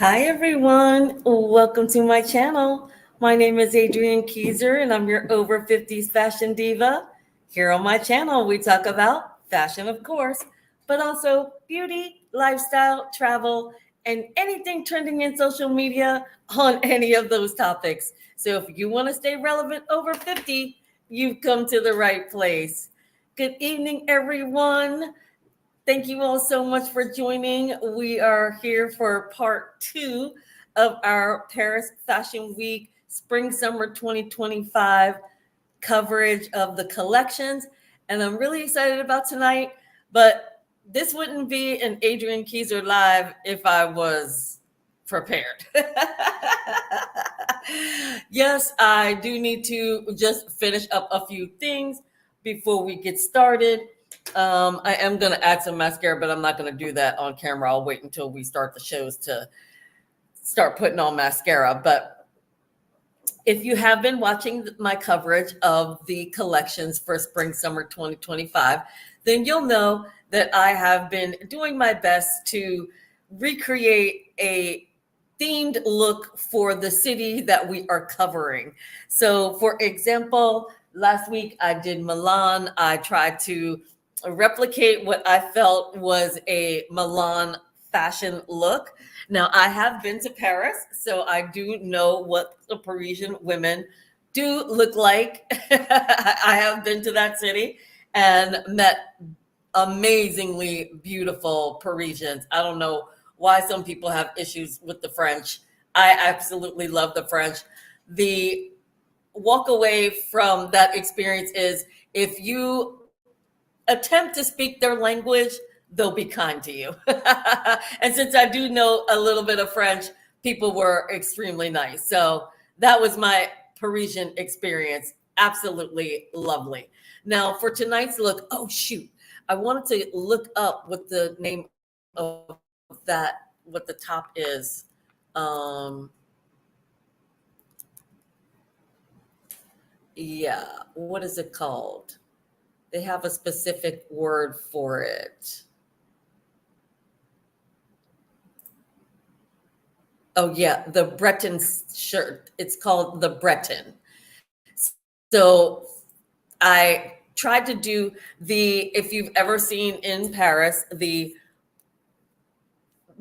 Hi, everyone. Welcome to my channel. My name is Adrienne Keyser, and I'm your over 50s fashion diva. Here on my channel, we talk about fashion, of course, but also beauty, lifestyle, travel, and anything trending in social media on any of those topics. So if you want to stay relevant over 50, you've come to the right place. Good evening, everyone. Thank you all so much for joining. We are here for part two of our Paris Fashion Week Spring Summer 2025 coverage of the collections. And I'm really excited about tonight, but this wouldn't be an Adrienne Keyser live if I was prepared. Yes, I do need to just finish up a few things before we get started. I am going to add some mascara, but I'm not going to do that on camera. I'll wait until we start the shows to start putting on mascara. But if you have been watching my coverage of the collections for Spring Summer 2025, then you'll know that I have been doing my best to recreate a themed look for the city that we are covering. So, for example, last week I did Milan. I tried to replicate what I felt was a Milan fashion look. Now, I have been to Paris, so I do know what the Parisian women do look like. I have been to that city and met amazingly beautiful Parisians. I don't know why some people have issues with the French. I absolutely love the French. The walk away from that experience is if you attempt to speak their language, they'll be kind to you. And since I do know a little bit of French, people were extremely nice. So that was my Parisian experience. Absolutely lovely. Now, for tonight's look, oh, shoot. I wanted to look up what the name of that, what the top is. Um, yeah, what is it called? They have a specific word for it. Oh yeah, the Breton shirt. It's called the Breton. So I tried to do if you've ever seen in Paris, the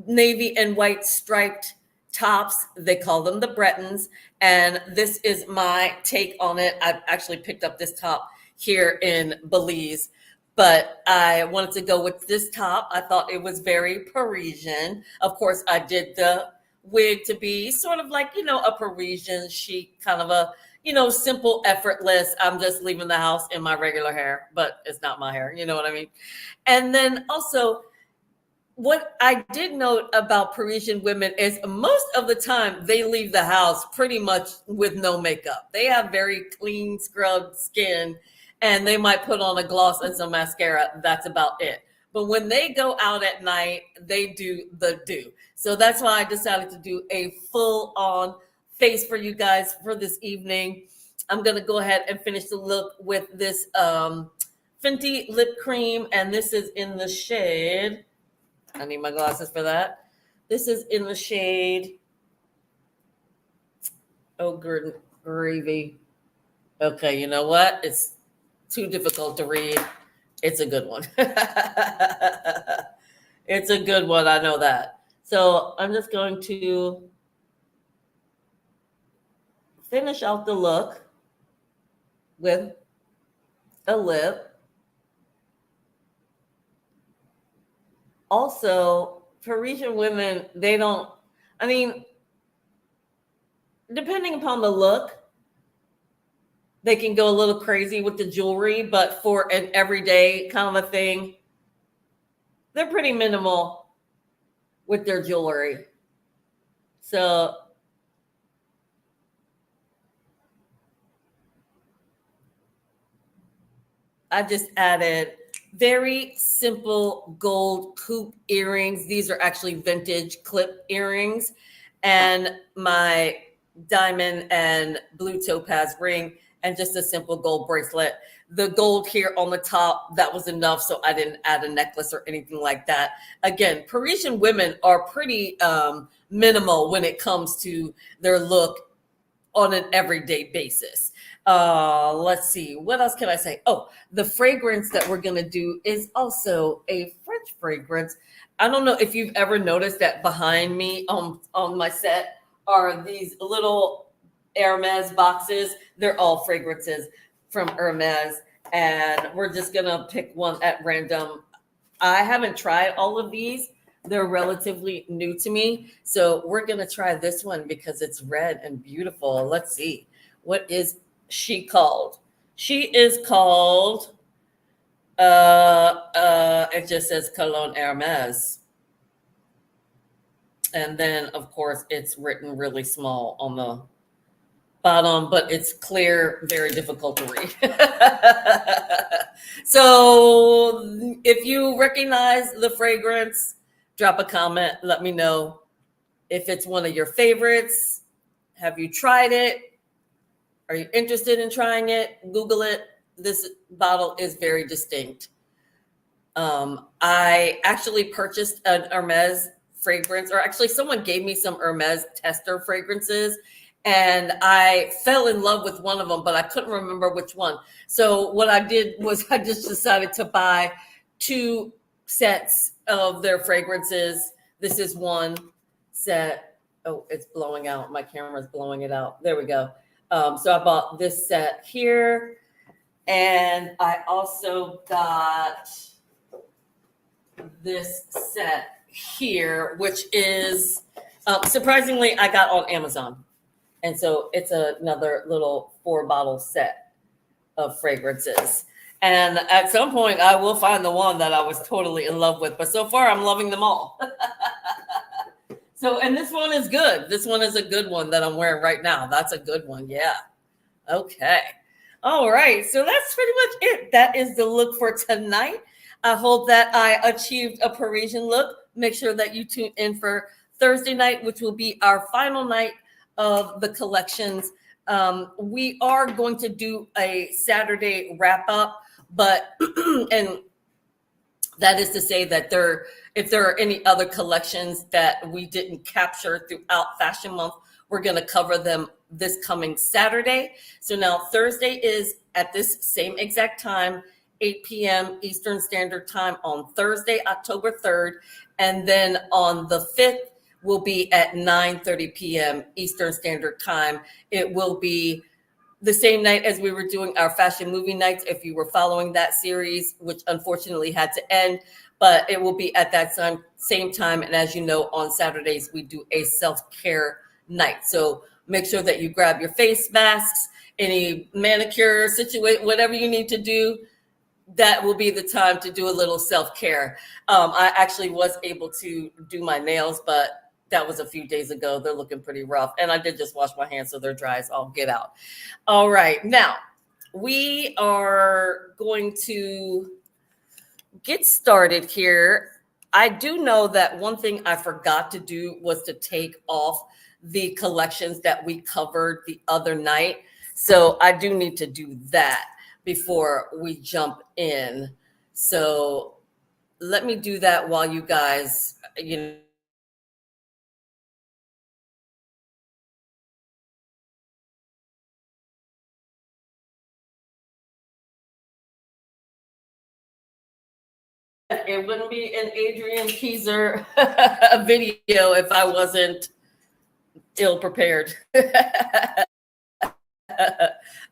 navy and white striped tops, they call them the Bretons. And this is my take on it. I've actually picked up this top here in Belize, but I wanted to go with this top. I thought it was very Parisian. Of course, I did the wig to be sort of like, a Parisian chic kind of a, simple, effortless. I'm just leaving the house in my regular hair, but it's not my hair. You know what I mean? And then also, what I did note about Parisian women is most of the time they leave the house pretty much with no makeup. They have very clean, scrubbed skin, and they might put on a gloss and some mascara. That's about it. But when they go out at night, they do the do. So that's why I decided to do a full on face for you guys for this evening. I'm going to go ahead and finish the look with this Fenty lip cream, and this is in the shade. I need my glasses for that. This is in the shade. Oh, good gravy. Okay, you know what? It's too difficult to read. It's a good one. It's a good one. I know that. So I'm just going to finish out the look with a lip. Also, Parisian women, they don't, I mean, depending upon the look, they can go a little crazy with the jewelry, but for an everyday kind of a thing, they're pretty minimal with their jewelry. So I just added very simple gold coupe earrings. These are actually vintage clip earrings, and my diamond and blue topaz ring, and just a simple gold bracelet. the gold here on the top, that was enough. So I didn't add a necklace or anything like that. Again, Parisian women are pretty minimal when it comes to their look on an everyday basis. Let's see, what else can I say? Oh, the fragrance that we're gonna do is also a French fragrance. I don't know if you've ever noticed that behind me on my set are these little Hermes boxes. They're all fragrances from Hermes, and we're just gonna pick one at random. I haven't tried all of these. They're relatively new to me. So we're going to try this one because it's red and beautiful. Let's see. What is she called? She is called, it just says Cologne Hermes. And then, of course, it's written really small on the bottom, but it's clear, very difficult to read. So if you recognize the fragrance, drop a comment. Let me know if it's one of your favorites. Have you tried it? Are you interested in trying it? Google it. This bottle is very distinct. I actually purchased an Hermes fragrance, or actually someone gave me some Hermes tester fragrances, and I fell in love with one of them, but I couldn't remember which one. So what I did was I just decided to buy 2 sets of their fragrances. This is one set. Oh, it's blowing out. My camera's blowing it out. There we go. So I bought this set here, and I also got this set here, which is surprisingly I got on Amazon. And so it's another little 4-bottle set of fragrances. And at some point, I will find the one that I was totally in love with. But so far, I'm loving them all. So, and this one is good. This one is a good one that I'm wearing right now. That's a good one. Yeah. Okay. All right. So that's pretty much it. That is the look for tonight. I hope that I achieved a Parisian look. Make sure that you tune in for Thursday night, which will be our final night of the collections. We are going to do a Saturday wrap up, but and that is to say that if there are any other collections that we didn't capture throughout Fashion Month, we're going to cover them this coming Saturday. So now Thursday is at this same exact time, 8 p.m. Eastern Standard Time on Thursday, October 3rd. And then on the 5th will be at 9:30 p.m. Eastern Standard Time. It will be the same night as we were doing our fashion movie nights, if you were following that series, which unfortunately had to end, but it will be at that same time. And as you know, on Saturdays, we do a self-care night. So make sure that you grab your face masks, any manicure, whatever you need to do. That will be the time to do a little self-care. I actually was able to do my nails, but that was a few days ago. They're looking pretty rough. And I did just wash my hands, so they're dry as all get out. All right. Now, we are going to get started here. I do know that one thing I forgot to do was to take off the collections that we covered the other night. So I do need to do that before we jump in. So let me do that while you guys, it wouldn't be an Adrian Keyser video if I wasn't ill prepared.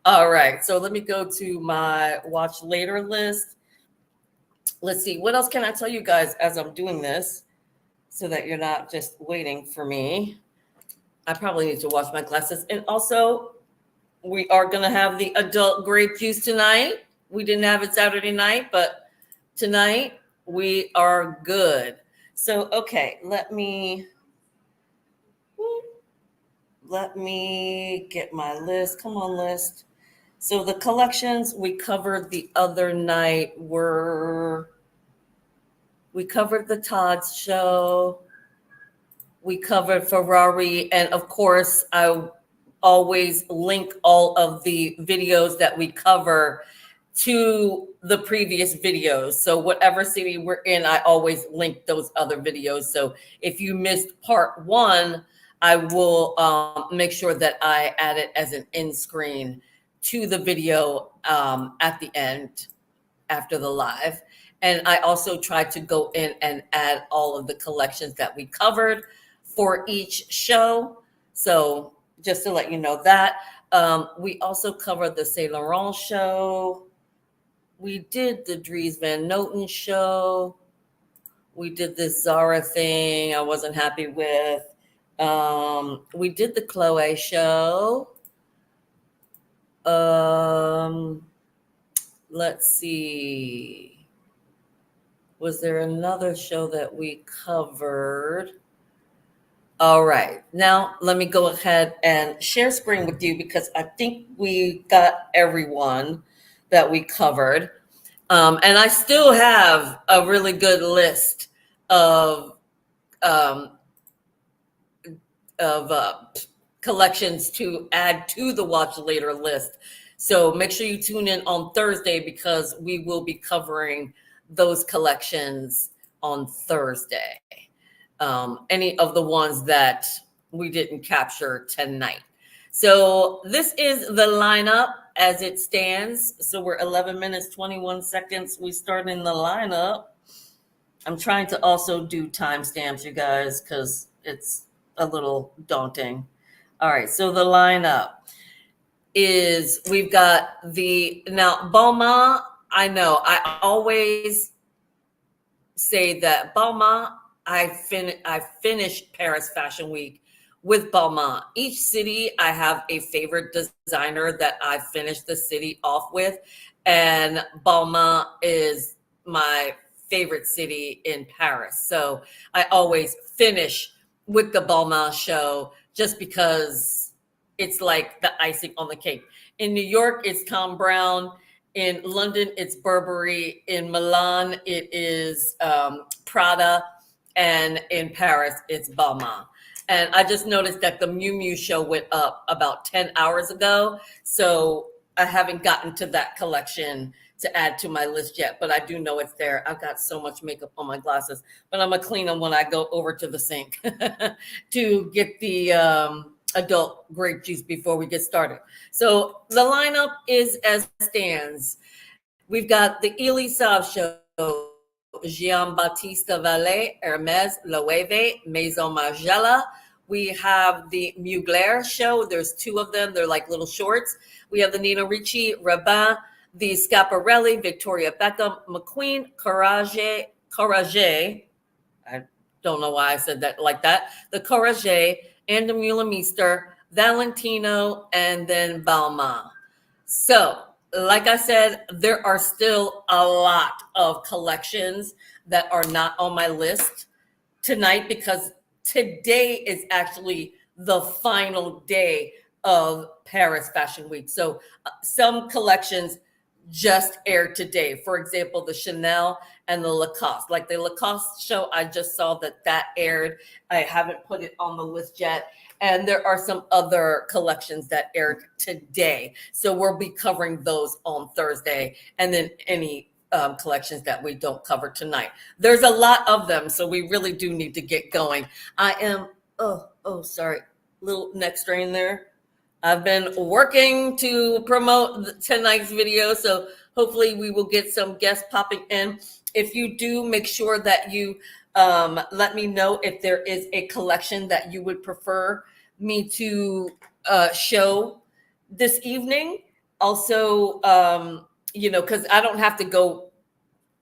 All right, so let me go to my watch later list. Let's see, what else can I tell you guys as I'm doing this so that you're not just waiting for me? I probably need to wash my glasses. And also, we are going to have the adult grape juice tonight. We didn't have it Saturday night, but tonight we are good. So, okay, let me get my list. Come on, list. So the collections we covered the other night we covered the Todd's show. We covered Ferrari. And of course, I always link all of the videos that we cover to the previous videos. So whatever city we're in, I always link those other videos. So if you missed part one, I will make sure that I add it as an end screen to the video at the end after the live. And I also try to go in and add all of the collections that we covered for each show. So just to let you know that. We also covered the Saint Laurent show. We did the Dries Van Noten show. We did this Zara thing I wasn't happy with. We did the Chloe show. Let's see. Was there another show that we covered? All right. Now, let me go ahead and share screen with you because I think we got everyone that we covered. And I still have a really good list of collections to add to the watch later list. So make sure you tune in on Thursday because we will be covering those collections on Thursday. Any of the ones that we didn't capture tonight. So this is the lineup as it stands. So we're 11 minutes, 21 seconds. We start in the lineup. I'm trying to also do timestamps, you guys, because it's a little daunting. All right, so the lineup is we've got now Balmain. I know I always say that Balmain, I finished Paris Fashion Week with Balmain. Each city, I have a favorite designer that I finished the city off with. And Balmain is my favorite city in Paris. So I always finish with the Balmain show just because it's like the icing on the cake. In New York, it's Thom Browne. In London, it's Burberry. In Milan, it is Prada. And in Paris, it's Balmain. And I just noticed that the Miu Miu show went up about 10 hours ago. So I haven't gotten to that collection to add to my list yet, but I do know it's there. I've got so much makeup on my glasses, but I'm going to clean them when I go over to the sink to get the adult grape juice before we get started. So the lineup is as stands. We've got the Elie Saab show, Giambattista Vallet, Hermès, Loewe, Maison Margiela. We have the Mugler show. There's two of them. They're like little shorts. We have the Nina Ricci, Rabanne, the Schiaparelli, Victoria Beckham, McQueen, Courage. I don't know why I said that like that. The Courage and the Müller-Meister, Valentino, and then Balmain. So, like I said, there are still a lot of collections that are not on my list tonight because today is actually the final day of Paris Fashion Week. So some collections just aired today. For example, the Chanel and the Lacoste. Like the Lacoste show, I just saw that aired. I haven't put it on the list yet. And there are some other collections that aired today. So we'll be covering those on Thursday. And then any collections that we don't cover tonight. There's a lot of them. So we really do need to get going. I am, sorry, little neck strain there. I've been working to promote tonight's video. So hopefully we will get some guests popping in. If you do, make sure that you let me know if there is a collection that you would prefer me to show this evening. Also, because I don't have to go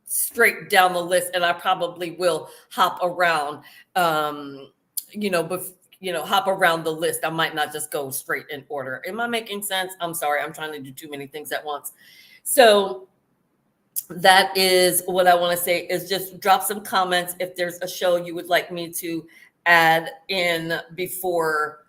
straight down the list, and I probably will hop around, hop around the list. I might not just go straight in order. Am I making sense? I'm sorry. I'm trying to do too many things at once. So that is what I want to say is just drop some comments if there's a show you would like me to add in before,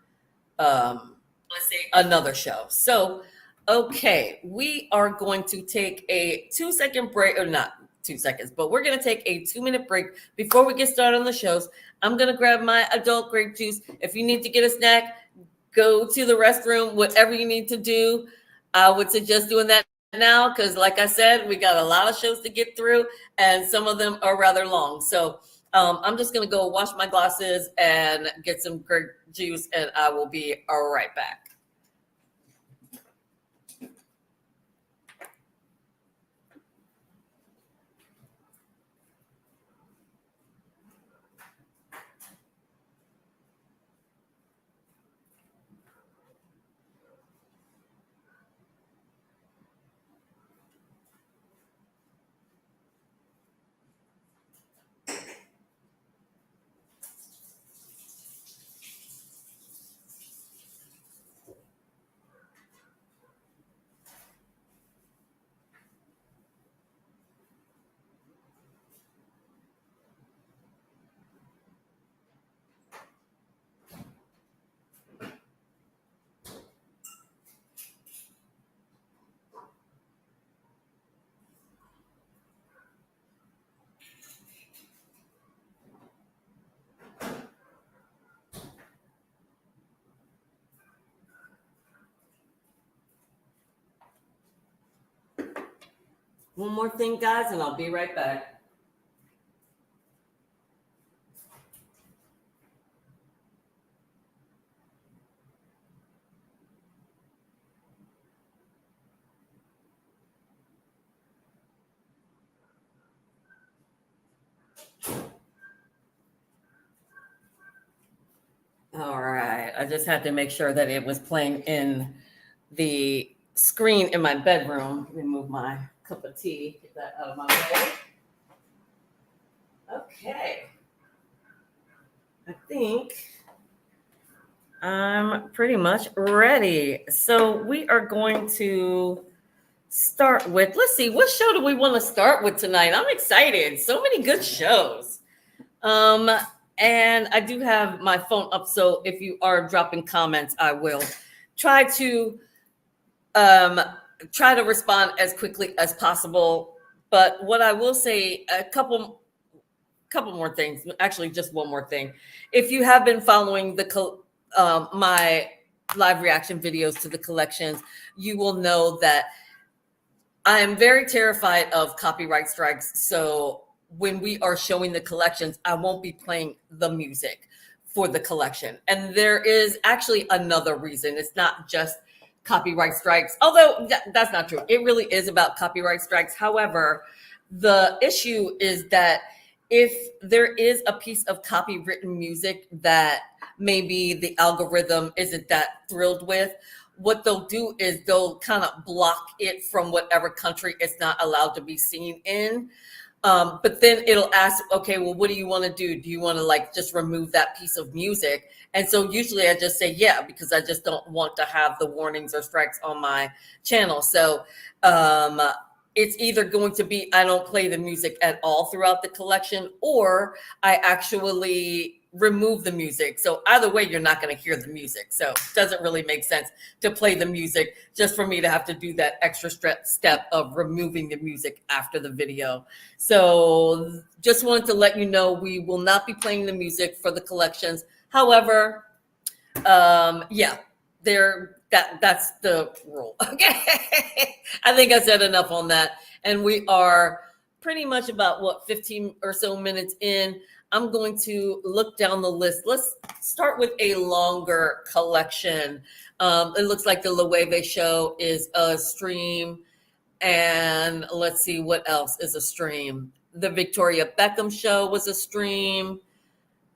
let's say, another show. So, okay, we are going to take a 2-second break, or not 2 seconds, but we're going to take a 2-minute break before we get started on the shows. I'm going to grab my adult grape juice. If you need to get a snack, go to the restroom, whatever you need to do. I would suggest doing that now because, like I said, we got a lot of shows to get through, and some of them are rather long. So I'm just gonna go wash my glasses and get some grape juice, and I will be right back. One more thing, guys, and I'll be right back. All right. I just had to make sure that it was playing in the screen in my bedroom. Let me move my cup of tea, get that out of my way. Okay. I think I'm pretty much ready. So we are going to start with, let's see, what show do we want to start with tonight? I'm excited. So many good shows. Um, and I do have my phone up, so if you are dropping comments, I will try to um, try to respond as quickly as possible. But what I will say, a couple more things. Actually, just one more thing. If you have been following my live reaction videos to the collections, you will know that I am very terrified of copyright strikes. So when we are showing the collections, I won't be playing the music for the collection. And there is actually another reason. It's not just copyright strikes, although that's not true. It really is about copyright strikes. However, the issue is that if there is a piece of copywritten music that maybe the algorithm isn't that thrilled with, what they'll do is they'll kind of block it from whatever country it's not allowed to be seen in. But then it'll ask, okay, well, what do you want to do? Do you want to like just remove that piece of music? And so usually I just say, yeah, because I just don't want to have the warnings or strikes on my channel. So it's either going to be I don't play the music at all throughout the collection, or I actually remove the music. So either way, you're not going to hear the music. So it doesn't really make sense to play the music just for me to have to do that extra step of removing the music after the video. So just wanted to let you know we will not be playing the music for the collections. However, yeah, that's the rule. Okay. I think I said enough on that. And we are pretty much about 15 or so minutes in. I'm going to look down the list. Let's start with a longer collection. It looks like the Loewe show is a stream. And let's see what else is a stream. The Victoria Beckham show was a stream.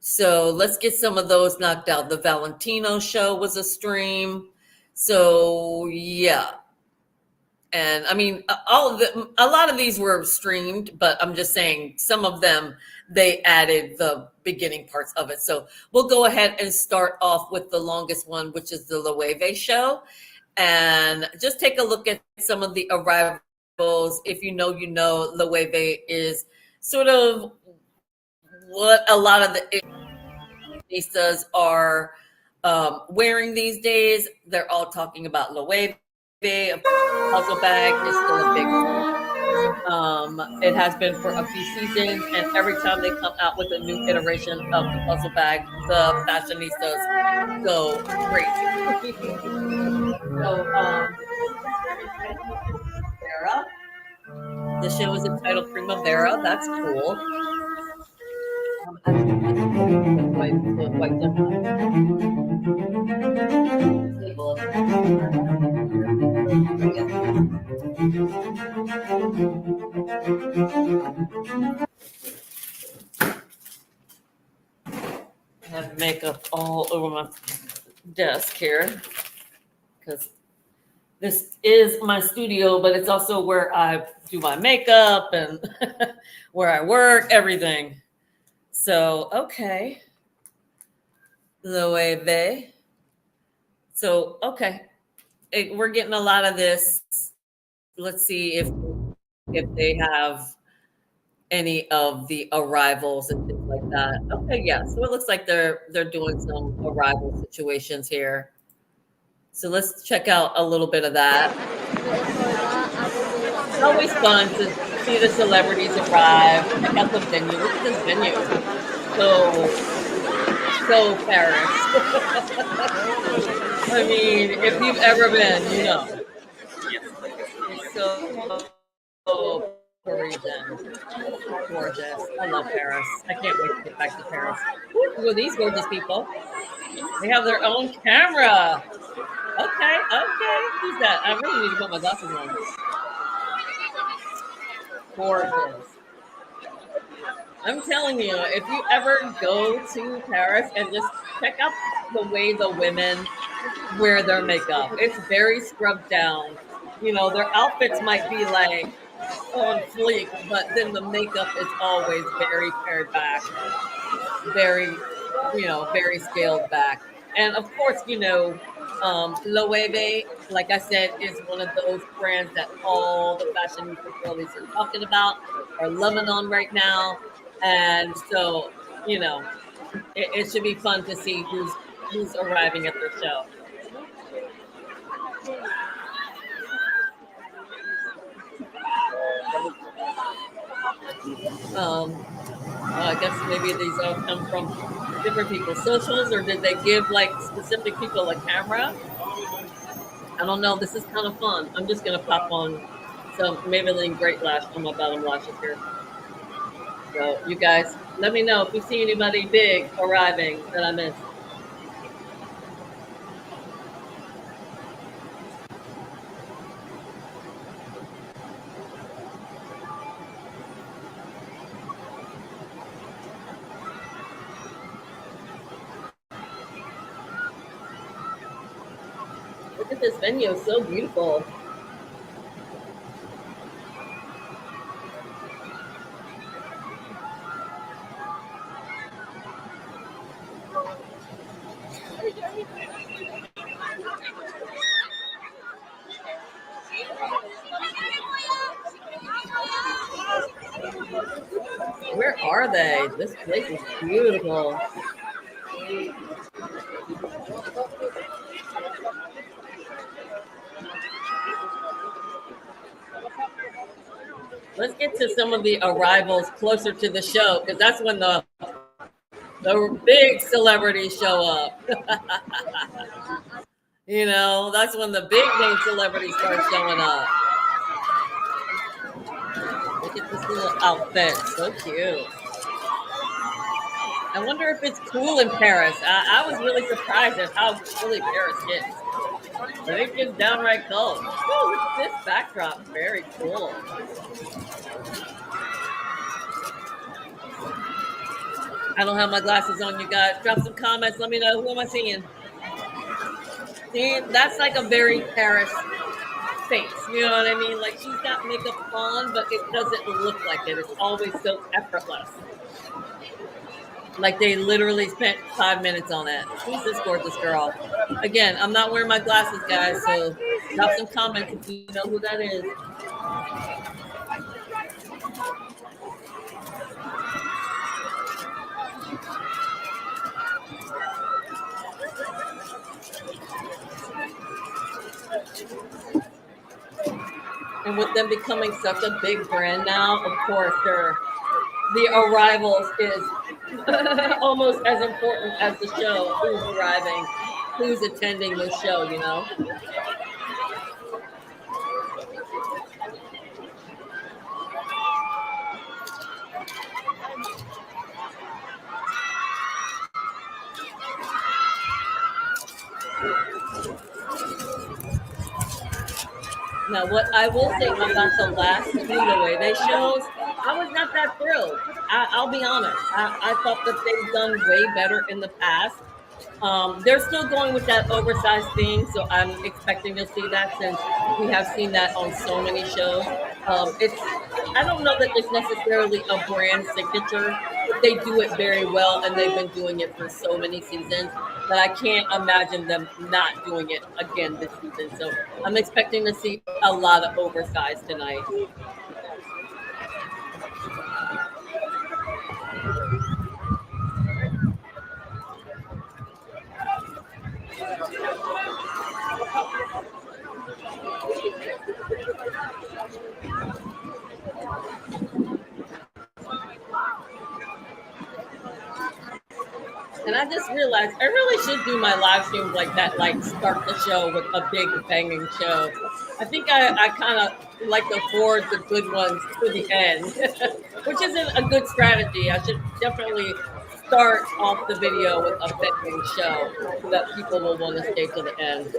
So let's get some of those knocked out. The Valentino show was a stream. So yeah. And I mean, a lot of these were streamed, but I'm just saying some of them, they added the beginning parts of it. So we'll go ahead and start off with the longest one, which is the Loewe show. And just take a look at some of the arrivals. If you know, Loewe is sort of what a lot of the fashionistas are wearing these days. They're all talking about Loewe. Puzzle bag is still a big one. It has been for a few seasons, and every time they come out with a new iteration of the puzzle bag, the fashionistas go crazy. So Primavera. The show is entitled Primavera. That's cool. Actually, this is quite different. Table. I have makeup all over my desk here because this is my studio, but it's also where I do my makeup and where I work, everything. So, okay. Loewe. So, okay. We're getting a lot of this. Let's see if they have any of the arrivals and things like that. Okay, yeah. So it looks like they're doing some arrival situations here. So let's check out a little bit of that. It's always fun to see the celebrities arrive. Check out the venue. Look at this venue. So Paris. I mean, if you've ever been, you know. It's so Parisian. Gorgeous. I love Paris. I can't wait to get back to Paris. Who are these gorgeous people? They have their own camera. Okay. Who's that? I really need to put my glasses on. Gorgeous. I'm telling you, if you ever go to Paris and just check out the way the women wear their makeup, it's very scrubbed down. You know, their outfits might be like on fleek, but then the makeup is always very pared back, very, very scaled back. And of course, Loewe, like I said, is one of those brands that all the fashion girlies are talking about, are loving on right now. And so, it should be fun to see who's arriving at their show. I guess maybe these all come from different people's socials, or did they give like specific people a camera? I don't know. This is kind of fun. I'm just gonna pop on some Maybelline Great Lash on my bottom lashes here. So you guys, let me know if you see anybody big arriving that I missed. Look at this venue, it's so beautiful. Where are they? This place is beautiful. Let's get to some of the arrivals closer to the show because that's when the big celebrities show up. That's when the big name celebrities start showing up. Look at this little outfit. So cute. I wonder if it's cool in Paris. I was really surprised at how chilly Paris gets. But it gets downright cold. Ooh, look at this backdrop. Very cool. I don't have my glasses on, you guys. Drop some comments. Let me know. Who am I seeing? See, that's like a very Paris face. You know what I mean? Like she's got makeup on, but it doesn't look like it. It's always so effortless. Like they literally spent 5 minutes on it. Who's this gorgeous girl? Again, I'm not wearing my glasses, guys, so drop some comments if you know who that is. And with them becoming such a big brand now, of course, the arrivals is almost as important as the show. Who's arriving, who's attending the show, Now, what I will say about the last two Loewe shows, I was not that thrilled. I'll be honest. I thought that they've done way better in the past. They're still going with that oversized thing, so I'm expecting to see that since we have seen that on so many shows. I don't know that it's necessarily a brand signature, but they do it very well, and they've been doing it for so many seasons that I can't imagine them not doing it again this season. So I'm expecting to see a lot of oversized tonight. And I just realized I really should do my live streams like that, like start the show with a big banging show. I think I kind of like to forward the good ones to the end, which isn't a good strategy. I should definitely start off the video with a banging show so that people will want to stay to the end.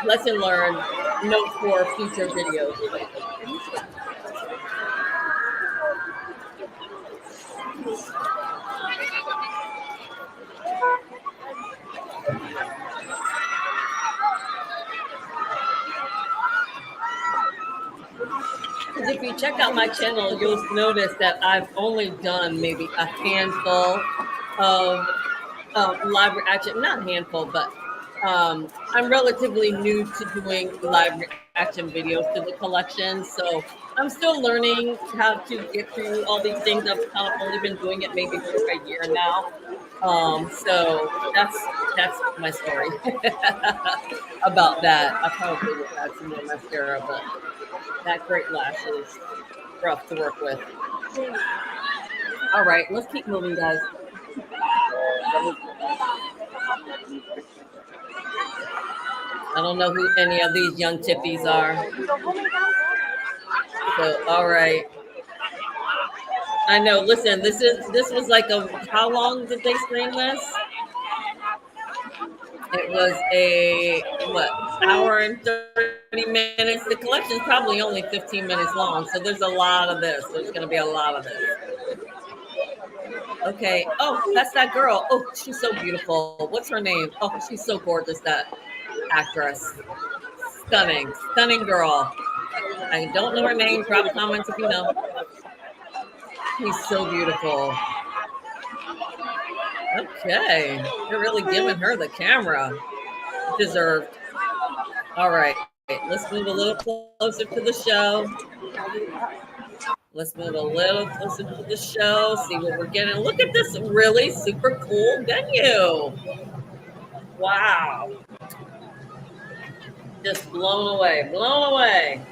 Lesson learned, note for future videos. 'Cause if you check out my channel, you'll notice that I've only done maybe a handful of live reaction, not handful, but I'm relatively new to doing live reaction videos to the collection. So I'm still learning how to get through all these things. I've kind of only been doing it maybe for a year now. So that's my story about that. I probably will add some more mascara, but that great lash is rough to work with. All right, let's keep moving, guys. I don't know who any of these young tippies are. So, all right. I know. Listen, this was like a. How long did they stream this? It was a what hour and 30 minutes. The collection's probably only 15 minutes long, so there's a lot of this. There's going to be a lot of this. Okay. Oh, that's that girl. Oh, she's so beautiful. What's her name? Oh, she's so gorgeous. That actress. Stunning, stunning girl. I don't know her name. Drop comments if you know. She's so beautiful. Okay. You're really giving her the camera. Deserved. All right. Let's move a little closer to the show. Let's move a little closer to the show. See what we're getting. Look at this really super cool venue. Wow. Just blown away. Blown away.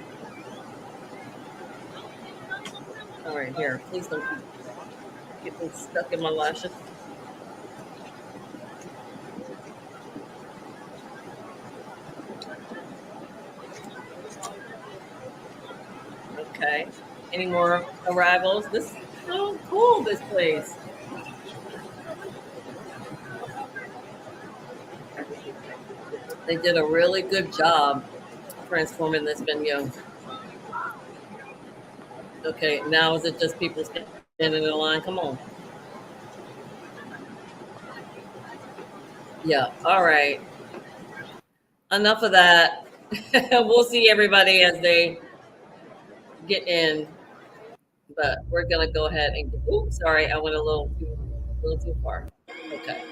All right, here. Please don't get me stuck in my lashes. Okay. Any more arrivals? This is so cool, this place. They did a really good job transforming this venue. Okay, now is it just people standing in line? Come on. Yeah, all right. Enough of that. We'll see everybody as they get in. But we're gonna go ahead and oops, sorry, I went a little too far. Okay.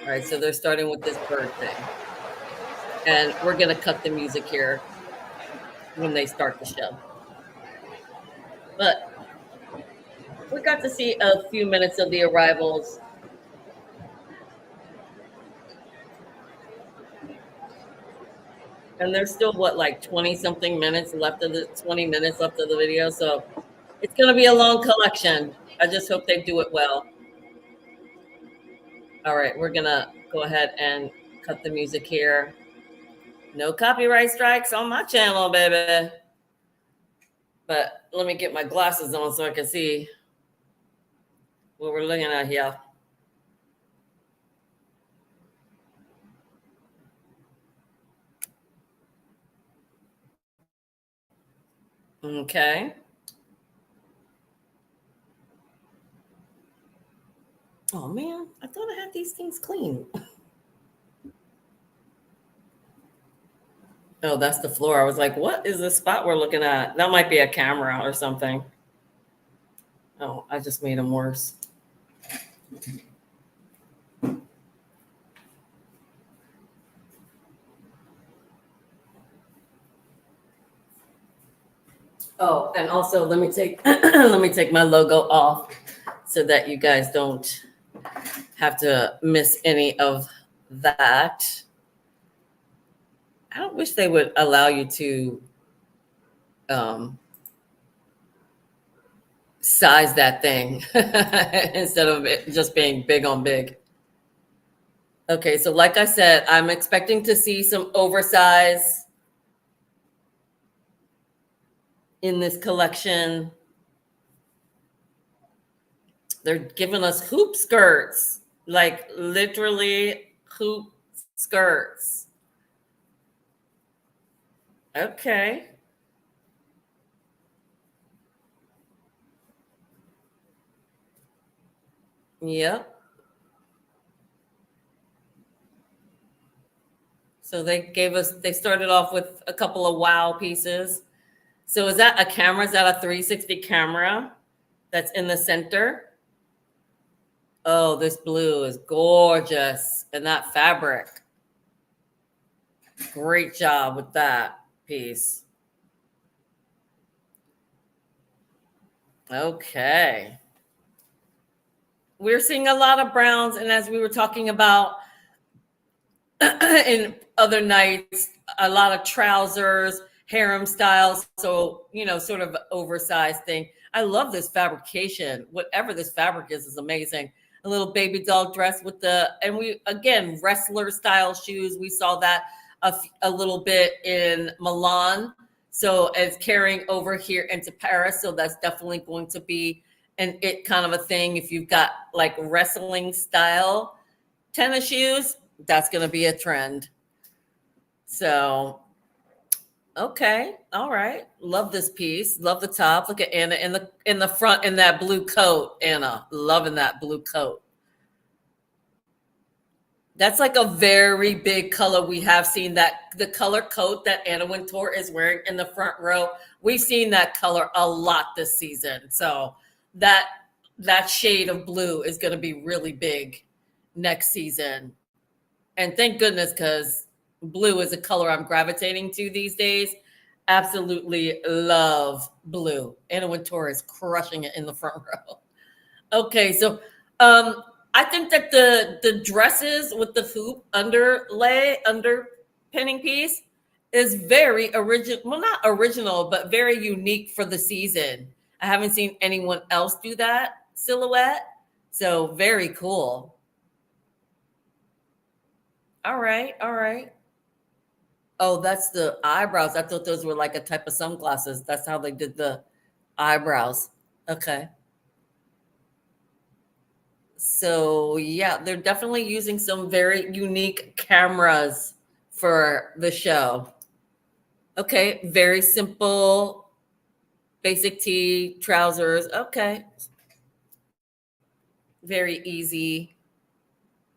All right, so they're starting with this bird thing. And we're gonna cut the music here when they start the show. But we got to see a few minutes of the arrivals. And there's still what, like 20 something minutes left of the 20 minutes left of the video. So it's gonna be a long collection. I just hope they do it well. All right, we're gonna go ahead and cut the music here. No copyright strikes on my channel, baby. But let me get my glasses on so I can see what we're looking at here. Okay. Oh man, I thought I had these things clean. Oh, that's the floor. I was like, what is this spot we're looking at? That might be a camera or something. Oh, I just made them worse. Oh, and also let me take let me take my logo off so that you guys don't have to miss any of that. I don't wish they would allow you to um, size that thing instead of it just being big on big. Okay, so like I said, I'm expecting to see some oversize in this collection. They're giving us hoop skirts, like literally hoop skirts. Okay. Yep. So they started off with a couple of wow pieces. So is that a camera? Is that a 360 camera that's in the center? Oh, this blue is gorgeous. And that fabric. Great job with that piece. Okay. We're seeing a lot of browns. And as we were talking about in other nights, a lot of trousers, harem styles. So, sort of oversized thing. I love this fabrication. Whatever this fabric is amazing. A little baby doll dress with and we, again, wrestler style shoes. We saw that a little bit in Milan. So it's carrying over here into Paris. So that's definitely going to be it kind of a thing. If you've got like wrestling style tennis shoes, that's going to be a trend. So, okay. All right. Love this piece. Love the top. Look at Anna in the front in that blue coat. Anna, loving that blue coat. That's like a very big color. We have seen that the color coat that Anna Wintour is wearing in the front row. We've seen that color a lot this season. So that shade of blue is going to be really big next season. And thank goodness, because blue is a color I'm gravitating to these days. Absolutely love blue. Anna Wintour is crushing it in the front row. Okay, so I think that the dresses with the hoop underpinning piece is very original. Well, not original, but very unique for the season. I haven't seen anyone else do that silhouette. So very cool. All right, all right. Oh, that's the eyebrows. I thought those were like a type of sunglasses. That's how they did the eyebrows. Okay. So, yeah, they're definitely using some very unique cameras for the show. Okay, very simple, basic tee, trousers. Okay, very easy.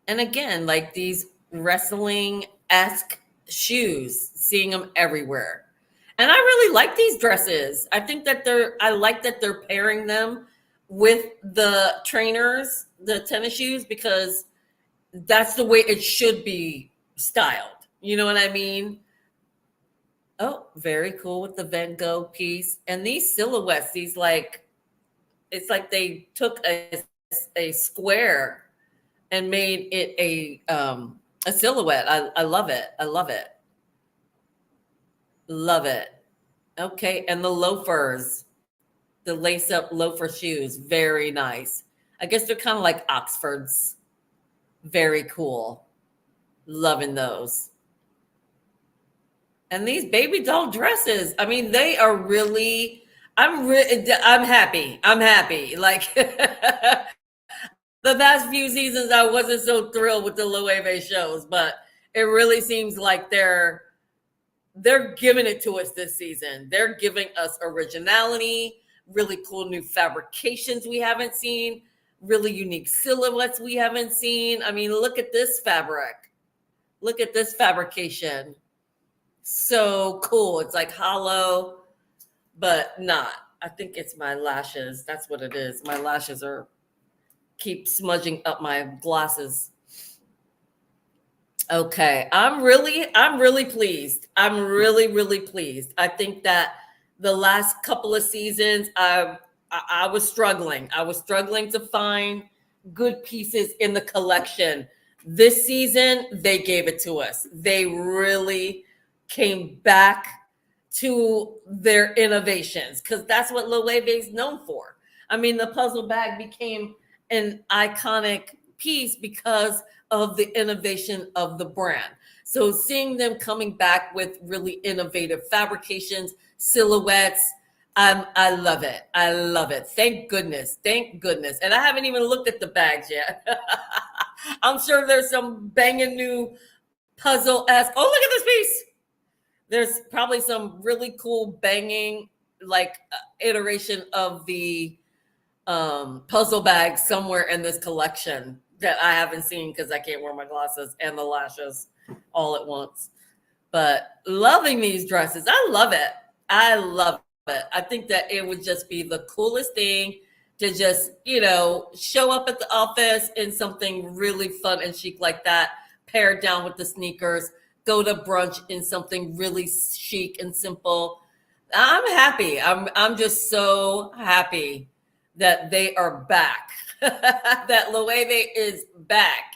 And again, like these wrestling-esque shoes, seeing them everywhere. And I really like these dresses. I like that they're pairing them with the trainers, the tennis shoes, because that's the way it should be styled. You know what I mean? Oh, very cool with the Van Gogh piece. And these silhouettes, it's like they took a square and made it a silhouette. I love it. I love it. Love it. Okay, and the loafers, the lace-up loafer shoes, very nice. I guess they're kind of like Oxfords. Very cool. Loving those. And these baby doll dresses, I mean, they are really. I'm happy. I'm happy. Like the past few seasons, I wasn't so thrilled with the Loewe shows, but it really seems like they're they're giving it to us this season. They're giving us originality, really cool new fabrications we haven't seen, really unique silhouettes we haven't seen. I mean, look at this fabric. Look at this fabrication. So cool. It's like hollow, but not. I think it's my lashes. That's what it is. My lashes are keep smudging up my glasses. Okay, I'm really pleased. I'm really pleased. I think that the last couple of seasons, I was struggling. I was struggling to find good pieces in the collection. This season, they gave it to us. They really came back to their innovations because that's what Loewe is known for. I mean, the puzzle bag became an iconic piece because of the innovation of the brand. So seeing them coming back with really innovative fabrications, silhouettes, I love it. I love it. Thank goodness. Thank goodness. And I haven't even looked at the bags yet. I'm sure there's some banging new puzzle-esque. Oh, look at this piece. There's probably some really cool banging like iteration of the puzzle bag somewhere in this collection that I haven't seen because I can't wear my glasses and the lashes all at once. But loving these dresses. I love it. I love it. I think that it would just be the coolest thing to just, show up at the office in something really fun and chic like that, paired down with the sneakers, go to brunch in something really chic and simple. I'm happy. I'm just so happy that they are back, that Loewe is back.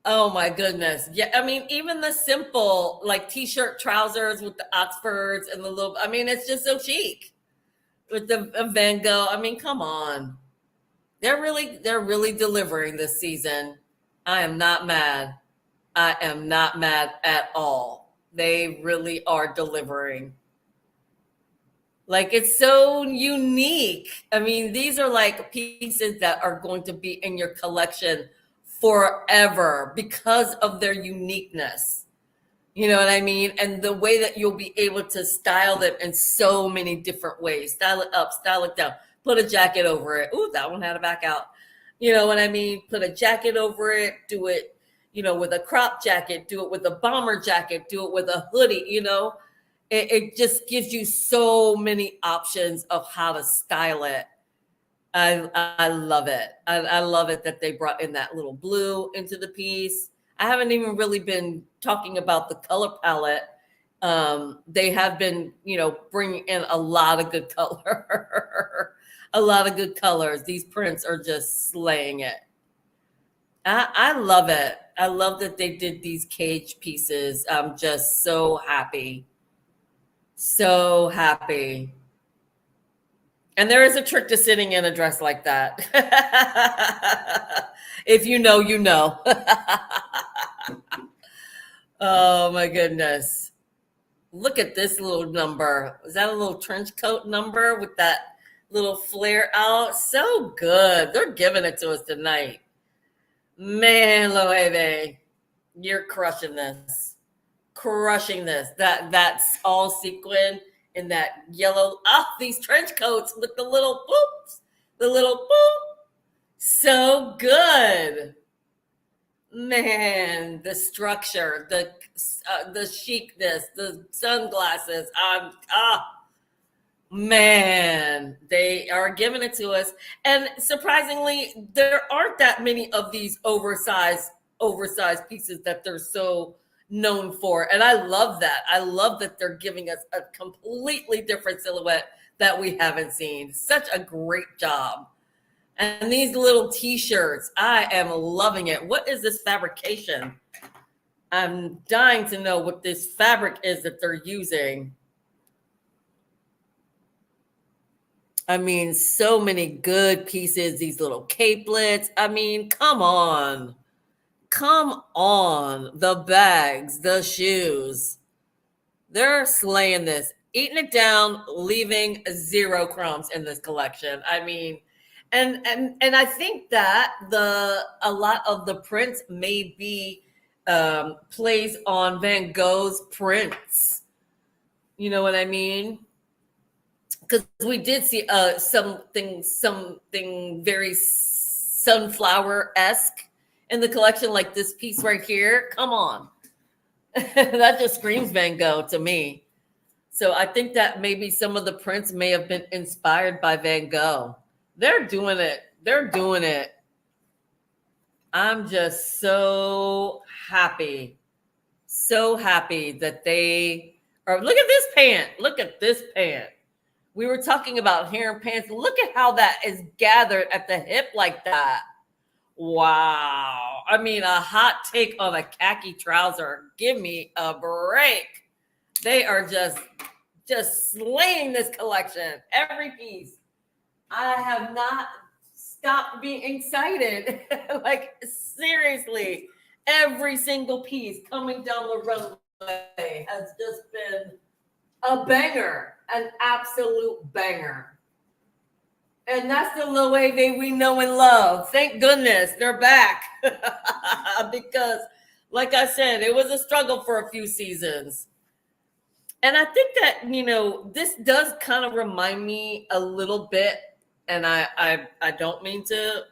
Oh my goodness. Yeah, I mean, even the simple like t-shirt trousers with the Oxfords and the little, I mean, it's just so chic with the Van Gogh. I mean, come on. They're really delivering this season. I am not mad. I am not mad at all. They really are delivering. Like, it's so unique. I mean, these are like pieces that are going to be in your collection forever because of their uniqueness. You know what I mean? And the way that you'll be able to style them in so many different ways. Style it up, style it down, put a jacket over it. Ooh, that one had a back out. You know what I mean? Put a jacket over it, do it, with a crop jacket, do it with a bomber jacket, do it with a hoodie, It just gives you so many options of how to style it. I love it. I love it that they brought in that little blue into the piece. I haven't even really been talking about the color palette. They have been, bringing in a lot of good color, a lot of good colors. These prints are just slaying it. I love it. I love that they did these cage pieces. I'm just so happy. So happy. And there is a trick to sitting in a dress like that. If you know, you know. Oh my goodness. Look at this little number. Is that a little trench coat number with that little flare out? So good. They're giving it to us tonight. Man, Loewe, you're crushing this. Crushing this. That's all sequin in that yellow. These trench coats with the little boops. The little boop. So good. Man, the structure, the chicness, the sunglasses. Man, they are giving it to us. And surprisingly, there aren't that many of these oversized pieces that they're so known for. And I love that. I love that they're giving us a completely different silhouette that we haven't seen. Such a great job. And these little t-shirts, I am loving it. What is this fabrication? I'm dying to know what this fabric is that they're using. I mean, so many good pieces, these little capelets. I mean, come on. Come on. The bags, the shoes. They're slaying this, eating it down, leaving 0 crumbs in this collection. I mean, and I think that a lot of the prints may be plays on Van Gogh's prints. You know what I mean? Because we did see something very sunflower esque in the collection, like this piece right here. Come on, that just screams Van Gogh to me. So I think that maybe some of the prints may have been inspired by Van Gogh. They're doing it. They're doing it. I'm just so happy that they are. Look at this pant. Look at this pant. We were talking about hair and pants. Look at how that is gathered at the hip like that. Wow. I mean, a hot take on a khaki trouser. Give me a break. They are just slaying this collection. Every piece. I have not stopped being excited. Like, seriously, every single piece coming down the runway has just been a banger, an absolute banger. And that's the Loewe we know and love. Thank goodness they're back. Because, like I said, it was a struggle for a few seasons. And I think that, this does kind of remind me a little bit, and I don't mean to,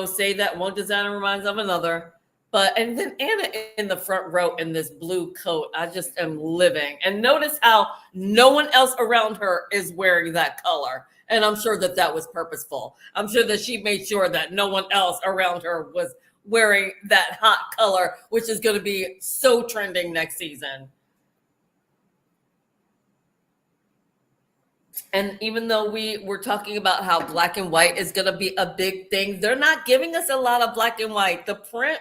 say that one designer reminds of another. But, and then Anna in the front row in this blue coat, I just am living. And notice how no one else around her is wearing that color. And I'm sure that that was purposeful. I'm sure that she made sure that no one else around her was wearing that hot color, which is going to be so trending next season. And even though we were talking about how black and white is going to be a big thing, they're not giving us a lot of black and white. The print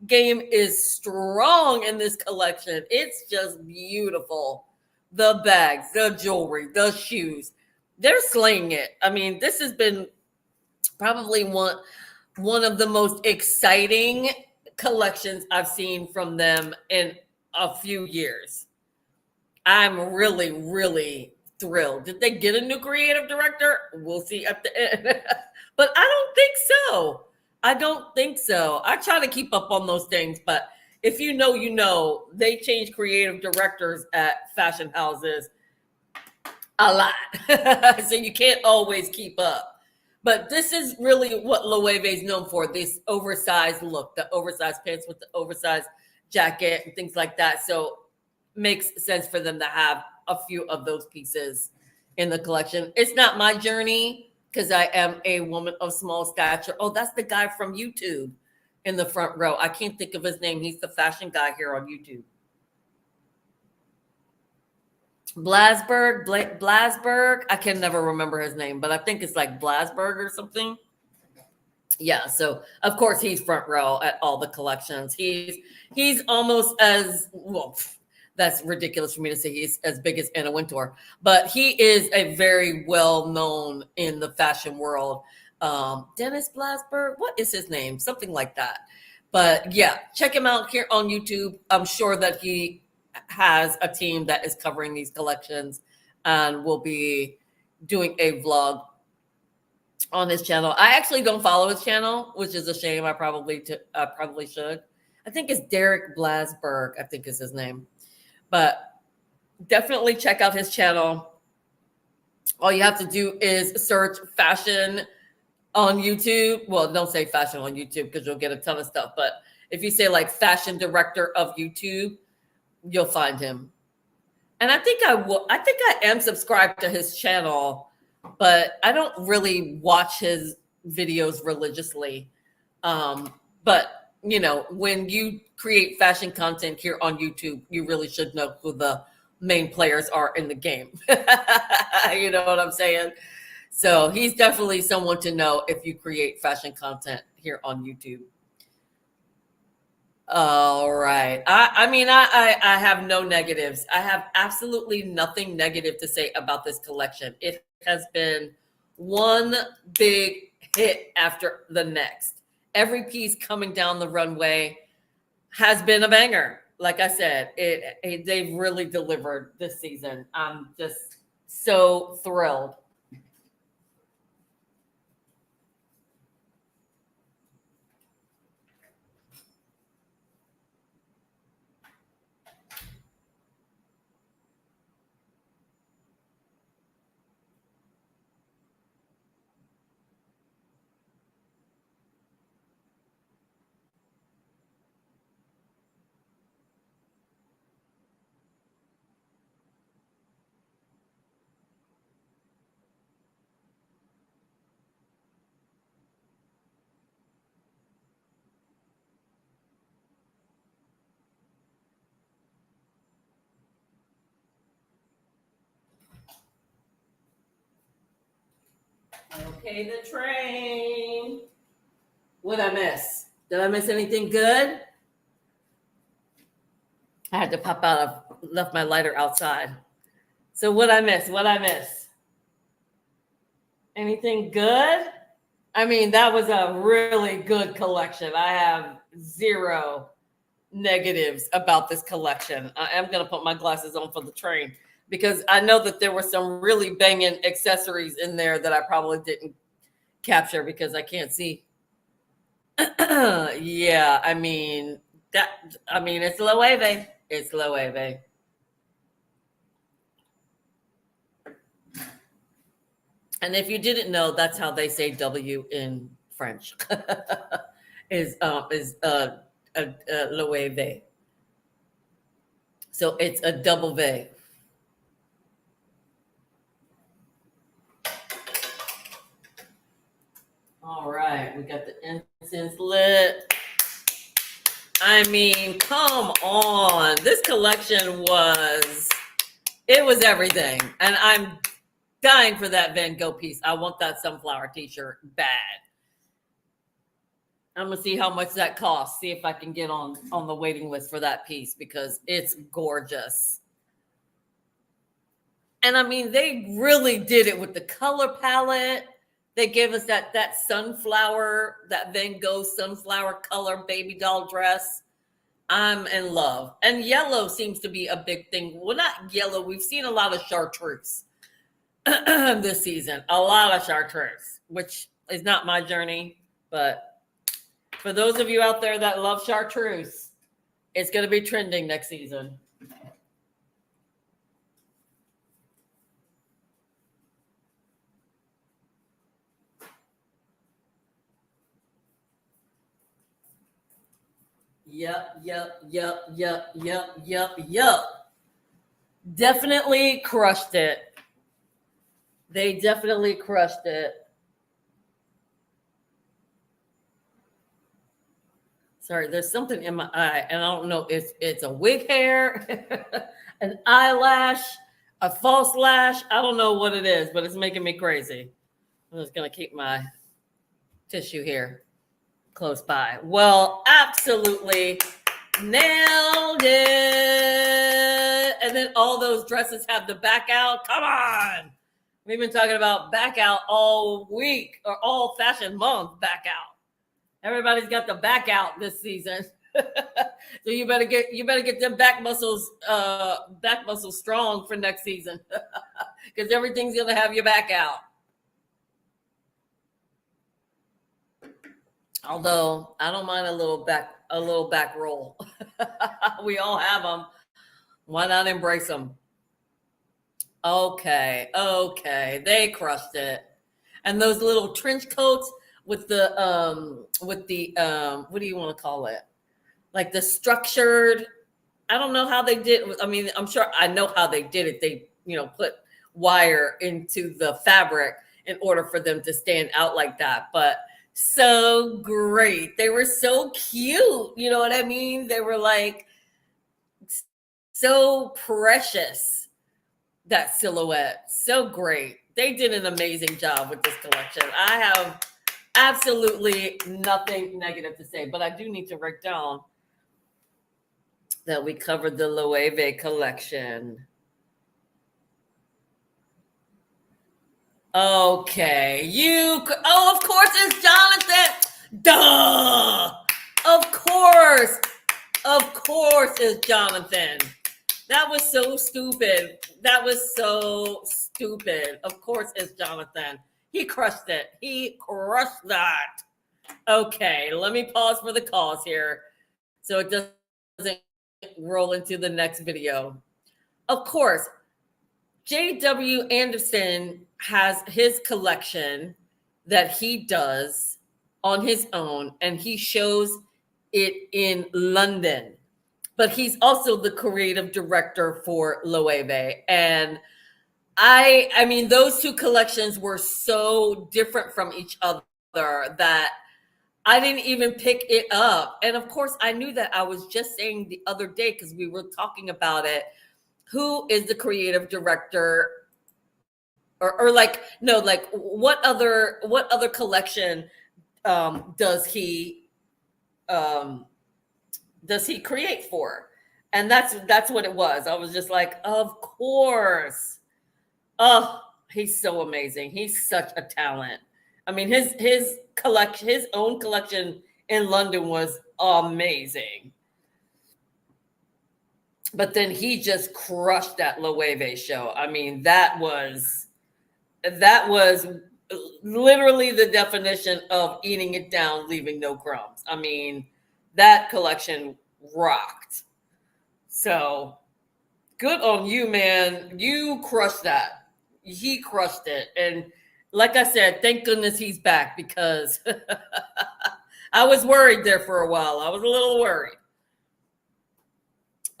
game is strong in this collection. It's just beautiful. The bags, the jewelry, the shoes, they're slaying it. I mean, this has been probably one of the most exciting collections I've seen from them in a few years. I'm really, really thrilled. Did they get a new creative director? We'll see at the end. But I don't think so. I don't think so. I try to keep up on those things, but if you know, they change creative directors at fashion houses a lot. So you can't always keep up. But this is really what Loewe is known for, this oversized look, the oversized pants with the oversized jacket and things like that. So makes sense for them to have a few of those pieces in the collection. It's not my journey because I am a woman of small stature. Oh, that's the guy from YouTube in the front row. I can't think of his name. He's the fashion guy here on YouTube. Blasberg. I can never remember his name, but I think it's like Blasberg or something. Yeah, so of course he's front row at all the collections. He's almost as well. That's ridiculous for me to say he's as big as Anna Wintour, but he is a very well known in the fashion world. Dennis Blasberg, what is his name? Something like that. But yeah, check him out here on YouTube. I'm sure that he has a team that is covering these collections and will be doing a vlog on his channel. I actually don't follow his channel, which is a shame. I probably should. I think it's Derek Blasberg, I think is his name. But definitely check out his channel. All you have to do is search fashion on YouTube. Well, don't say fashion on YouTube because you'll get a ton of stuff. But if you say like fashion director of YouTube, you'll find him. And I think I am subscribed to his channel, but I don't really watch his videos religiously. But when you create fashion content here on YouTube, you really should know who the main players are in the game. You know what I'm saying? So he's definitely someone to know if you create fashion content here on YouTube. All right. I have no negatives. I have absolutely nothing negative to say about this collection. It has been one big hit after the next. Every piece coming down the runway has been a banger. Like I said, they've really delivered this season. I'm just so thrilled. Okay, the train. What did I miss? Did I miss anything good? I had to pop out. I left my lighter outside. So what I miss? What I miss? Anything good? I mean, that was a really good collection. I have zero negatives about this collection. I am going to put my glasses on for the train because I know that there were some really banging accessories in there that I probably didn't capture because I can't see. Yeah, I mean it's Loewe. It's Loewe. And if you didn't know, that's how they say W in French. is Loewe. So it's a double V. All right, we got the incense lit. I mean, come on. This collection was everything. And I'm dying for that Van Gogh piece. I want that sunflower t-shirt bad. I'm gonna see how much that costs. See if I can get on the waiting list for that piece because it's gorgeous. And I mean, they really did it with the color palette. They gave us that sunflower, that Van Gogh sunflower color baby doll dress. I'm in love. And yellow seems to be a big thing. Well, not yellow. We've seen a lot of chartreuse this season. A lot of chartreuse, which is not my journey. But for those of you out there that love chartreuse, it's going to be trending next season. Yep. Definitely crushed it. They definitely crushed it. Sorry, there's something in my eye, and I don't know if it's a wig hair, an eyelash, a false lash. I don't know what it is, but it's making me crazy. I'm just going to keep my tissue here close by. Well, absolutely nailed it. And then all those dresses have the back out. Come on. We've been talking about back out all week or all fashion month back out. Everybody's got the back out this season. So you better get them back muscles strong for next season. Because everything's gonna have your back out. Although I don't mind a little back roll. We all have them. Why not embrace them? Okay, they crushed it. And those little trench coats with the what do you want to call it? Like the structured. I don't know how they did. I mean, I'm sure I know how they did it. They put wire into the fabric in order for them to stand out like that. But so great. They were so cute. You know what I mean? They were like so precious. That silhouette. So great. They did an amazing job with this collection. I have absolutely nothing negative to say, but I do need to write down that we covered the Loewe collection. Okay. Of course it's Jonathan. Duh. Of course it's Jonathan. That was so stupid. Of course it's Jonathan. He crushed it. He crushed that. Okay, let me pause for the calls here so it doesn't roll into the next video. Of course, J.W. Anderson has his collection that he does on his own, and he shows it in London. But he's also the creative director for Loewe. And I mean, those two collections were so different from each other that I didn't even pick it up. And of course, I knew that. I was just saying the other day, because we were talking about it, who is the creative director or like no, like what other collection does um he create for? And that's what it was. I was just like, of course. Oh, he's so amazing. He's such a talent. I mean, his own collection in London was amazing. But then he just crushed that Loewe show. I mean, that was literally the definition of eating it down, leaving no crumbs. I mean, that collection rocked. So good on you, man. You crushed that. He crushed it. And like I said, thank goodness he's back because I was worried there for a while. I was a little worried.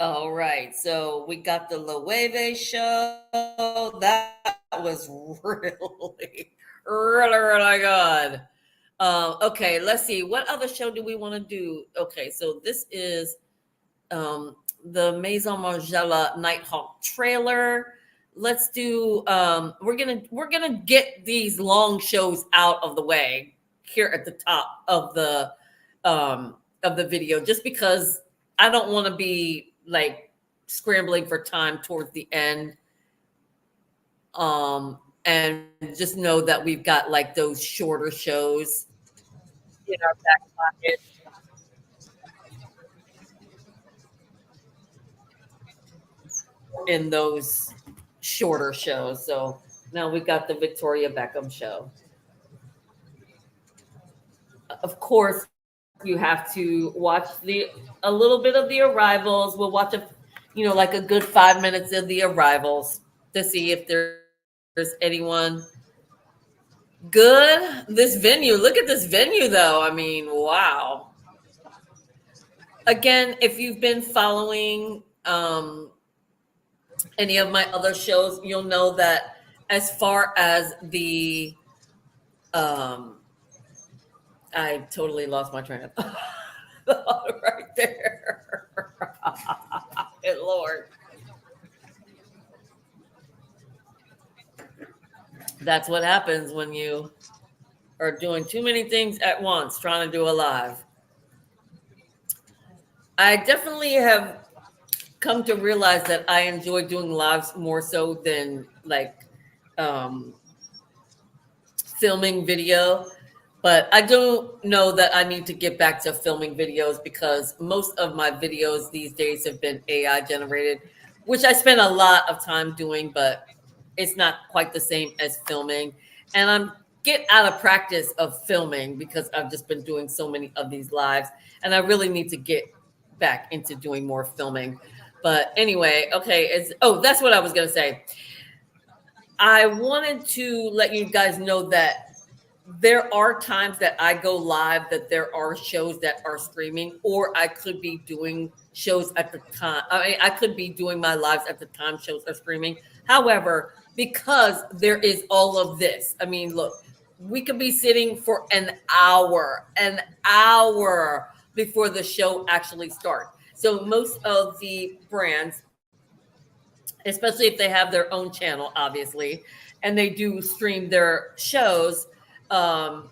All right. So we got the Loewe show. That was really, really good. Okay, let's see. What other show do we want to do? Okay, so this is the Maison Margiela Nighthawk trailer. Let's do we're gonna get these long shows out of the way here at the top of the video, just because I don't want to be like scrambling for time towards the end. And just know that we've got like those shorter shows in our back pocket. In those shorter shows. So now we got the Victoria Beckham show. Of course, you have to watch a little bit of the arrivals. We'll watch like a good 5 minutes of the arrivals to see if there's anyone good. This venue, look at this venue though. I mean, wow. Again, if you've been following any of my other shows, you'll know that as far as the I totally lost my train of thought right there. Good Lord. That's what happens when you are doing too many things at once, trying to do a live. I definitely have come to realize that I enjoy doing lives more so than like um, filming video. But I don't know that I need to get back to filming videos because most of my videos these days have been AI generated, which I spend a lot of time doing, but it's not quite the same as filming. And I'm get out of practice of filming because I've just been doing so many of these lives, and I really need to get back into doing more filming. But anyway, okay, that's what I was gonna say. I wanted to let you guys know that there are times that I go live, that there are shows that are streaming, or I could be doing shows at the time. I mean, I could be doing my lives at the time shows are streaming. However, because there is all of this, I mean, look, we could be sitting for an hour before the show actually starts. So most of the brands, especially if they have their own channel, obviously, and they do stream their shows, um,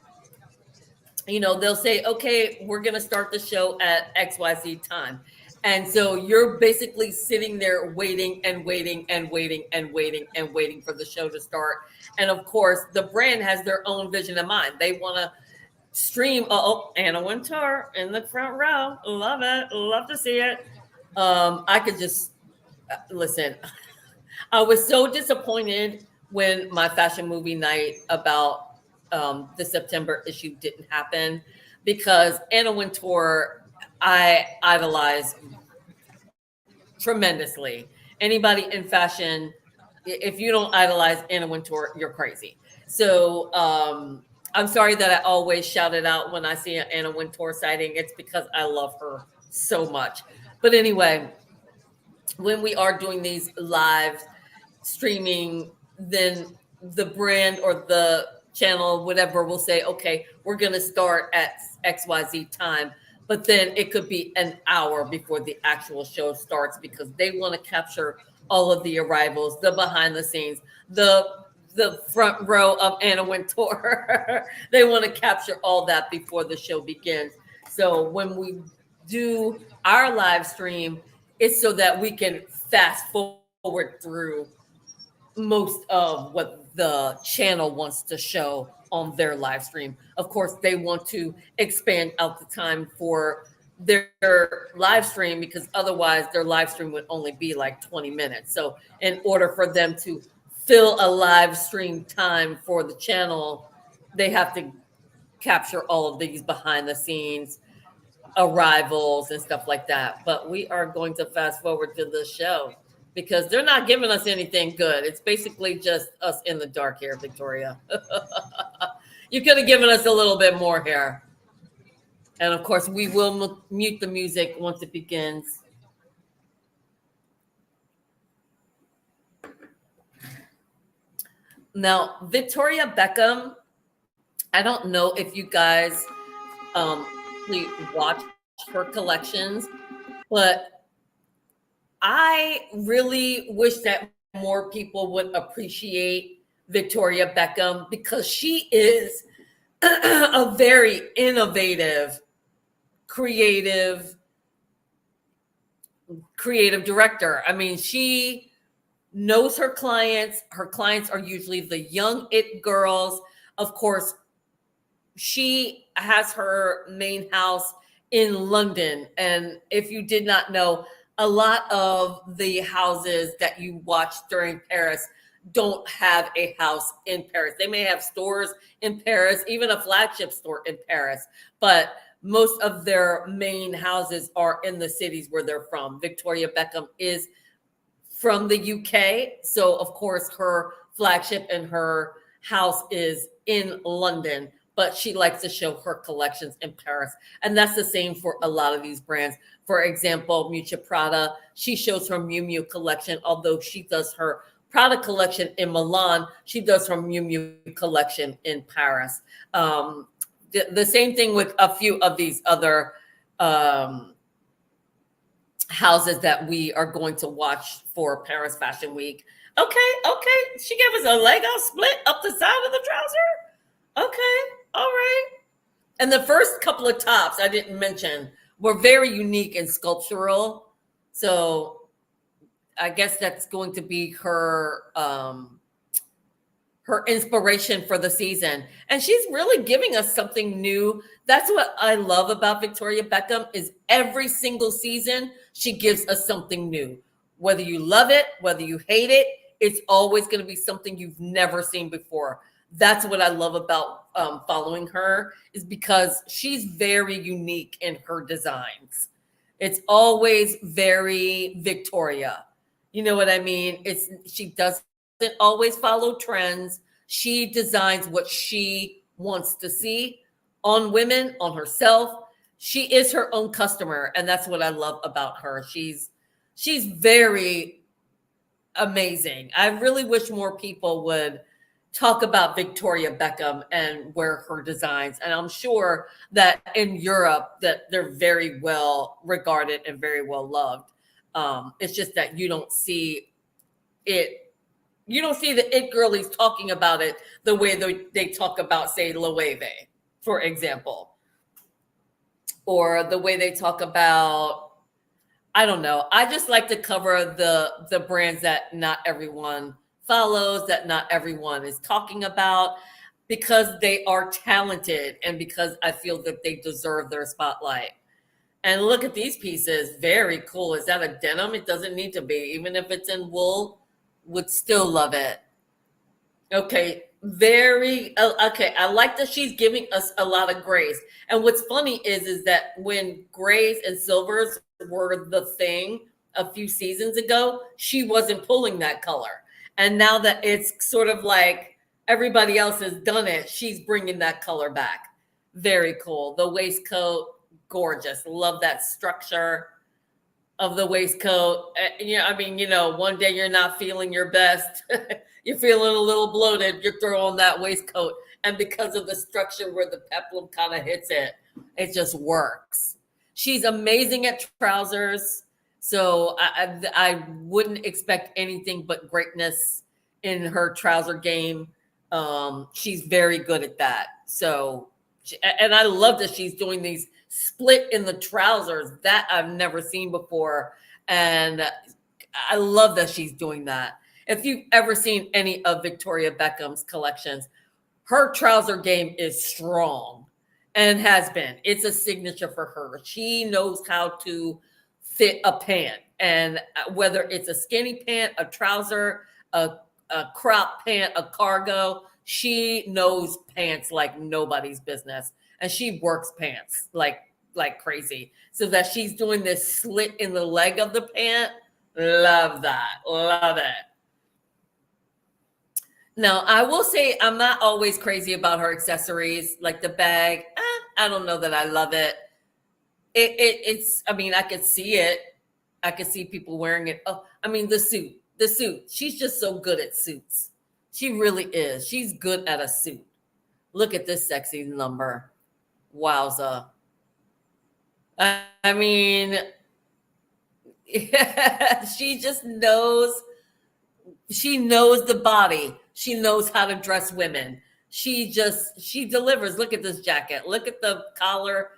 they'll say, okay, we're going to start the show at XYZ time. And so you're basically sitting there waiting and waiting and waiting and waiting and waiting for the show to start. And of course, the brand has their own vision in mind. They want to stream. Oh, Anna Wintour in the front row. Love it. Love to see it. I could just listen. I was so disappointed when my fashion movie night about the September issue didn't happen, because Anna Wintour, I idolize tremendously. Anybody in fashion, if you don't idolize Anna Wintour, you're crazy. So I'm sorry that I always shout it out when I see an Anna Wintour sighting. It's because I love her so much. But anyway, when we are doing these live streaming, then the brand or the channel, whatever, will say, okay, we're going to start at XYZ time. But then it could be an hour before the actual show starts because they want to capture all of the arrivals, the behind the scenes, the the front row of Anna Wintour. They want to capture all that before the show begins. So when we do our live stream, it's so that we can fast forward through most of what the channel wants to show on their live stream. Of course, they want to expand out the time for their live stream because otherwise their live stream would only be like 20 minutes. So, in order for them to fill a live stream time for the channel, they have to capture all of these behind the scenes arrivals and stuff like that. But we are going to fast forward to the show because they're not giving us anything good. It's basically just us in the dark here, Victoria. You could have given us a little bit more here. And of course, we will mute the music once it begins. Now, Victoria Beckham, I don't know if you guys really watch her collections, but I really wish that more people would appreciate Victoria Beckham because she is a very innovative, creative director. I mean, she knows her clients. Her clients are usually the young it girls. Of course, she has her main house in London. And if you did not know, a lot of the houses that you watch during Paris don't have a house in Paris. They may have stores in Paris, even a flagship store in Paris, but most of their main houses are in the cities where they're from. Victoria Beckham is from the UK. So, of course, her flagship and her house is in London, but she likes to show her collections in Paris. And that's the same for a lot of these brands. For example, Miuccia Prada, she shows her Miu Miu collection, although she does her Prada collection in Milan, she does her Miu Miu collection in Paris. The same thing with a few of these other houses that we are going to watch for Paris Fashion Week. Okay. She gave us a Lego split up the side of the trouser. Okay, all right. And the first couple of tops I didn't mention were very unique and sculptural. So I guess that's going to be her her inspiration for the season. And she's really giving us something new. That's what I love about Victoria Beckham is every single season she gives us something new. Whether you love it, whether you hate it, it's always going to be something you've never seen before. That's what I love about following her is because she's very unique in her designs. It's always very Victoria. You know what I mean? She doesn't always follow trends. She designs what she wants to see on women, on herself. She is her own customer, and that's what I love about her. She's very amazing. I really wish more people would talk about Victoria Beckham and wear her designs. And I'm sure that in Europe that they're very well regarded and very well loved. It's just that you don't see it. You don't see the it girlies talking about it the way they talk about, say, Loewe, for example, or the way they talk about, I don't know. I just like to cover the brands that not everyone follows, that not everyone is talking about, because they are talented and because I feel that they deserve their spotlight. And look at these pieces. Very cool. Is that a denim? It doesn't need to be. Even if it's in wool, would still love it. Okay. Okay. I like that she's giving us a lot of grays. And what's funny is that when grays and silvers were the thing a few seasons ago, she wasn't pulling that color. And now that it's sort of like everybody else has done it, she's bringing that color back. Very cool. The waistcoat, gorgeous. Love that structure of the waistcoat. Yeah, I mean, one day you're not feeling your best. You're feeling a little bloated. You're throwing that waistcoat. And because of the structure where the peplum kind of hits it, it just works. She's amazing at trousers. So I wouldn't expect anything but greatness in her trouser game. She's very good at that. So, and I love that she's doing these split in the trousers that I've never seen before. And I love that she's doing that. If you've ever seen any of Victoria Beckham's collections, her trouser game is strong and has been. It's a signature for her. She knows how to fit a pant, and whether it's a skinny pant, a trouser, a crop pant, a cargo, she knows pants like nobody's business, and she works pants like crazy. So that she's doing this slit in the leg of the pant, love that, love it. Now, I will say I'm not always crazy about her accessories, like the bag. I don't know that I love it. It's. I mean, I could see it. I could see people wearing it. Oh, I mean, the suit. The suit. She's just so good at suits. She really is. She's good at a suit. Look at this sexy number. Wowza. I mean, she just knows. She knows the body. She knows how to dress women. She delivers. Look at this jacket. Look at the collar,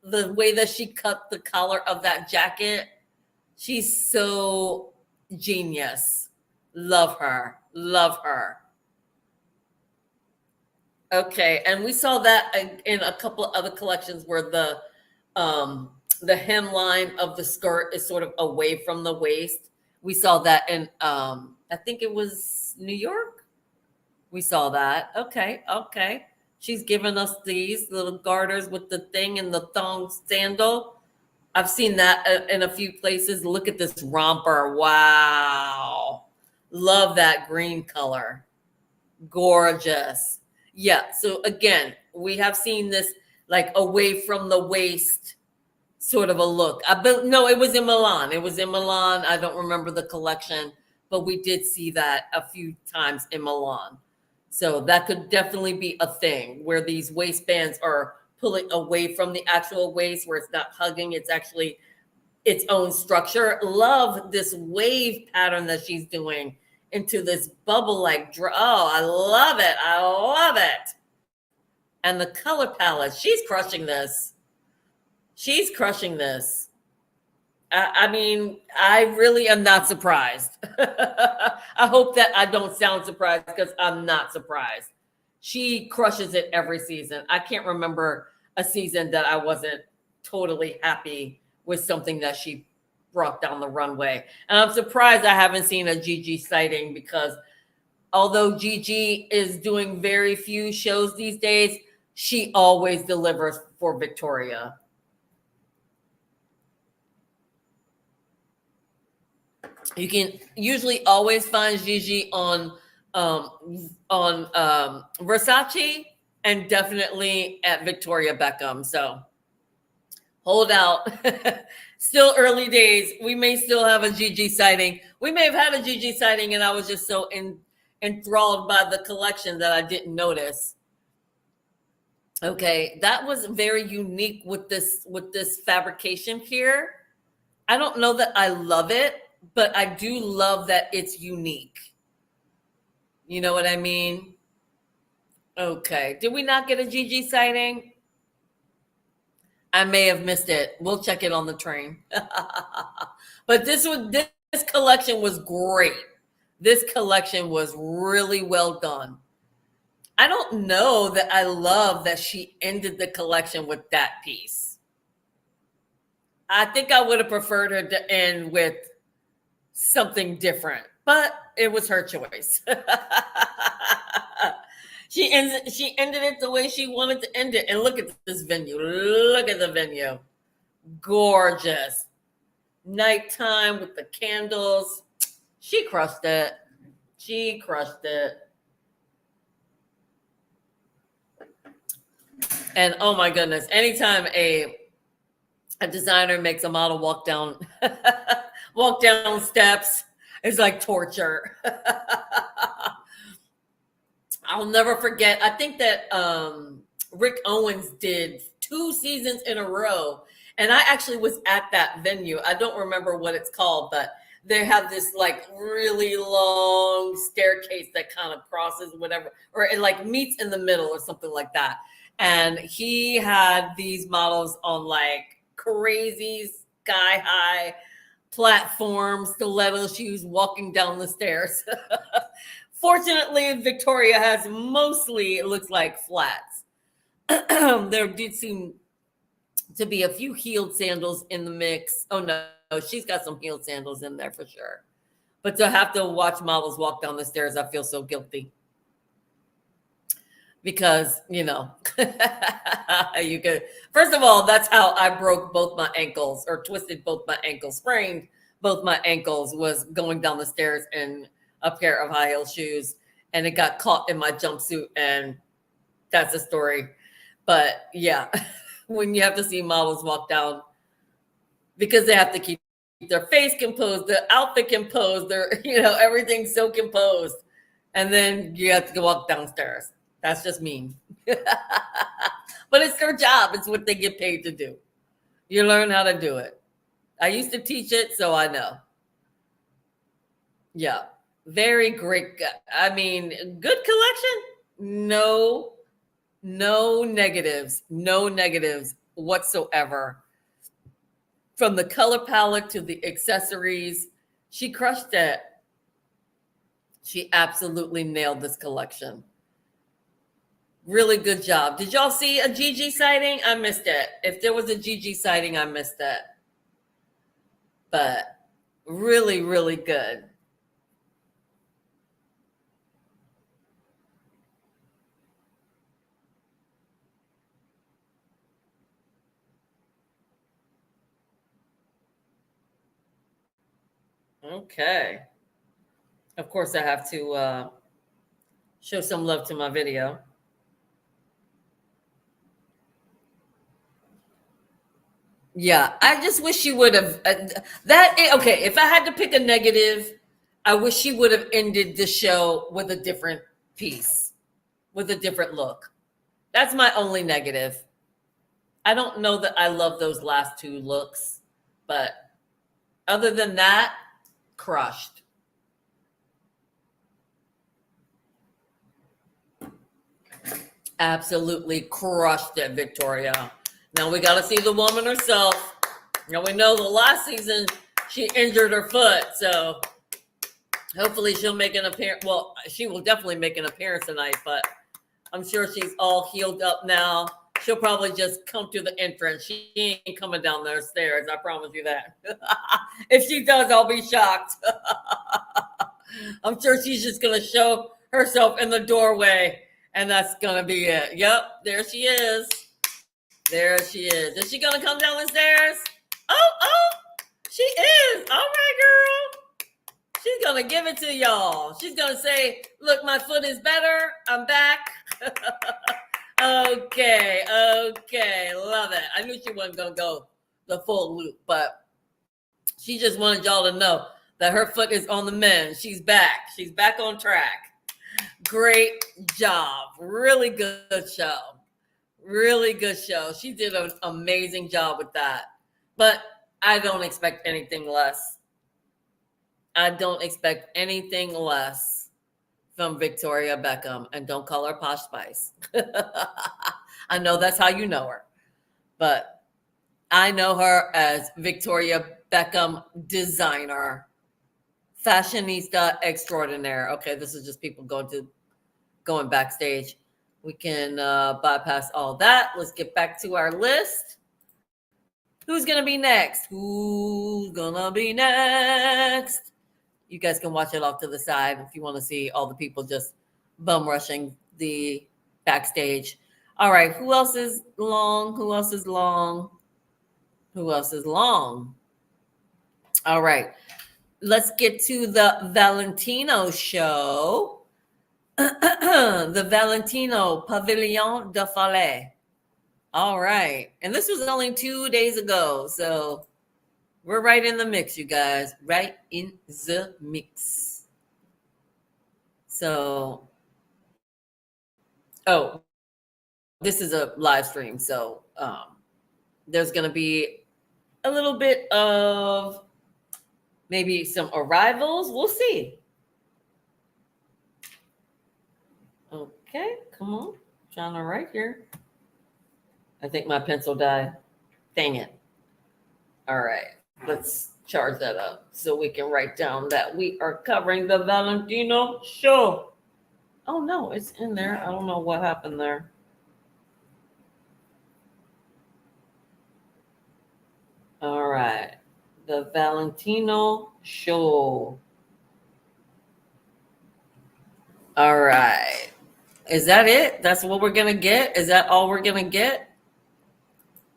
the way that she cut the collar of that jacket. She's so genius. Love her. Love her. Okay, and we saw that in a couple of other collections where the hemline of the skirt is sort of away from the waist. We saw that in I think it was New York. We saw that. Okay, okay. She's given us these little garters with the thing and the thong sandal. I've seen that in a few places. Look at this romper. Wow. Love that green color. Gorgeous. Yeah. So again, we have seen this like away from the waist sort of a look. No, it was in Milan. It was in Milan. I don't remember the collection, but we did see that a few times in Milan. So that could definitely be a thing where these waistbands are pulling away from the actual waist, where it's not hugging, it's actually its own structure. Love this wave pattern that she's doing into this bubble like oh, I love it. I love it. And the color palette, she's crushing this. She's crushing this. I mean, I really am not surprised. I hope that I don't sound surprised, because I'm not surprised. She crushes it every season. I can't remember a season that I wasn't totally happy with something that she brought down the runway. And I'm surprised I haven't seen a Gigi sighting, because although Gigi is doing very few shows these days, she always delivers for Victoria. You can usually always find Gigi on Versace, and definitely at Victoria Beckham. So hold out. Still early days. We may still have a Gigi sighting. We may have had a Gigi sighting, and I was just so enthralled by the collection that I didn't notice. Okay, that was very unique with this fabrication here. I don't know that I love it, but I do love that it's unique. You know what I mean? Okay. Did we not get a Gigi sighting? I may have missed it. We'll check it on the train. But this collection was great. This collection was really well done. I don't know that I love that she ended the collection with that piece. I think I would have preferred her to end with something different, but it was her choice. She ended it the way she wanted to end it. And look at this venue. Look at the venue. Gorgeous. Nighttime with the candles. She crushed it. She crushed it. And oh my goodness, anytime a designer makes a model walk down steps, it's like torture. I'll never forget. I think that Rick Owens did 2 seasons in a row, and I actually was at that venue. I don't remember what it's called, but they have this like really long staircase that kind of crosses whatever, or it like meets in the middle or something like that. And he had these models on like crazy sky high platforms, stiletto shoes, walking down the stairs. Fortunately, Victoria has mostly, it looks like, flats. There did seem to be a few heeled sandals in the mix. Oh no, she's got some heeled sandals in there for sure. But to have to watch models walk down the stairs, I feel so guilty. Because, you could, first of all, that's how I broke both my ankles or twisted both my ankles, sprained both my ankles, was going down the stairs in a pair of high heel shoes. And it got caught in my jumpsuit. And that's a story. But yeah, when you have to see models walk down, because they have to keep their face composed, the outfit composed, their, everything's so composed. And then you have to go walk downstairs. That's just mean. But it's their job. It's what they get paid to do. You learn how to do it. I used to teach it, so I know. Yeah. Very great. I mean, good collection. No negatives. No negatives whatsoever. From the color palette to the accessories, she crushed it. She absolutely nailed this collection. Really good job. Did y'all see a Gigi sighting? I missed it. If there was a Gigi sighting, I missed it. But really, really good. Okay. Of course, I have to show some love to my video. Yeah, I just wish she would have okay, if I had to pick a negative, I wish she would have ended the show with a different piece, with a different look. That's my only negative. I don't know that I love those last two looks, but other than that, crushed. Absolutely crushed it, Victoria. Now we got to see the woman herself. Now we know the last season she injured her foot, so hopefully she'll make an appearance. Well, she will definitely make an appearance tonight, but I'm sure she's all healed up now. She'll probably just come to the entrance. She ain't coming down those stairs. I promise you that. If she does, I'll be shocked. I'm sure she's just going to show herself in the doorway, and that's going to be it. Yep, there she is. There she is. Is she going to come down the stairs? Oh, she is. All right, girl. She's going to give it to y'all. She's going to say, look, my foot is better. I'm back. Okay. Love it. I knew she wasn't going to go the full loop, but she just wanted y'all to know that her foot is on the mend. She's back. She's back on track. Great job. Really good show. Really good show. She did an amazing job with that. But I don't expect anything less. I don't expect anything less from Victoria Beckham. And don't call her Posh Spice. I know that's how you know her. But I know her as Victoria Beckham designer. Fashionista extraordinaire. Okay, this is just people going backstage. We can bypass all that. Let's get back to our list. Who's going to be next? Who's going to be next? You guys can watch it off to the side if you want to see all the people just bum rushing the backstage. All right. Who else is long? Who else is long? Who else is long? All right. Let's get to the Valentino show. The Valentino Pavilion de Falais. All right. And this was only 2 days ago. So we're right in the mix, you guys. Right in the mix. So, this is a live stream. So there's going to be a little bit of maybe some arrivals. We'll see. Okay, come on. Trying to write here. I think my pencil died. Dang it. All right, let's charge that up so we can write down that we are covering the Valentino show. Oh no, it's in there. I don't know what happened there. All right, the Valentino show. All right. Is that it? That's what we're gonna get? Is that all we're gonna get?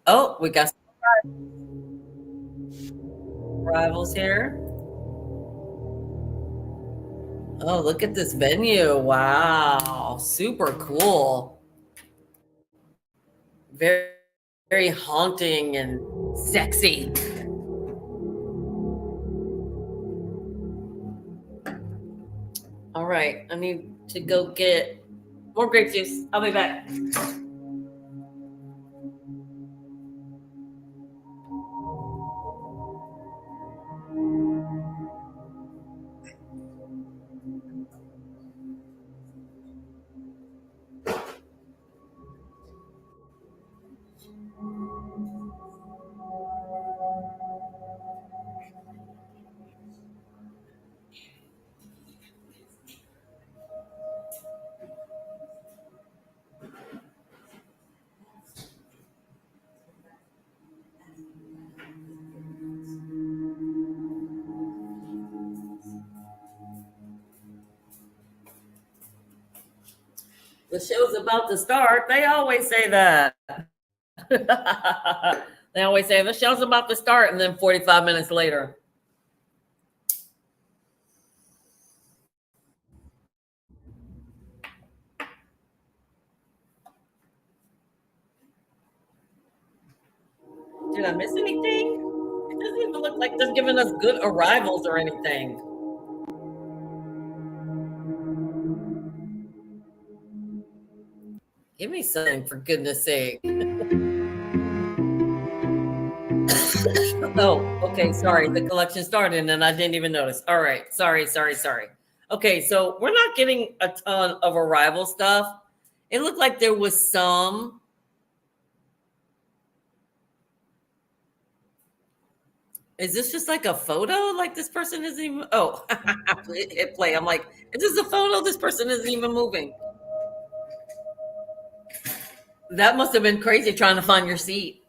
Oh, we got rivals here. Oh, look at this venue. Wow. Super cool. Very, very haunting and sexy. All right. I need to go get more grape juice. I'll be back. The show's about to start. They always say that. They always say the show's about to start, and then 45 minutes later. Did I miss anything? It doesn't even look like they're giving us good arrivals or anything. Give me something for goodness sake. Oh, okay. Sorry. The collection started and I didn't even notice. All right. Sorry, sorry, sorry. Okay. So we're not getting a ton of arrival stuff. It looked like there was some. Is this just like a photo? Like this person isn't even. Oh, hit play. I'm like, is this a photo? This person isn't even moving. That must have been crazy trying to find your seat.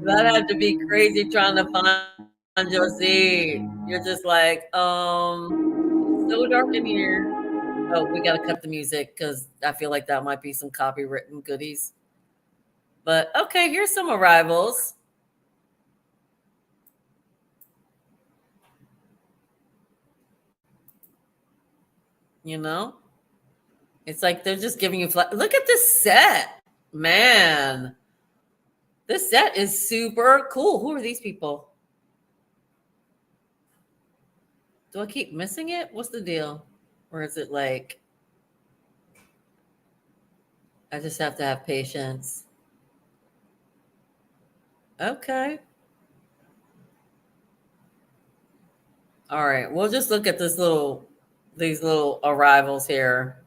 That had to be crazy trying to find your seat. You're just like, it's so dark in here. Oh, we gotta cut the music because I feel like that might be some copywritten goodies. But okay, here's some arrivals. You know, it's like they're just giving you flat. Look at this set, man. This set is super cool. Who are these people? Do I keep missing it? What's the deal? Or is it like I just have to have patience? Okay. All right. We'll just look at these little arrivals here.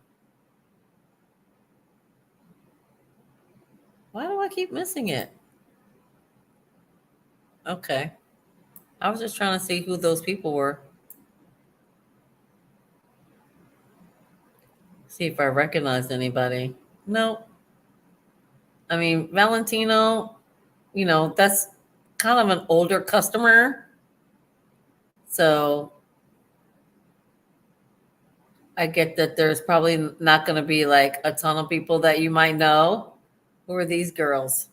Why do I keep missing it? Okay. I was just trying to see who those people were. See if I recognized anybody. No. I mean, Valentino, that's kind of an older customer. So I get that there's probably not going to be like a ton of people that you might know. Who are these girls?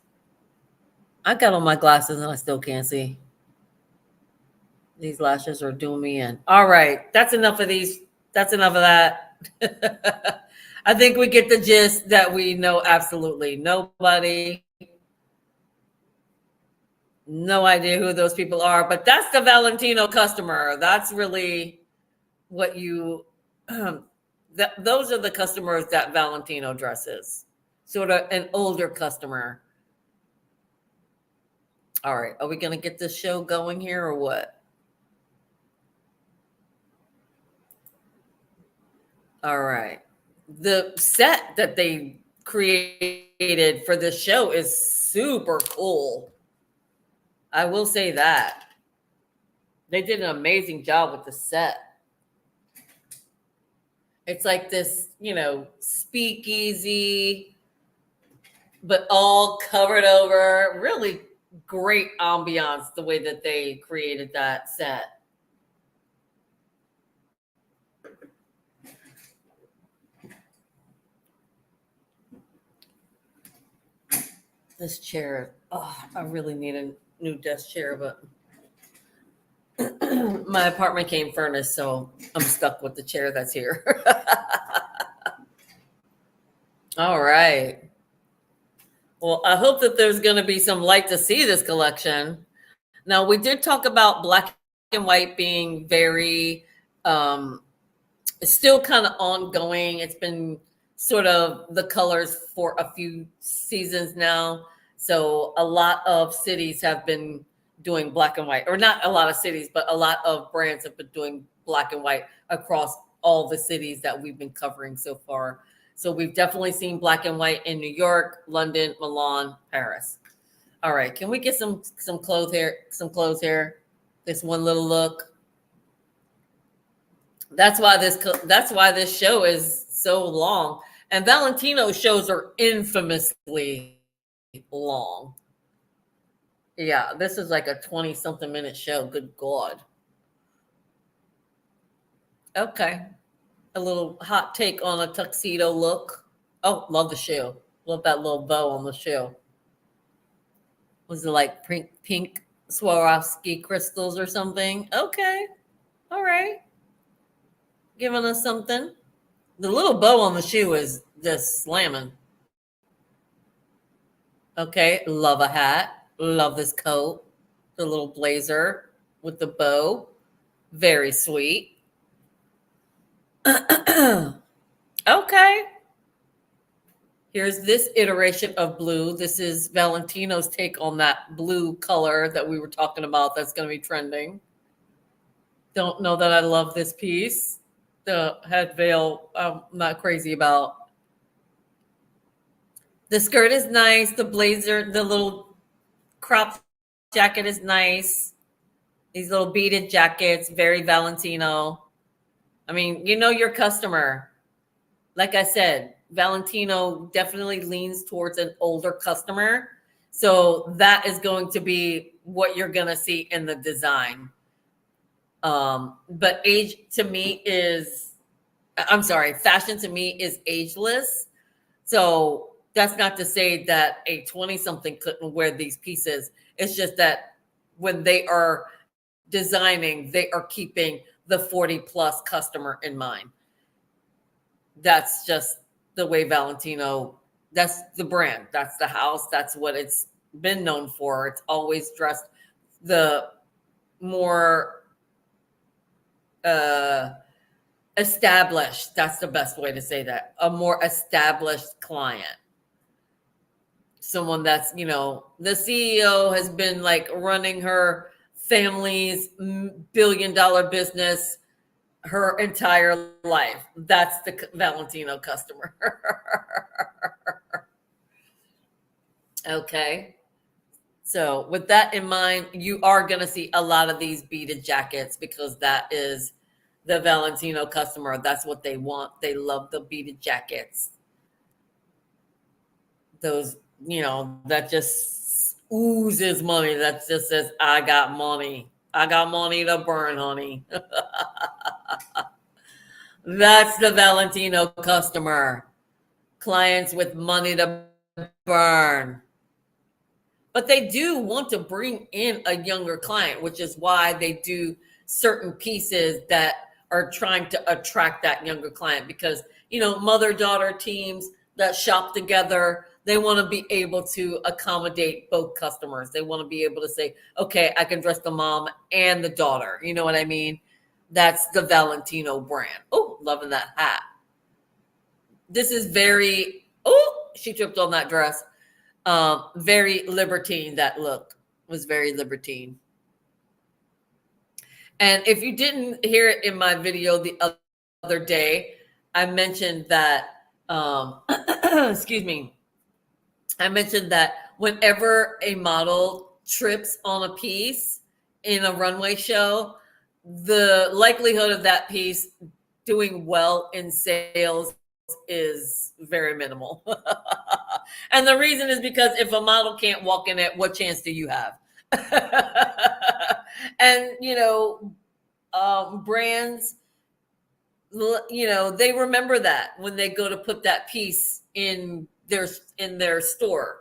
I got on my glasses and I still can't see. These lashes are doing me in. All right. That's enough of these. That's enough of that. I think we get the gist that we know absolutely nobody. No idea who those people are, but that's the Valentino customer. That's really what you, those are the customers that Valentino dresses. Sort of an older customer. All right. Are we going to get this show going here or what? All right. The set that they created for this show is super cool. I will say that. They did an amazing job with the set. It's like this, speakeasy, but all covered over. Really great ambiance the way that they created that set. This chair, oh, I really need a new desk chair, but my apartment came furnished, so I'm stuck with the chair that's here. All right. Well, I hope that there's going to be some light to see this collection. Now, we did talk about black and white being very, it's still kind of ongoing. It's been sort of the colors for a few seasons now. So a lot of cities have been doing black and white, or not a lot of cities, but a lot of brands have been doing black and white across all the cities that we've been covering so far. So we've definitely seen black and white in New York, London, Milan, Paris. All right, can we get some clothes here? Some clothes here. This one little look. That's why this show is so long. And Valentino shows are infamously long. Yeah, this is like a 20 something minute show. Good God. Okay. A little hot take on a tuxedo look. Oh, love the shoe. Love that little bow on the shoe. Was it like pink Swarovski crystals or something? Okay. All right. Giving us something. The little bow on the shoe is just slamming. Okay. Love a hat. Love this coat. The little blazer with the bow. Very sweet. Okay. Here's this iteration of blue. This is Valentino's take on that blue color that we were talking about that's going to be trending. Don't know that I love this piece. The head veil, I'm not crazy about. The skirt is nice. The blazer, the little crop jacket is nice. These little beaded jackets, very Valentino. I mean, you know your customer. Like I said, Valentino definitely leans towards an older customer. So that is going to be what you're going to see in the design. But fashion to me is ageless. So that's not to say that a 20 something couldn't wear these pieces. It's just that when they are designing, they are keeping the 40 plus customer in mind. That's just the way Valentino, that's the brand, that's the house, that's what it's been known for. It's always dressed the more established, that's the best way to say that, a more established client. Someone that's, the CEO has been like running her family's billion-dollar business her entire life. That's the Valentino customer. Okay. So with that in mind, you are going to see a lot of these beaded jackets because that is the Valentino customer. That's what they want. They love the beaded jackets. Those, that just oozes money. That just says, I got money. I got money to burn, honey. That's the Valentino customer. Clients with money to burn. But they do want to bring in a younger client, which is why they do certain pieces that are trying to attract that younger client because, mother-daughter teams that shop together, they want to be able to accommodate both customers. They want to be able to say, okay, I can dress the mom and the daughter. You know what I mean? That's the Valentino brand. Oh, loving that hat. This is she tripped on that dress. Very libertine, that look. was very libertine. And if you didn't hear it in my video the other day, I mentioned that, excuse me, I mentioned that whenever a model trips on a piece in a runway show, the likelihood of that piece doing well in sales is very minimal. And the reason is because if a model can't walk in it, what chance do you have? And, brands, they remember that when they go to put that piece in their store.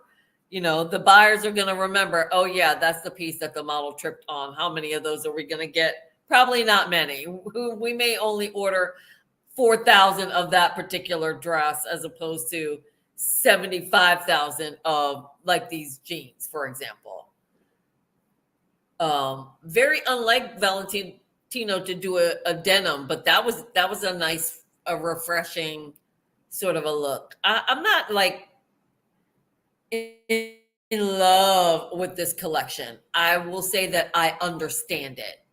The buyers are going to remember, oh yeah, that's the piece that the model tripped on. How many of those are we going to get? Probably not many. We may only order 4,000 of that particular dress as opposed to 75,000 of like these jeans, for example. Very unlike Valentino to do a denim, but that was a nice, a refreshing sort of a look. I'm not like in love with this collection. I will say that I understand it.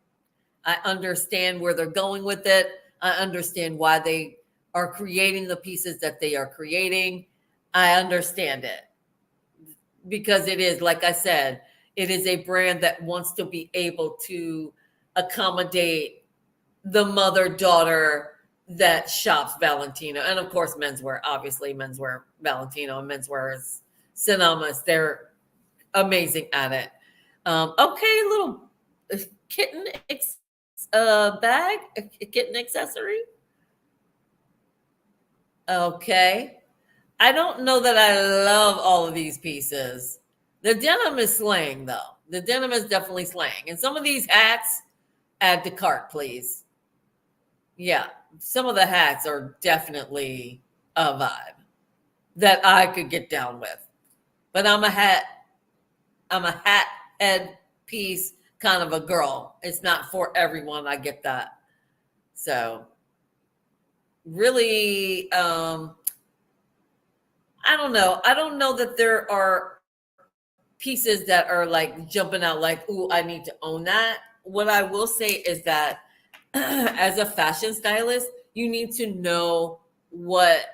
I understand where they're going with it. I understand why they are creating the pieces that they are creating. I understand it because it is, like I said, it is a brand that wants to be able to accommodate the mother-daughter that shops Valentino. And of course, menswear, obviously menswear Valentino and menswear is synonymous. They're amazing at it. Okay, little kitten bag, a kitten accessory. Okay. I don't know that I love all of these pieces. The denim is slaying, though. The denim is definitely slaying. And some of these hats, add to cart, please. Yeah, some of the hats are definitely a vibe that I could get down with. But I'm a hat head piece kind of a girl. It's not for everyone. I get that. So really, I don't know. I don't know that there are pieces that are like jumping out like, ooh, I need to own that. What I will say is that as a fashion stylist, you need to know what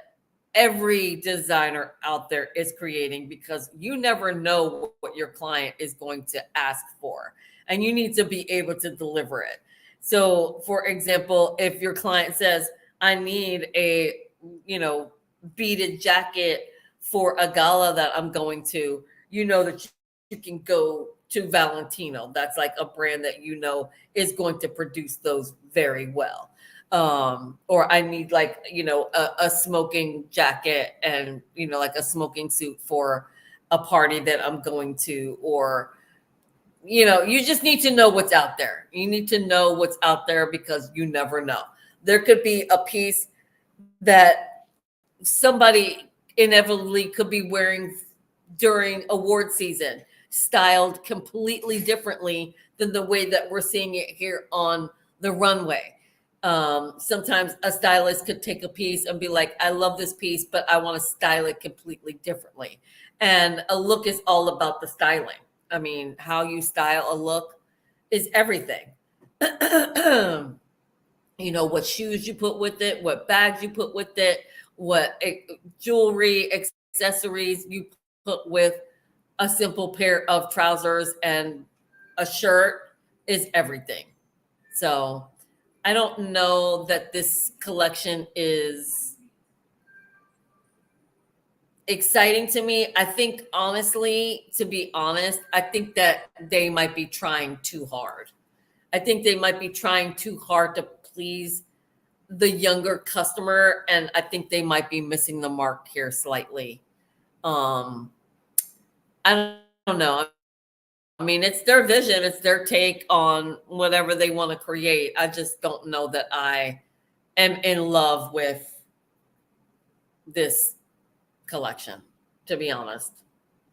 every designer out there is creating because you never know what your client is going to ask for. And you need to be able to deliver it. So, for example, if your client says, I need a, beaded jacket for a gala that I'm going to, that you can go to Valentino. That's like a brand that is going to produce those very well. Or I need like, a smoking jacket and, like a smoking suit for a party that I'm going to, or, you just need to know what's out there. You need to know what's out there because you never know. There could be a piece that somebody inevitably could be wearing during award season, styled completely differently than the way that we're seeing it here on the runway. Sometimes a stylist could take a piece and be like, I love this piece, but I want to style it completely differently. And a look is all about the styling. I mean, how you style a look is everything. What shoes you put with it, what bags you put with it, what jewelry, accessories you put with a simple pair of trousers and a shirt is everything. So I don't know that this collection is exciting to me. I think, honestly, to be honest, I think that they might be trying too hard. I think they might be trying too hard to please the younger customer, and I think they might be missing the mark here slightly. I don't know. I mean, it's their vision, it's their take on whatever they want to create. I just don't know that I am in love with this collection, to be honest.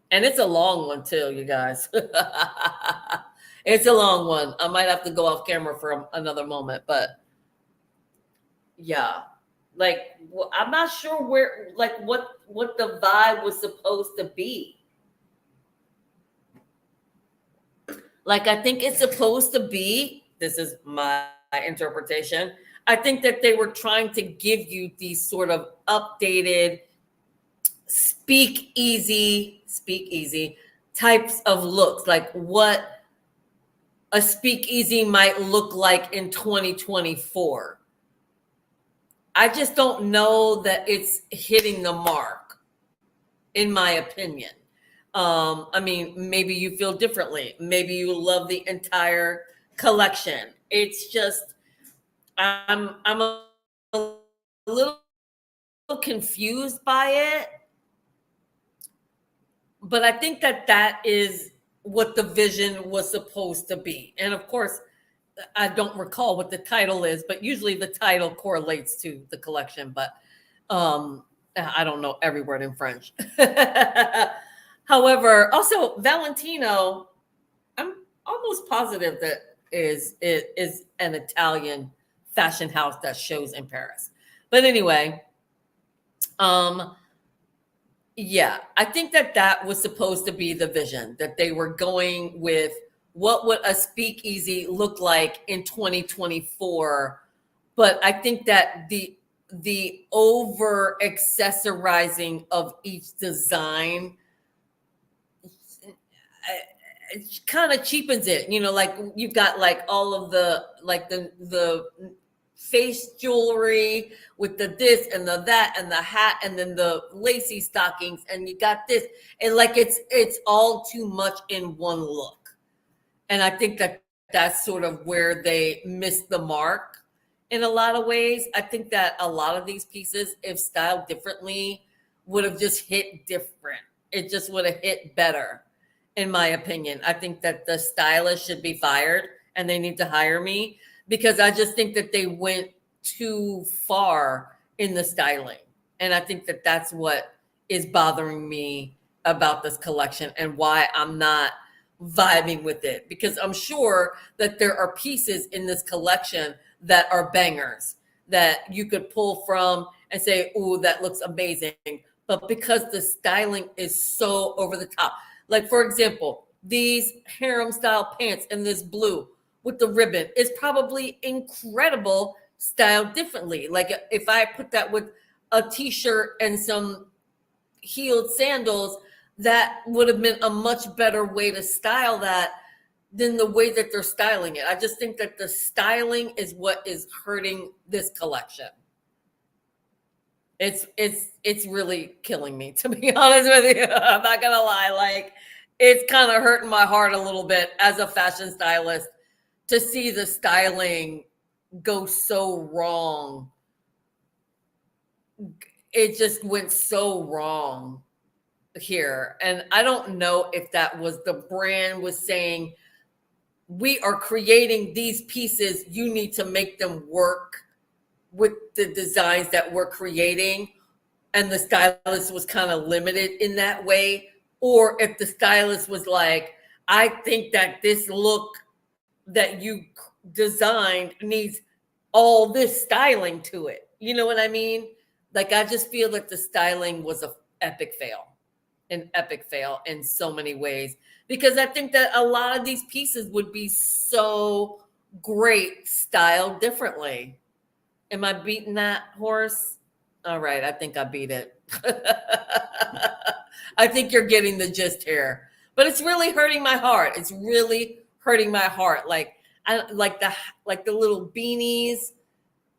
And it's a long one too, you guys. It's a long one. I might have to go off camera for another moment, but yeah, like I'm not sure where, like what the vibe was supposed to be. Like, I think it's supposed to be, this is my interpretation. I think that they were trying to give you these sort of updated speak easy types of looks, like what a speakeasy might look like in 2024. I just don't know that it's hitting the mark, in my opinion. I mean, maybe you feel differently. Maybe you love the entire collection. It's just I'm a little confused by it, but I think that that is what the vision was supposed to be. And of course, I don't recall what the title is, but usually the title correlates to the collection. But I don't know every word in French. However, also Valentino, I'm almost positive that is an Italian fashion house that shows in Paris. But anyway, um, yeah, I think that that was supposed to be the vision, that they were going with what would a speakeasy look like in 2024. But I think that the over accessorizing of each design, it kind of cheapens it. You know, like you've got like all of the like the face jewelry with the this and the that and the hat and then the lacy stockings, and you got this, and like it's all too much in one look. And I think that that's sort of where they missed the mark in a lot of ways. I think that a lot of these pieces, if styled differently, would have just hit different. It just would have hit better, in my opinion. I think that the stylist should be fired and they need to hire me, because I just think that they went too far in the styling. And I think that that's what is bothering me about this collection and why I'm not vibing with it, because I'm sure that there are pieces in this collection that are bangers that you could pull from and say, "Ooh, that looks amazing." But because the styling is so over the top, like for example, these harem style pants in this blue with the ribbon is probably incredible styled differently. Like if I put that with a t-shirt and some heeled sandals, that would have been a much better way to style that than the way that they're styling it. I just think that the styling is what is hurting this collection. It's really killing me, to be honest with you. I'm not gonna lie. Like, it's kind of hurting my heart a little bit as a fashion stylist to see the styling go so wrong. It just went so wrong here. And I don't know if that was the brand was saying, we are creating these pieces, you need to make them work with the designs that we're creating, and the stylist was kind of limited in that way, or if the stylist was like, I think that this look that you designed needs all this styling to it. You know what I mean? Like, I just feel that the styling was an epic fail in so many ways, because I think that a lot of these pieces would be so great styled differently. Am I beating that horse? All right, I think I beat it. I think you're getting the gist here. But it's really hurting my heart. It's really hurting my heart. Like I like the little beanies.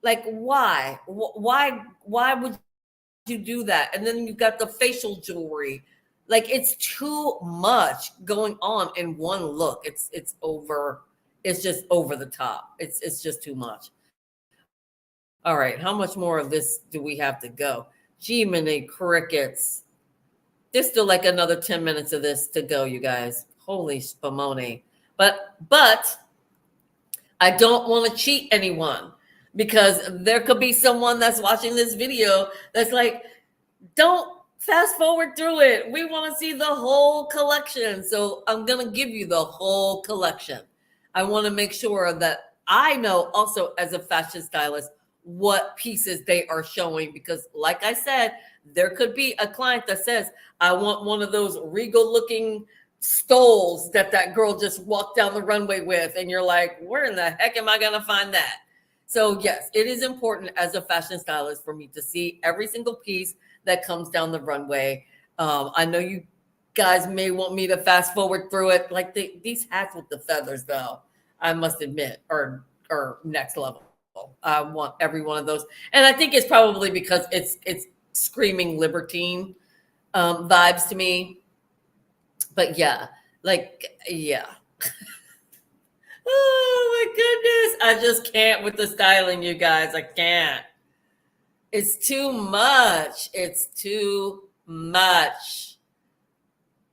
Like why? Why would you do that? And then you've got the facial jewelry. Like it's too much going on in one look. It's over. It's just over the top. It's just too much. All right, how much more of this do we have to go? Jiminy crickets. There's still like another 10 minutes of this to go, you guys. Holy spumoni. But I don't want to cheat anyone, because there could be someone that's watching this video that's like, don't fast forward through it. We want to see the whole collection. So I'm going to give you the whole collection. I want to make sure that I know also as a fashion stylist what pieces they are showing, because like I said, there could be a client that says, I want one of those regal looking stoles that girl just walked down the runway with, and you're like, where in the heck am I going to find that? So yes, it is important as a fashion stylist for me to see every single piece that comes down the runway. I know you guys may want me to fast forward through it, like these hats with the feathers, though, I must admit, are next level. I want every one of those, and I think it's probably because it's screaming libertine vibes to me. But yeah, yeah. Oh my goodness. I just can't with the styling, you guys. I can't. It's too much. It's too much.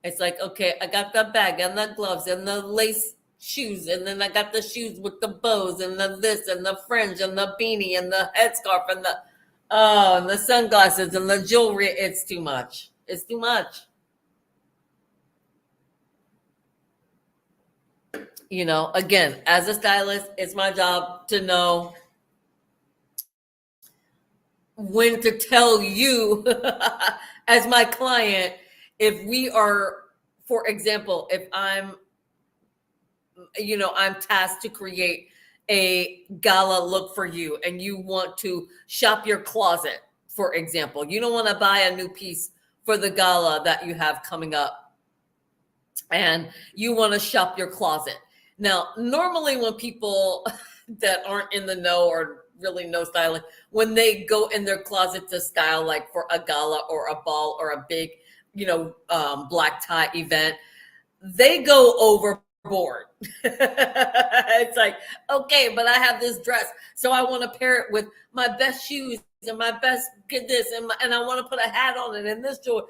It's like, okay, I got the bag and the gloves and the lace shoes, and then I got the shoes with the bows and the this and the fringe and the beanie and the headscarf and and the sunglasses and the jewelry. It's too much. It's too much. Again, as a stylist, it's my job to know when to tell you as my client, if we are, for example, if I'm tasked to create a gala look for you, and you want to shop your closet, for example, you don't want to buy a new piece for the gala that you have coming up, and you want to shop your closet. Now, normally when people that aren't in the know or really know styling, when they go in their closet to style, like for a gala or a ball or a big, black tie event, they go overboard. It's like, okay, but I have this dress, so I want to pair it with my best shoes and my best this, and I want to put a hat on it and this jewelry.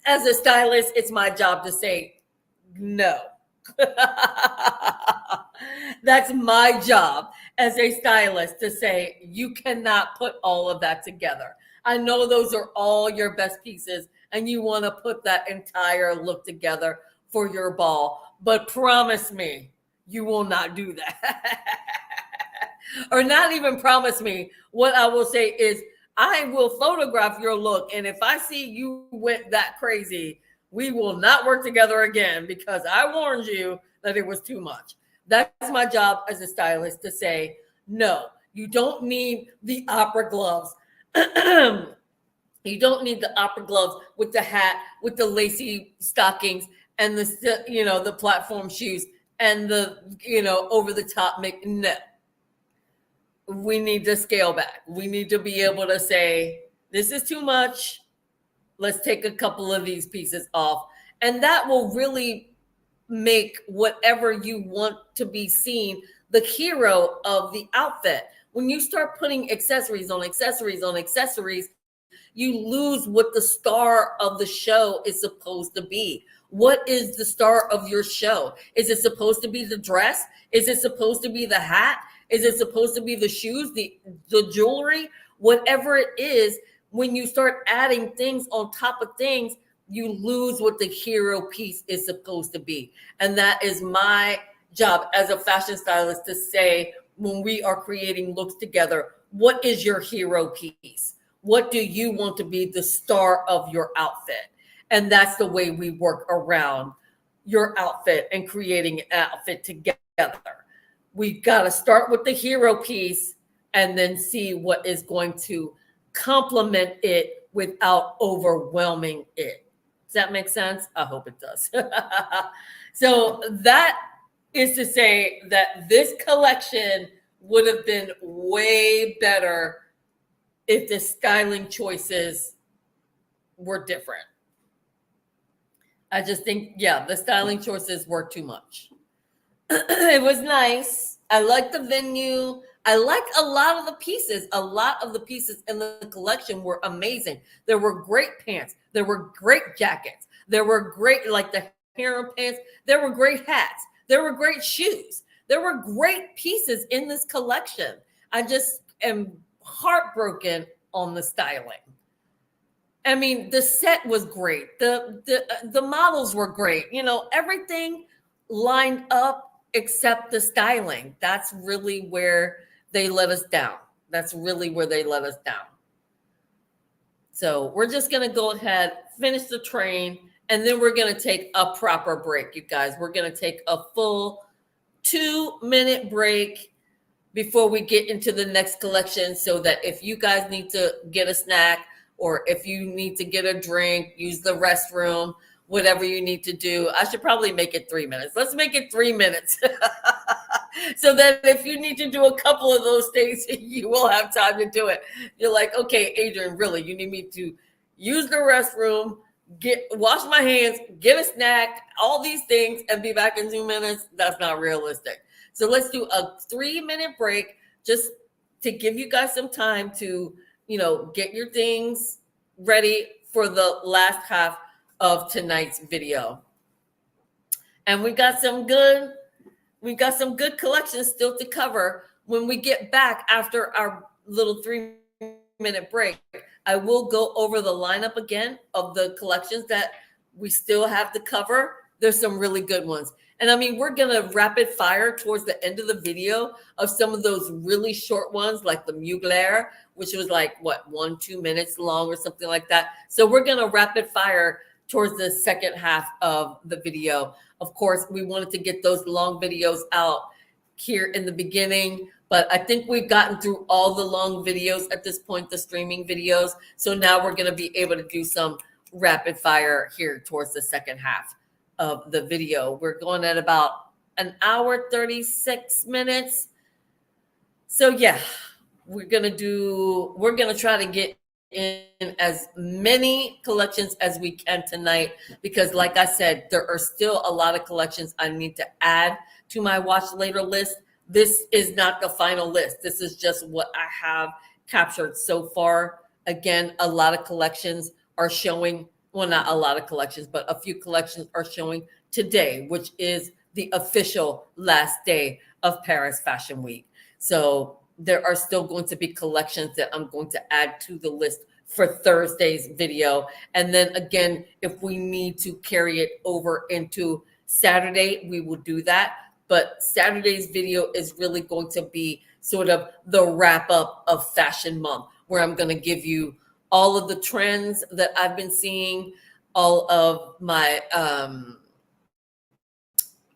As a stylist, it's my job to say no. That's my job as a stylist, to say you cannot put all of that together. I know those are all your best pieces and you want to put that entire look together for your ball, but promise me you will not do that. Or not even promise me. What I will say is, I will photograph your look, and if I see you went that crazy, we will not work together again, because I warned you that it was too much. That's my job as a stylist, to say, no, you don't need the opera gloves. You don't need the opera gloves with the hat, with the lacy stockings, and the platform shoes, and the, over the top make. No, we need to scale back. We need to be able to say, this is too much. Let's take a couple of these pieces off. And that will really make whatever you want to be seen the hero of the outfit. When you start putting accessories on accessories on accessories, you lose what the star of the show is supposed to be. What is the star of your show? Is it supposed to be the dress? Is it supposed to be the hat? Is it supposed to be the shoes, the jewelry? Whatever it is, when you start adding things on top of things, you lose what the hero piece is supposed to be. And that is my job as a fashion stylist, to say, when we are creating looks together, what is your hero piece? What do you want to be the star of your outfit? And that's the way we work around your outfit and creating an outfit together. We got to start with the hero piece and then see what is going to complement it without overwhelming it. Does that make sense? I hope it does. So that is to say that this collection would have been way better if the styling choices were different. I just think, the styling choices were too much. It was nice. I liked the venue. I liked a lot of the pieces. A lot of the pieces in the collection were amazing. There were great pants. There were great jackets. There were great, like the harem pants. There were great hats. There were great shoes. There were great pieces in this collection. I just am heartbroken on the styling. I mean, the set was great. The models were great. Everything lined up except the styling. That's really where they let us down. That's really where they let us down. So we're just going to go ahead, finish the train, And then we're going to take a proper break, you guys. We're going to take a full 2-minute break before we get into the next collection, so that if you guys need to get a snack, or if you need to get a drink, use the restroom, whatever you need to do. I should probably make it 3 minutes. Let's make it 3 minutes. So that if you need to do a couple of those things, you will have time to do it. You're like, okay, Adrian, really, you need me to use the restroom, wash my hands, get a snack, all these things, and be back in 2 minutes? That's not realistic. So let's do a 3-minute break, just to give you guys some time to, get your things ready for the last half of tonight's video. And we got some good collections still to cover. When we get back after our little 3-minute break, I will go over the lineup again of the collections that we still have to cover. There's some really good ones. And I mean, we're going to rapid fire towards the end of the video of some of those really short ones, like the Mugler, which was like, 1-2 minutes long or something like that. So we're going to rapid fire towards the second half of the video. Of course, we wanted to get those long videos out here in the beginning, but I think we've gotten through all the long videos at this point, the streaming videos. So now we're going to be able to do some rapid fire here towards the second half of the video. We're going at about 1 hour, 36 minutes. So yeah, we're going to try to get in as many collections as we can tonight, because like I said, there are still a lot of collections I need to add to my watch later list. This is not the final list. This is just what I have captured so far. Again, a lot of collections are showing, well, not a lot of collections, but a few collections are showing today, which is the official last day of Paris Fashion Week. So there are still going to be collections that I'm going to add to the list for Thursday's video. And then again, if we need to carry it over into Saturday, we will do that. But Saturday's video is really going to be sort of the wrap up of Fashion Month, where I'm going to give you all of the trends that I've been seeing, all of my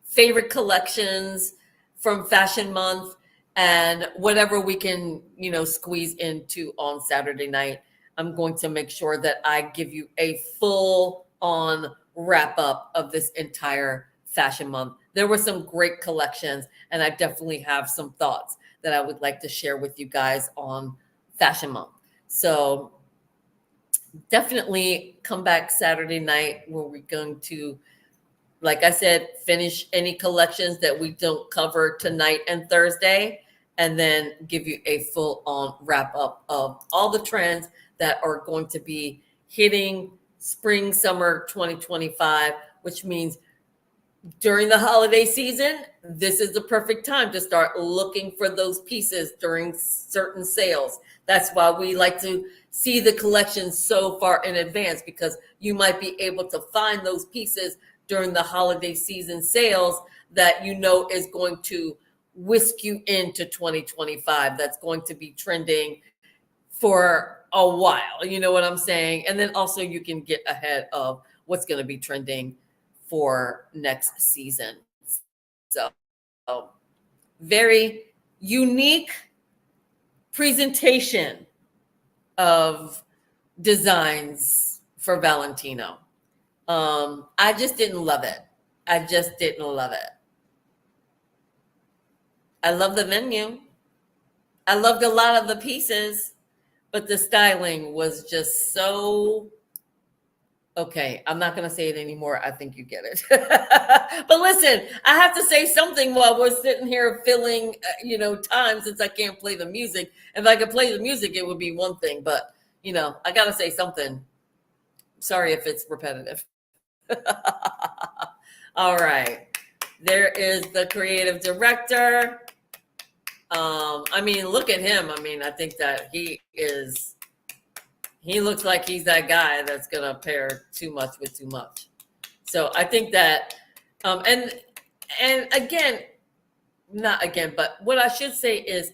favorite collections from Fashion Month, and whatever we can, squeeze into on Saturday night. I'm going to make sure that I give you a full on wrap up of this entire Fashion Month. There were some great collections, and I definitely have some thoughts that I would like to share with you guys on Fashion Month. So definitely come back Saturday night, where we're going to, like I said, finish any collections that we don't cover tonight and Thursday, and then give you a full on wrap up of all the trends that are going to be hitting spring, summer 2025, which means during the holiday season, this is the perfect time to start looking for those pieces during certain sales. That's why we like to see the collections so far in advance, because you might be able to find those pieces during the holiday season sales that is going to whisk you into 2025. That's going to be trending for a while. You know what I'm saying? And then also you can get ahead of what's going to be trending for next season. So very unique presentation of designs for Valentino. I just didn't love it. I love the menu. I loved a lot of the pieces, but the styling was just so okay. I'm not going to say it anymore. I think you get it. But listen, I have to say something while we're sitting here filling, time, since I can't play the music. If I could play the music, it would be one thing, but I got to say something. Sorry if it's repetitive. All right. There is the creative director. Look at him. I think that he looks like he's that guy that's going to pair too much with too much. So I think that, and again, not again, but what I should say is,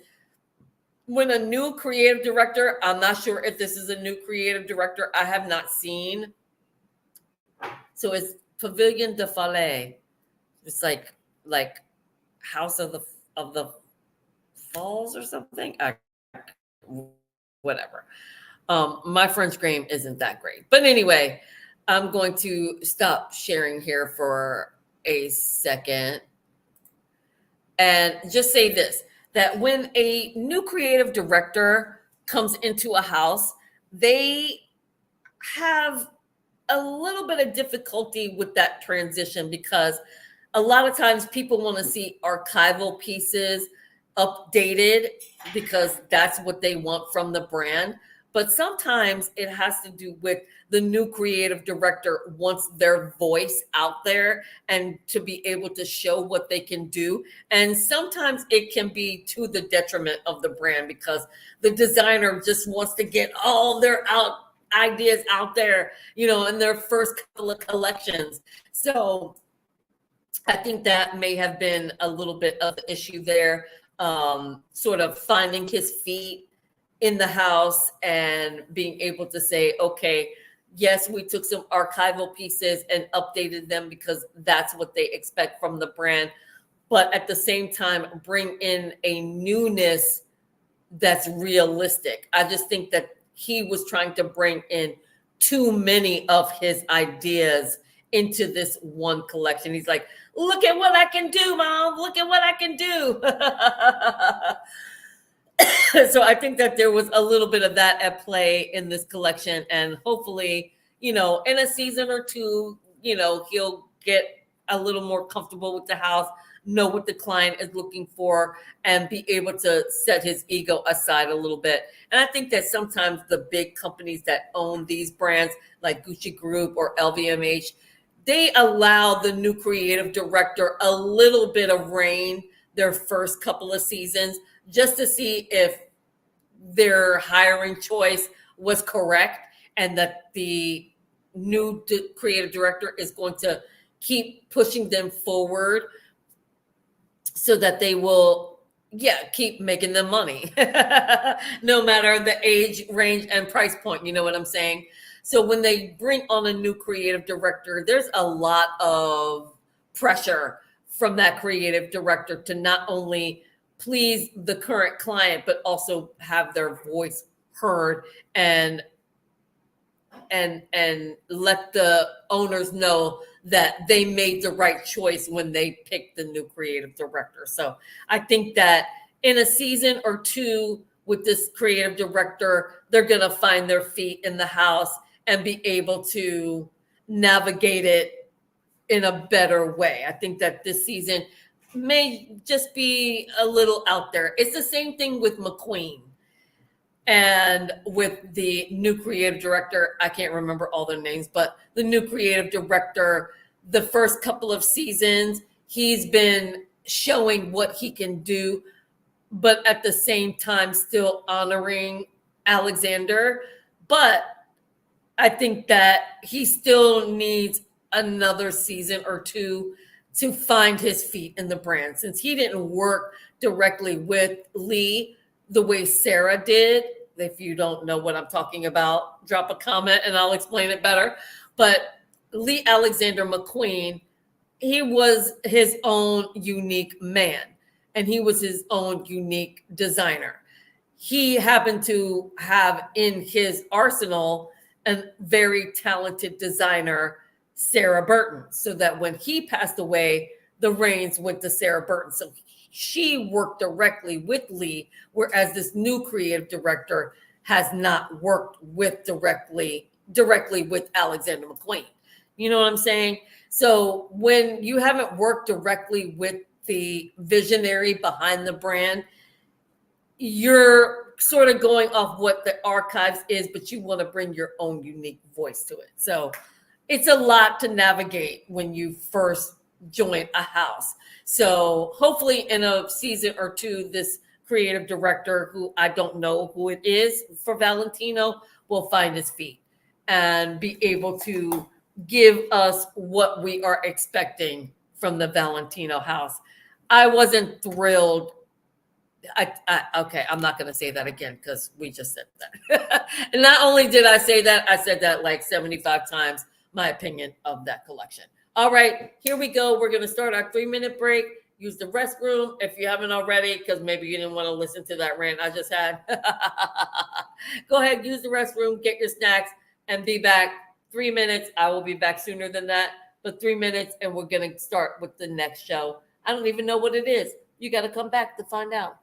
when a new creative director, I'm not sure if this is a new creative director. I have not seen So it's Pavilion de Falais. It's like House of the Falls or something. Whatever. My French game isn't that great. But anyway, I'm going to stop sharing here for a second and just say this, that when a new creative director comes into a house, they have a little bit of difficulty with that transition because a lot of times people want to see archival pieces updated because that's what they want from the brand. But sometimes it has to do with the new creative director wants their voice out there and to be able to show what they can do. And sometimes it can be to the detriment of the brand because the designer just wants to get all their ideas out there, in their first couple of collections. So I think that may have been a little bit of the issue there, sort of finding his feet in the house and being able to say, okay, yes, we took some archival pieces and updated them because that's what they expect from the brand. But at the same time, bring in a newness that's realistic. I just think that he was trying to bring in too many of his ideas into this one collection. He's like, look at what I can do, Mom. Look at what I can do. So I think that there was a little bit of that at play in this collection. And hopefully, in a season or two, he'll get a little more comfortable with the house, know what the client is looking for, and be able to set his ego aside a little bit. And I think that sometimes the big companies that own these brands, like Gucci Group or LVMH, they allow the new creative director a little bit of reign their first couple of seasons just to see if their hiring choice was correct and that the new creative director is going to keep pushing them forward so that they will, keep making them money, no matter the age range and price point. You know what I'm saying? So when they bring on a new creative director, there's a lot of pressure from that creative director to not only please the current client, but also have their voice heard and let the owners know that they made the right choice when they picked the new creative director. So I think that in a season or two with this creative director, they're going to find their feet in the house and be able to navigate it in a better way. I think that this season may just be a little out there. It's the same thing with McQueen and with the new creative director. I can't remember all their names, but the new creative director, the first couple of seasons, he's been showing what he can do, but at the same time still honoring Alexander. But I think that he still needs another season or two to find his feet in the brand, since he didn't work directly with Lee the way Sarah did. If you don't know what I'm talking about, drop a comment and I'll explain it better. But Lee Alexander McQueen, he was his own unique man and he was his own unique designer. He happened to have in his arsenal a very talented designer, Sarah Burton, so that when he passed away, the reins went to Sarah Burton. So she worked directly with Lee, whereas this new creative director has not worked with directly with Alexander McQueen. You know what I'm saying? So when you haven't worked directly with the visionary behind the brand, you're sort of going off what the archives is, but you want to bring your own unique voice to it. So it's a lot to navigate when you first join a house. So hopefully in a season or two, this creative director, who I don't know who it is for Valentino, will find his feet and be able to give us what we are expecting from the Valentino house. I wasn't thrilled. Okay, I'm not going to say that again because we just said that. And not only did I say that, I said that like 75 times. my opinion of that collection. All right, here we go. We're going to start our 3-minute break. Use the restroom if you haven't already, because maybe you didn't want to listen to that rant I just had. Go ahead, use the restroom, get your snacks, and be back. 3 minutes. I will be back sooner than that, but 3 minutes, and we're going to start with the next show. I don't even know what it is. You got to come back to find out.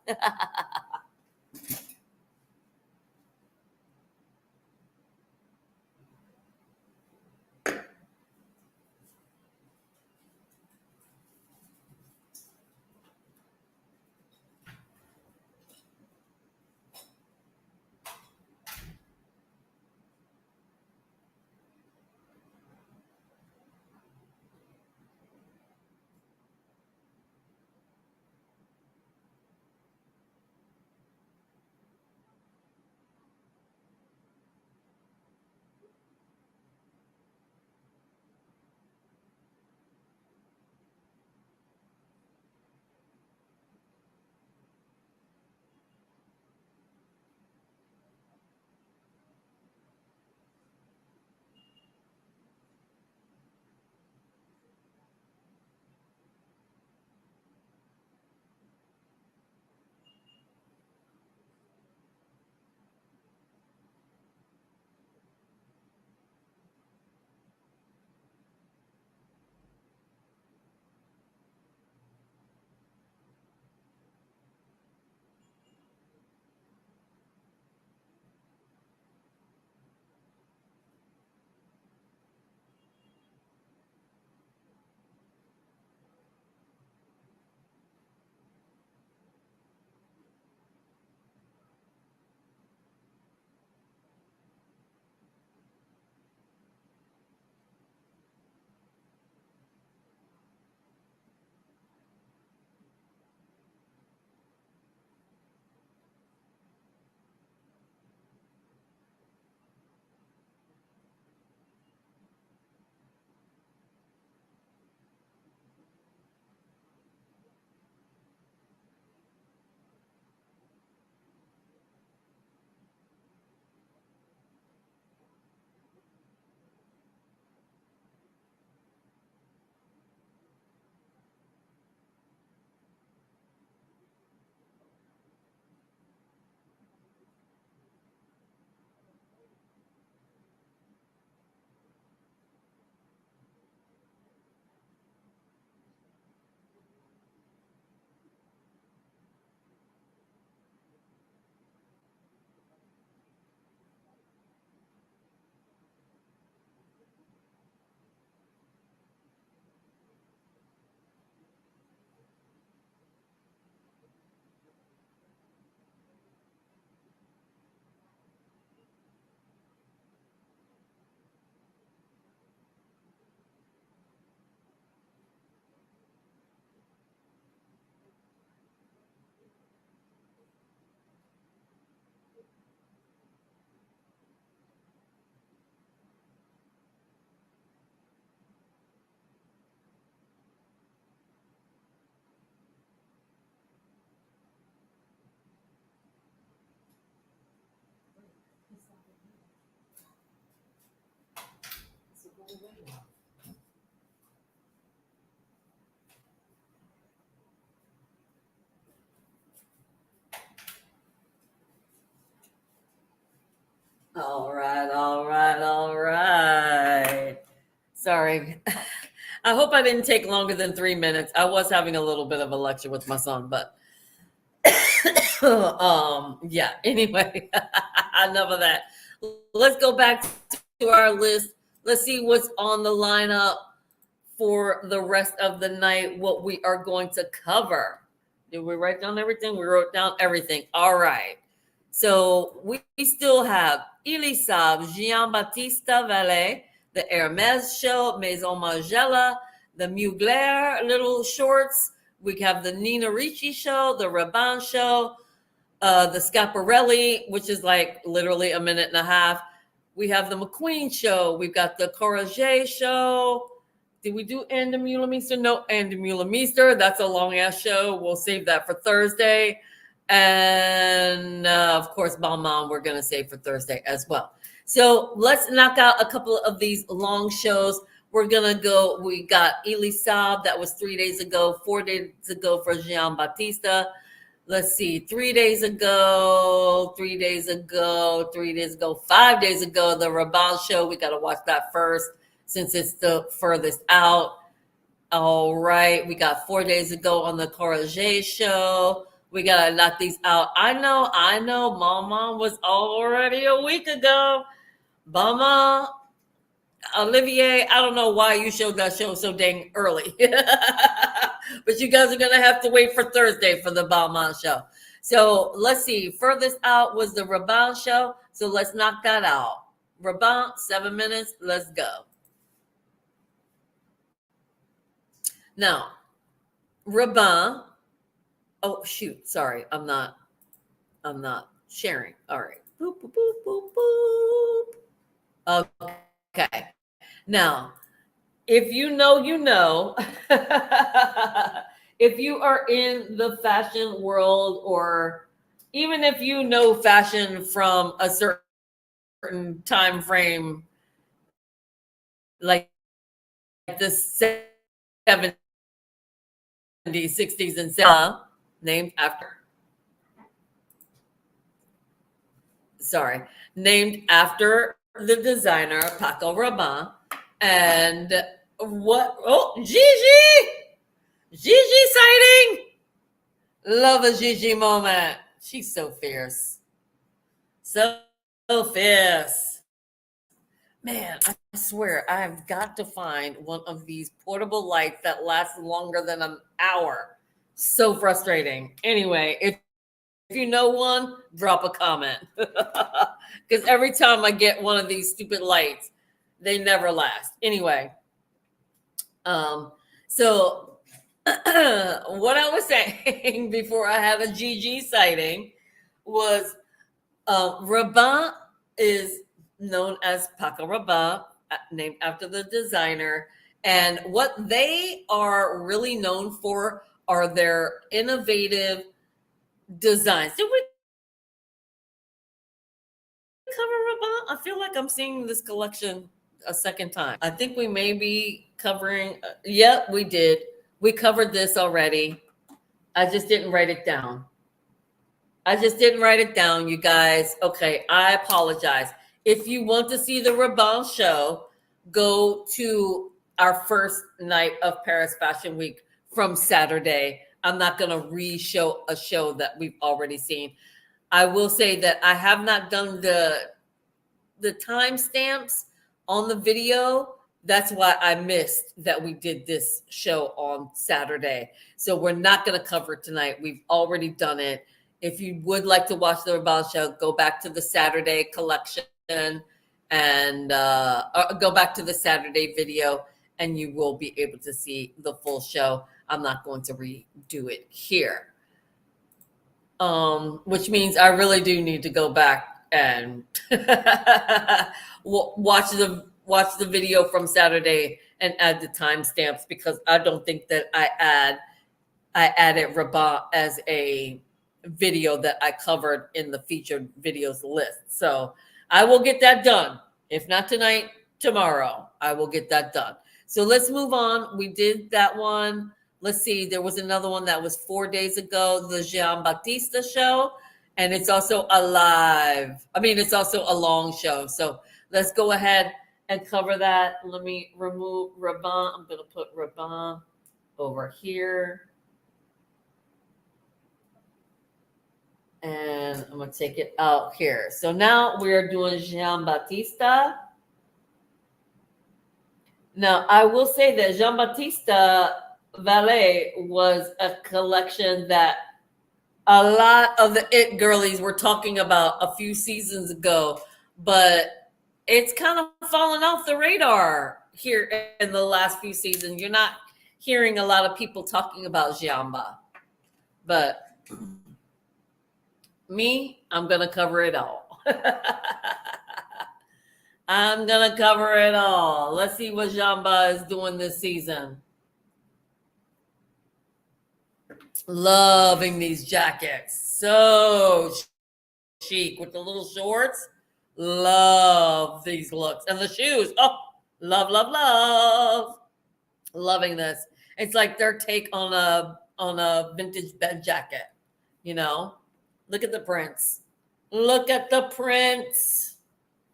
All right, all right, all right. Sorry. I hope I didn't take longer than 3 minutes. I was having a little bit of a lecture with my son, but yeah, anyway, enough of that. Let's go back to our list. Let's see what's on the lineup for the rest of the night, what we are going to cover. Did we write down everything? We wrote down everything. All right. So we still have Elisab, Jean-Baptiste Vallet, the Hermes show, Maison Margiela, the Mugler little shorts. We have the Nina Ricci show, the Rabanne show, the Schiaparelli, which is like literally a minute and a half. We have the McQueen show. We've got the Courage show. Did we do Anne de Mulemeester? No, Anne de Mulemeester. That's a long ass show. We'll save that for Thursday. And of course, Balmain, we're going to save for Thursday as well. So let's knock out a couple of these long shows. We're gonna go. We got Elisab, that was 3 days ago. 4 days ago for Jean Baptista. Let's see, 3 days ago, 3 days ago, 3 days ago, 5 days ago, the Raban show. We got to watch that first since it's the furthest out. All right, we got 4 days ago on the Courage show. We got to knock these out. I know, Mama was already a week ago. Mama, Olivier, I don't know why you showed that show so dang early. But you guys are going to have to wait for Thursday for the Balmain show. So let's see. Furthest out was the Raban show. So let's knock that out. Raban, 7 minutes. Let's go. Now, Raban. Oh, shoot. Sorry. I'm not sharing. All right. Boop, boop, boop, boop, boop. Okay. Now, if you know, you know. If you are in the fashion world, or even if you know fashion from a certain time frame, like the 70s, 60s, and 70s, named after the designer Paco Rabanne. And what? Oh, Gigi sighting. Love a Gigi moment. She's so fierce. So fierce. Man, I swear I've got to find one of these portable lights that lasts longer than an hour. So frustrating. Anyway, if you know one, drop a comment. Because every time I get one of these stupid lights, they never last. Anyway, so what I was saying before I had a GG sighting was Rabanne is known as Paco Rabanne, named after the designer. And what they are really known for are their innovative designs. Did we cover Rabanne? I feel like I'm seeing this collection a second time. I think we may be covering. Yep, we did. We covered this already. I just didn't write it down. You guys. Okay, I apologize. If you want to see the Rabanne show, go to our first night of Paris Fashion Week from Saturday. I'm not going to re-show a show that we've already seen. I will say that I have not done the timestamps on the video. That's why I missed that we did this show on Saturday. So we're not going to cover it tonight. We've already done it. If you would like to watch the Rabanne show, go back to the Saturday collection and go back to the Saturday video, and you will be able to see the full show. I'm not going to redo it here. Which means I really do need to go back and watch the video from Saturday and add the timestamps, because I don't think that I added Rabanne as a video that I covered in the featured videos list. So I will get that done. If not tonight, tomorrow, I will get that done. So let's move on. We did that one. Let's see. There was another one that was 4 days ago, the Jean Baptista show. And it's also it's also a long show. So let's go ahead and cover that. Let me remove Rabanne. I'm going to put Rabanne over here. And I'm going to take it out here. So now we're doing Jean Baptista. Now, I will say that Jean Baptista Valet was a collection that a lot of the it girlies were talking about a few seasons ago, but it's kind of fallen off the radar here in the last few seasons. You're not hearing a lot of people talking about Giamba, but me, I'm going to cover it all. I'm going to cover it all. Let's see what Giamba is doing this season. Loving these jackets. So chic with the little shorts. Love these looks. And the shoes. Oh, love, love, love. Loving this. It's like their take on a vintage bed jacket, you know? Look at the prints. Look at the prints.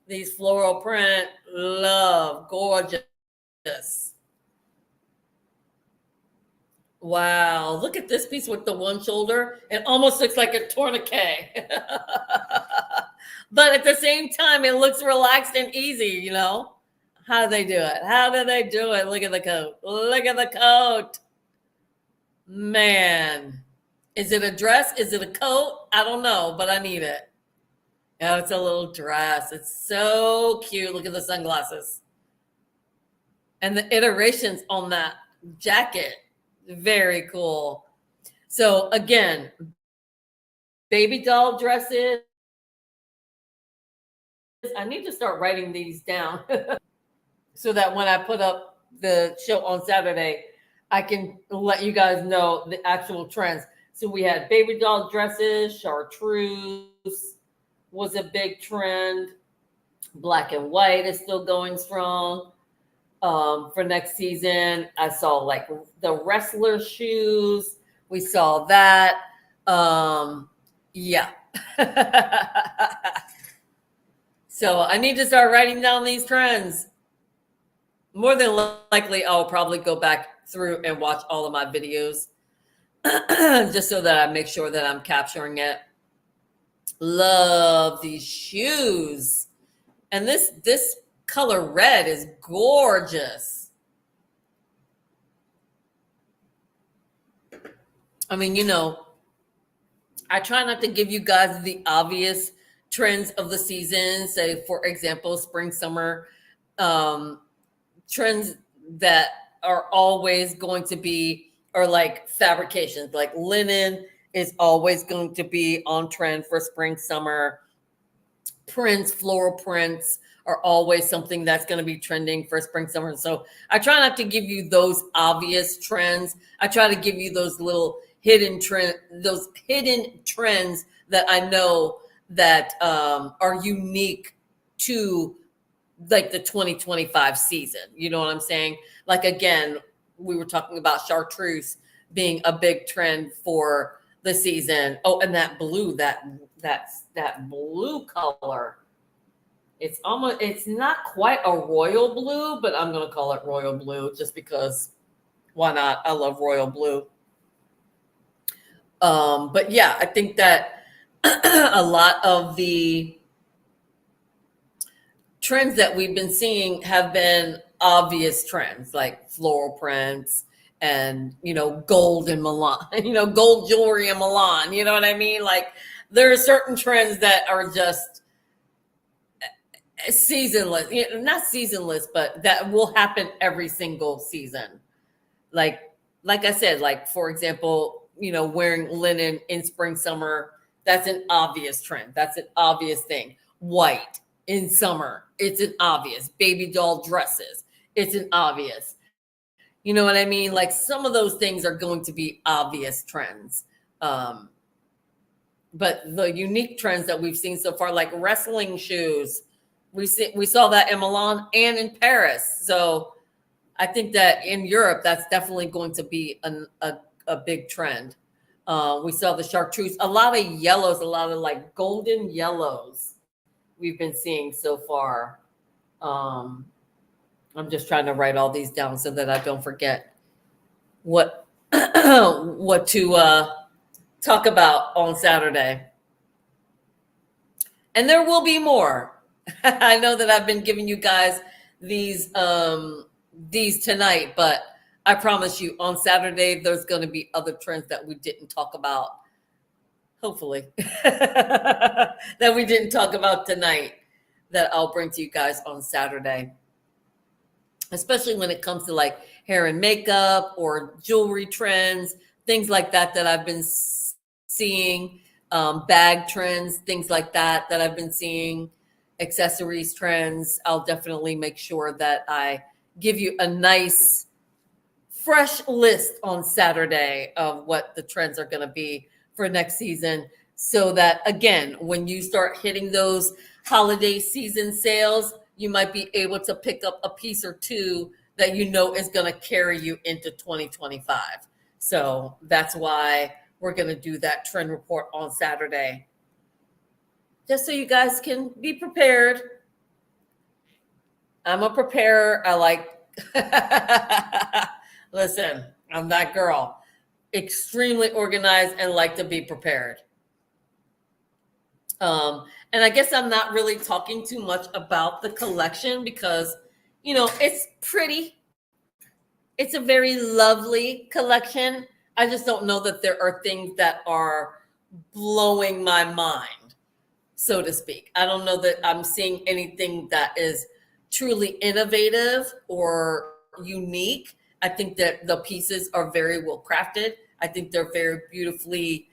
These floral print. Love. Gorgeous. Wow. Look at this piece with the one shoulder. It almost looks like a tourniquet. But at the same time, it looks relaxed and easy, you know? How do they do it? How do they do it? Look at the coat. Look at the coat. Man. Is it a dress? Is it a coat? I don't know, but I need it. Oh, it's a little dress. It's so cute. Look at the sunglasses. And the iterations on that jacket. Very cool. So again, baby doll dresses. I need to start writing these down so that when I put up the show on Saturday, I can let you guys know the actual trends. So we had baby doll dresses, chartreuse was a big trend. Black and white is still going strong. For next season, I saw like the wrestler shoes. We saw that. Yeah. So I need to start writing down these trends. More than likely, I'll probably go back through and watch all of my videos just so that I make sure that I'm capturing it. Love these shoes. And this color red is gorgeous. I mean, you know, I try not to give you guys the obvious trends of the season. Say, for example, spring, summer, trends that are always going to be, or like fabrications, like linen is always going to be on trend for spring, summer. Prints, floral prints are always something that's going to be trending for spring, summer. So I try not to give you those obvious trends. I try to give you those little hidden trends that I know that are unique to like the 2025 season. You know what I'm saying? Like, again, we were talking about chartreuse being a big trend for the season. Oh, and that blue, that blue color. It's not quite a royal blue, but I'm going to call it royal blue just because why not? I love royal blue. But yeah, I think that a lot of the trends that we've been seeing have been obvious trends, like floral prints and, you know, gold in Milan, you know, gold jewelry in Milan. You know what I mean? Like, there are certain trends that are just seasonless, you know, not seasonless, but that will happen every single season. Like I said, like, for example, you know, wearing linen in spring, summer, that's an obvious trend. That's an obvious thing. White in summer, it's an obvious. Baby doll dresses, it's an obvious. You know what I mean? Like, some of those things are going to be obvious trends. But the unique trends that we've seen so far, like wrestling shoes, we saw that in Milan and in Paris. So I think that in Europe, that's definitely going to be a big trend. We saw the chartreuse, a lot of yellows, a lot of like golden yellows we've been seeing so far. I'm just trying to write all these down so that I don't forget what what to talk about on Saturday. And there will be more. I know that I've been giving you guys these tonight, but I promise you on Saturday there's going to be other trends that we didn't talk about. Hopefully. That we didn't talk about tonight that I'll bring to you guys on Saturday. Especially when it comes to like hair and makeup or jewelry trends, things like that I've been seeing, bag trends, things like that I've been seeing, accessories trends. I'll definitely make sure that I give you a nice, fresh list on Saturday of what the trends are going to be for next season. so that again, when you start hitting those holiday season sales, you might be able to pick up a piece or two that you know is going to carry you into 2025. So that's why we're going to do that trend report on Saturday, just so you guys can be prepared. I'm a preparer. I like, listen, I'm that girl, extremely organized and like to be prepared. And I guess I'm not really talking too much about the collection because, it's pretty. It's a very lovely collection. I just don't know that there are things that are blowing my mind, so to speak. I don't know that I'm seeing anything that is truly innovative or unique. I think that the pieces are very well crafted. I think they're very beautifully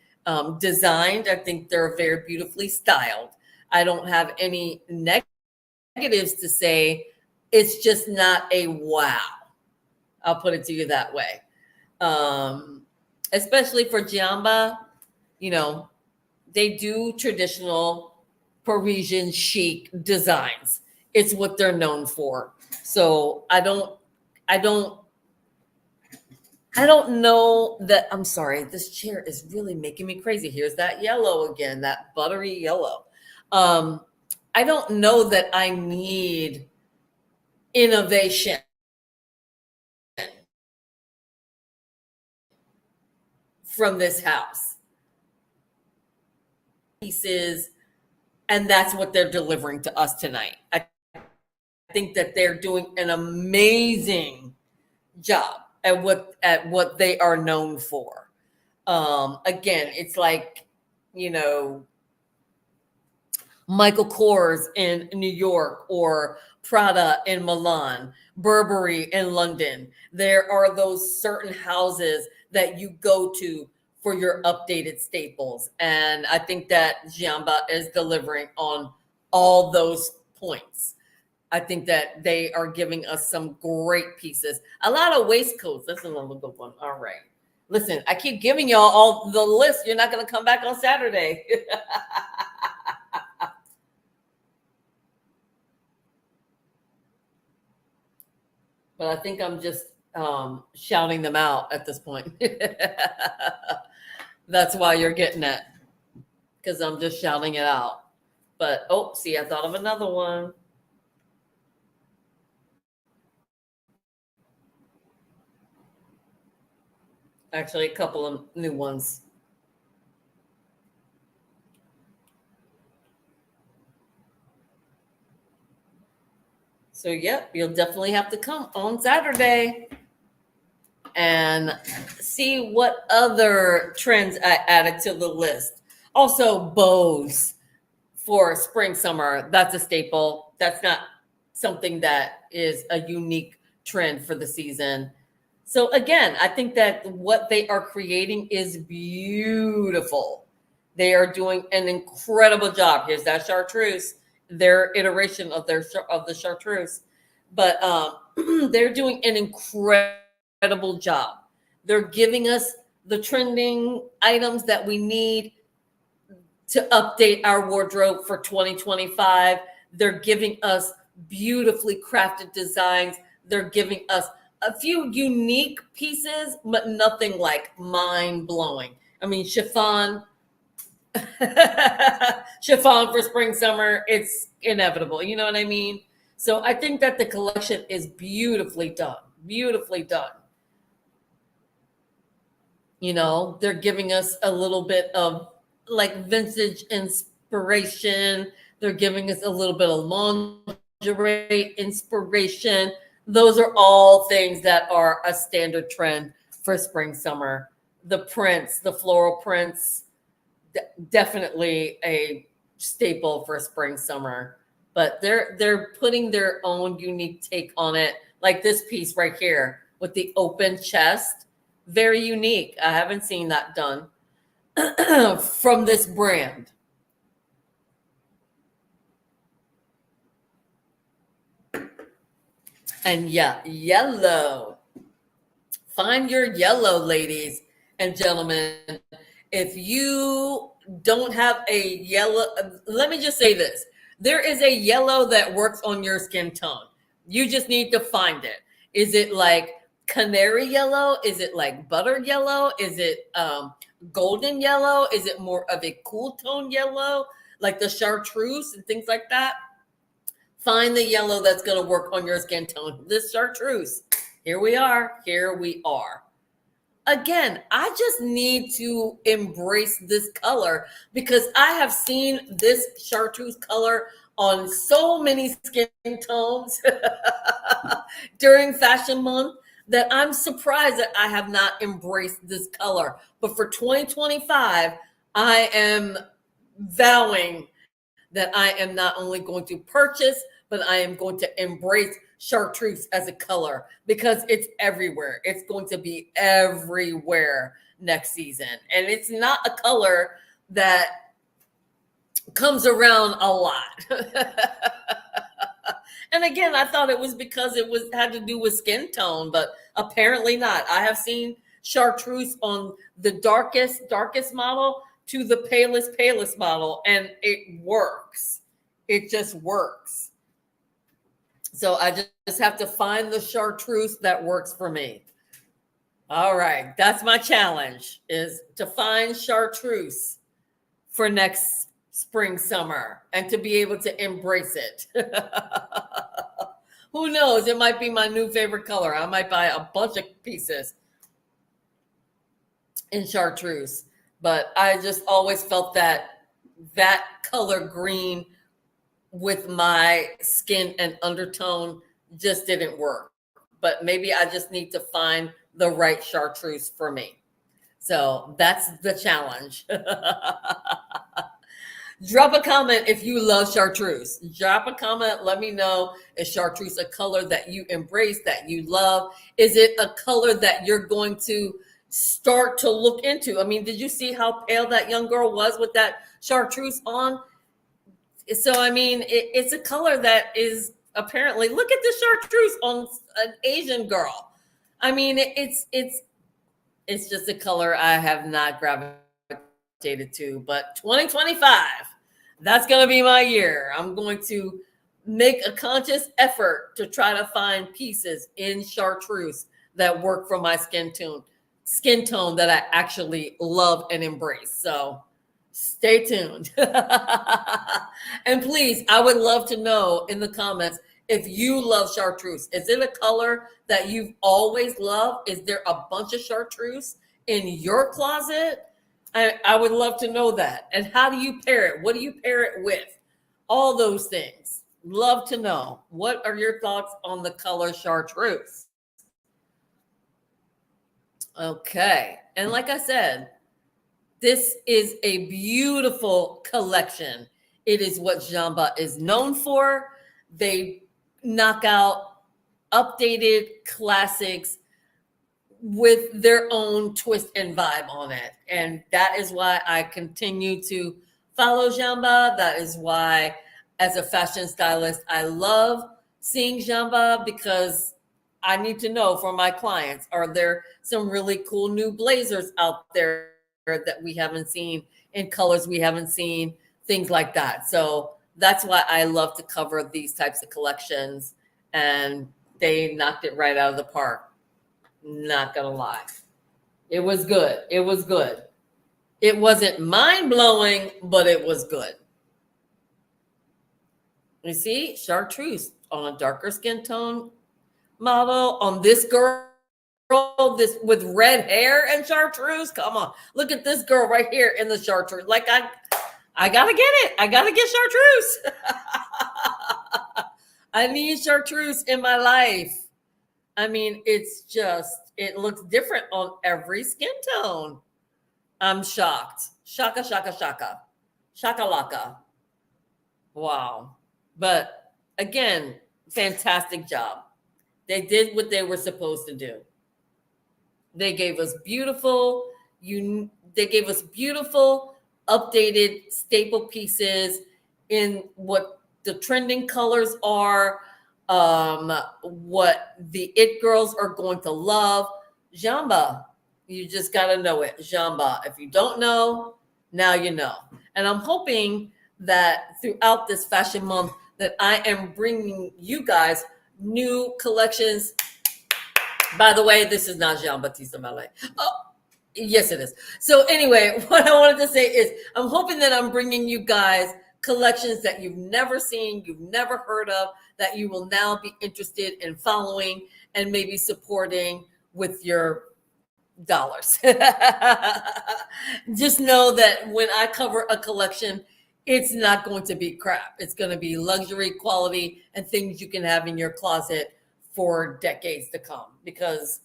designed. I think they're very beautifully styled. I don't have any negatives to say. It's just not a wow. I'll put it to you that way. Especially for Giamba, they do traditional Parisian chic designs. It's what they're known for. So I don't know that. I'm sorry, this chair is really making me crazy. Here's that yellow again, that buttery yellow. I don't know that I need innovation from this house. Pieces, and that's what they're delivering to us tonight. I think that they're doing an amazing job at what they are known for. Again, it's like, Michael Kors in New York or Prada in Milan, Burberry in London. There are those certain houses that you go to for your updated staples. And I think that Giamba is delivering on all those points. I think that they are giving us some great pieces. A lot of waistcoats. That's another good one. All right. Listen, I keep giving y'all all the list. You're not going to come back on Saturday. But I think I'm just shouting them out at this point. That's why you're getting it, because I'm just shouting it out. But, see, I thought of another one. Actually, a couple of new ones. So, yep, you'll definitely have to come on Saturday and see what other trends I added to the list. Also, bows for spring, summer. That's a staple. That's not something that is a unique trend for the season. So again, I think that what they are creating is beautiful. They are doing an incredible job. Here's that chartreuse, their iteration of the chartreuse, but they're doing an incredible job. They're giving us the trending items that we need to update our wardrobe for 2025. They're giving us beautifully crafted designs. They're giving us a few unique pieces, but nothing like mind blowing. I mean, chiffon, chiffon for spring, summer, it's inevitable. You know what I mean? So I think that the collection is beautifully done, beautifully done. They're giving us a little bit of like vintage inspiration. They're giving us a little bit of lingerie inspiration. Those are all things that are a standard trend for spring, summer. The prints, the floral prints, definitely a staple for spring, summer. But they're putting their own unique take on it. Like this piece right here with the open chest, very unique. I haven't seen that done from this brand. And yeah, yellow. Find your yellow, ladies and gentlemen. If you don't have a yellow. Let me just say this. There is a yellow that works on your skin tone. You just need to find it. Is it like canary yellow? Is it like butter yellow? Is it golden yellow? Is it more of a cool tone yellow, like the chartreuse and things like that? Find the yellow that's going to work on your skin tone. This chartreuse. Here we are. Here we are. Again, I just need to embrace this color because I have seen this chartreuse color on so many skin tones during Fashion Month that I'm surprised that I have not embraced this color. But for 2025, I am vowing that I am not only going to purchase, but I am going to embrace chartreuse as a color because it's everywhere. It's going to be everywhere next season. And it's not a color that comes around a lot. And again, I thought it was because it had to do with skin tone, but apparently not. I have seen chartreuse on the darkest model to the palest model, and it works. It just works. So I just have to find the chartreuse that works for me. All right, that's my challenge, is to find chartreuse for next spring, summer, and to be able to embrace it. Who knows? It might be my new favorite color. I might buy a bunch of pieces in chartreuse, but I just always felt that color green with my skin and undertone just didn't work. But maybe I just need to find the right chartreuse for me. So that's the challenge. Drop a comment if you love chartreuse. Drop a comment. Let me know, is chartreuse a color that you embrace, that you love? Is it a color that you're going to start to look into? I mean, did you see how pale that young girl was with that chartreuse on? So, I mean, it's a color that is apparently, look at the chartreuse on an Asian girl. I mean, it's just a color I have not gravitated to, but 2025, that's going to be my year. I'm going to make a conscious effort to try to find pieces in chartreuse that work for my skin tone that I actually love and embrace. So stay tuned. And please, I would love to know in the comments if you love chartreuse. Is it a color that you've always loved? Is there a bunch of chartreuse in your closet? I would love to know that. And how do you pair it? What do you pair it with? All those things. Love to know. What are your thoughts on the color chartreuse? Okay. And like I said, this is a beautiful collection. It is what Jamba is known for. They knock out updated classics with their own twist and vibe on it. And that is why I continue to follow Jamba. That is why, as a fashion stylist, I love seeing Jamba, because I need to know for my clients, are there some really cool new blazers out there that we haven't seen, in colors we haven't seen, things like that. So that's why I love to cover these types of collections, and they knocked it right out of the park. Not gonna lie. It was good. It was good. It wasn't mind-blowing, but it was good. You see, chartreuse on a darker skin tone model on this girl, this with red hair and chartreuse. Come on, look at this girl right here in the chartreuse. Like I gotta get it. I gotta get chartreuse. I need chartreuse in my life. I mean, it looks different on every skin tone. I'm shocked. Shaka, shaka, shaka. Shaka laka. Wow. But again, fantastic job. They did what they were supposed to do. They gave us beautiful, updated staple pieces in what the trending colors are, what the it girls are going to love. Jamba, you just got to know it. Jamba. If you don't know, Now you know. And I'm hoping that throughout this fashion month that I am bringing you guys new collections. By the way, this is not Jean-Baptiste Mallet. Oh, yes, it is. So anyway, what I wanted to say is I'm hoping that I'm bringing you guys collections that you've never seen, you've never heard of, that you will now be interested in following and maybe supporting with your dollars. Just know that when I cover a collection, it's not going to be crap. It's going to be luxury quality and things you can have in your closet for decades to come, because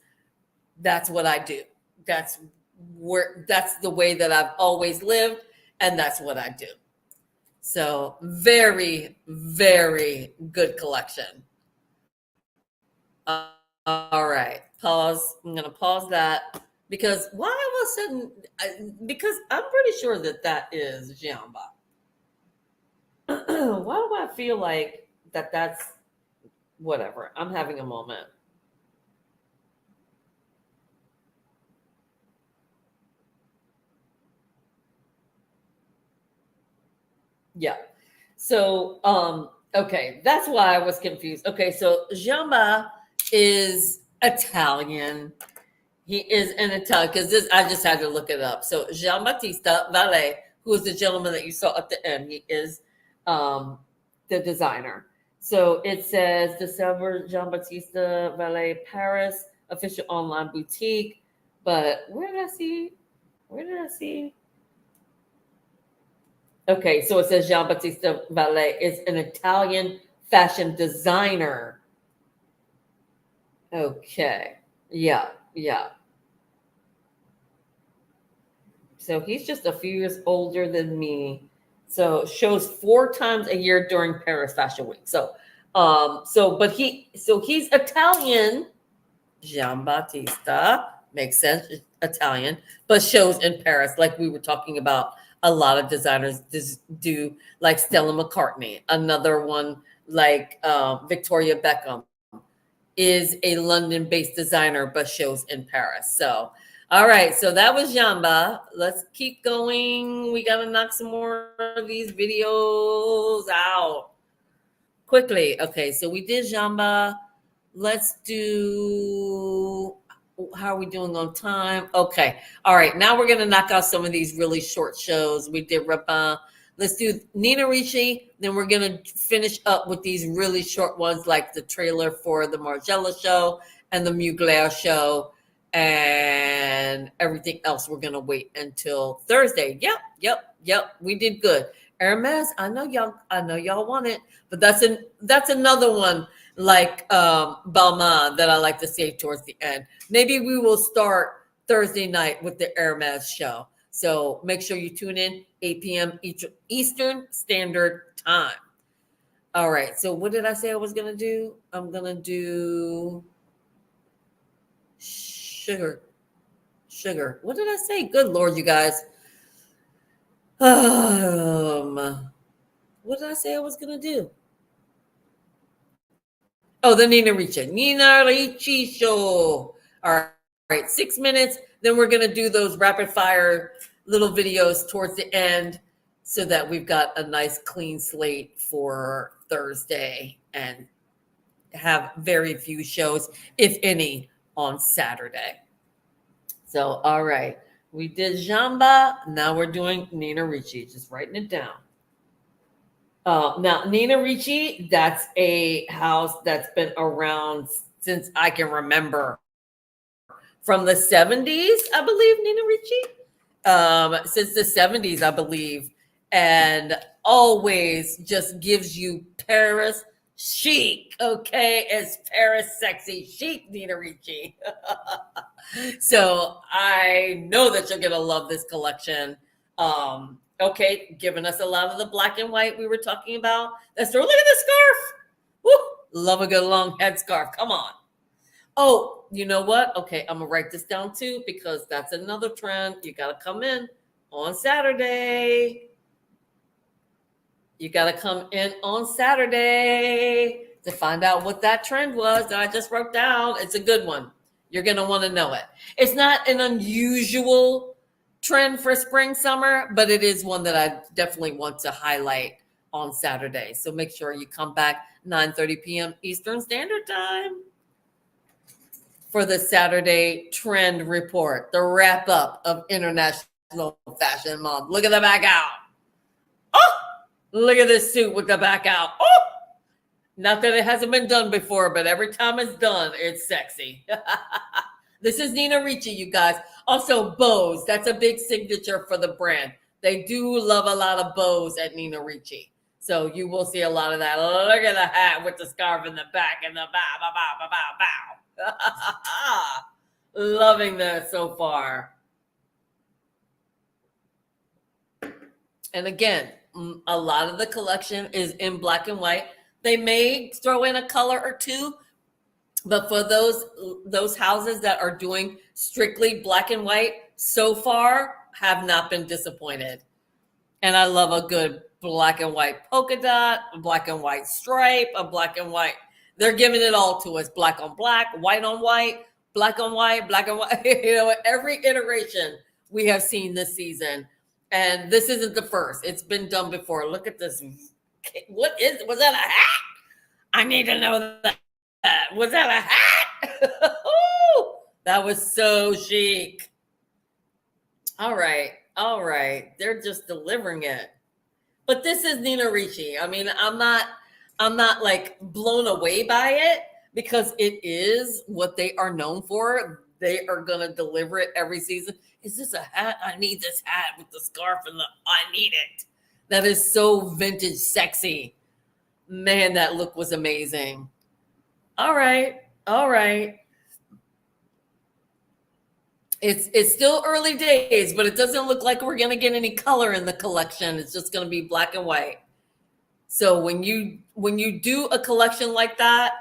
that's what I do. That's the way that I've always lived, and that's what I do. So very, very good collection. All right, pause. I'm gonna pause that because why all of a sudden? Because I'm pretty sure that that is Jiamba. Why do I feel like that's whatever? I'm having a moment. Yeah. So, okay, that's why I was confused. Okay, so Jamba is Italian. He is an Italian because this I just had to look it up. So Giambattista Valle, who is the gentleman that you saw at the end, he is um, the designer. So it says December Giambattista Valle Paris official online boutique. But where did I see? Where did I see? Okay, so it says Giambattista Valle is an Italian fashion designer. Okay. Yeah, yeah. So he's just a few years older than me. So shows 4 times a year during Paris Fashion Week. So he's Italian. Giambattista makes sense, Italian, but shows in Paris, like we were talking about. A lot of designers do, like Stella McCartney. Another one, like Victoria Beckham, is a London-based designer, but shows in Paris. So, all right. So that was Jamba. Let's keep going. We gotta knock some more of these videos out quickly. Okay. So we did Jamba. Let's do. How are we doing on time? Okay. All right. Now we're gonna knock out some of these really short shows. We did Rapin. Let's do Nina Ricci. Then we're gonna finish up with these really short ones, like the trailer for the Margiela show and the Mugler show, and everything else. We're gonna wait until Thursday. Yep, yep, yep. We did good. Hermes, I know y'all. I know y'all want it, but that's another one like Balmain that I like to save towards the end. Maybe we will start Thursday night with the Hermes show. So make sure you tune in 8 p.m. Eastern Standard Time. All right. So what did I say I was going to do? I'm going to do sugar. Sugar. What did I say? Good Lord, you guys. What did I say I was going to do? Oh, the Nina Ricci. Nina Ricci show. All right, 6 minutes. Then we're going to do those rapid fire little videos towards the end so that we've got a nice clean slate for Thursday and have very few shows, if any, on Saturday. So, all right. We did Jamba. Now we're doing Nina Ricci. Just writing it down. Now, Nina Ricci, that's a house that's been around since I can remember, from the 70s, I believe, Nina Ricci. Since the 70s, I believe, and always just gives you Paris chic. Okay, it's Paris sexy chic, Nina Ricci. So I know that you're gonna love this collection. Okay, giving us a lot of the black and white we were talking about. Look at the scarf. Woo, love a good long head scarf. Come on. Oh, you know what? Okay, I'm gonna write this down too because that's another trend. You gotta come in on Saturday. You gotta come in on Saturday to find out what that trend was that I just wrote down. It's a good one. You're gonna want to know it. It's not an unusual trend for spring, summer, but it is one that I definitely want to highlight on Saturday. So make sure you come back 9:30 p.m. Eastern Standard Time for the Saturday trend report, the wrap up of International Fashion Month. Look at the back out. Oh, look at this suit with the back out. Oh, not that it hasn't been done before, but every time it's done, it's sexy. This is Nina Ricci, you guys. Also, bows. That's a big signature for the brand. They do love a lot of bows at Nina Ricci. So you will see a lot of that. Look at the hat with the scarf in the back and the bow, bow, bow, bow, bow. Loving that so far. And again, a lot of the collection is in black and white. They may throw in a color or two, but for those houses that are doing strictly black and white, so far have not been disappointed. And I love a good black and white polka dot, a black and white stripe, a black and white. They're giving it all to us: black on black, white on white, black on white, black and white. You know, every iteration we have seen this season. And this isn't the first. It's been done before. Look at this. Was that a hat? I need to know that. Was that a hat? That was so chic. All right. They're just delivering it. But this is Nina Ricci. I mean, I'm not like blown away by it because it is what they are known for. They are going to deliver it every season. Is this a hat? I need this hat with the scarf and I need it. That is so vintage sexy. Man, that look was amazing. All right. It's still early days, but it doesn't look like we're going to get any color in the collection. It's just going to be black and white. So when you do a collection like that,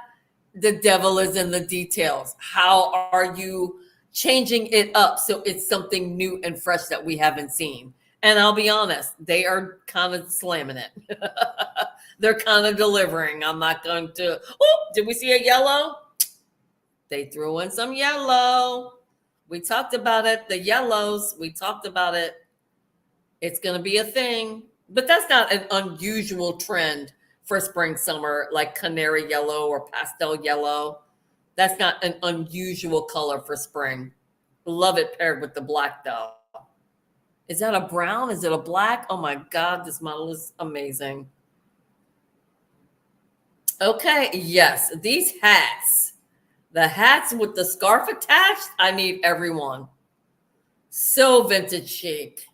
the devil is in the details. How are you changing it up so it's something new and fresh that we haven't seen? And I'll be honest, they are kind of slamming it. They're kind of delivering. I'm not going to. Oh, did we see a yellow? They threw in some yellow. We talked about it. The yellows, we talked about it. It's going to be a thing. But that's not an unusual trend for spring, summer, like canary yellow or pastel yellow. That's not an unusual color for spring. Love it paired with the black, though. Is that a brown? Is it a black? Oh, my God. This model is amazing. Okay. Yes. These hats. The hats with the scarf attached. I need everyone. So vintage chic.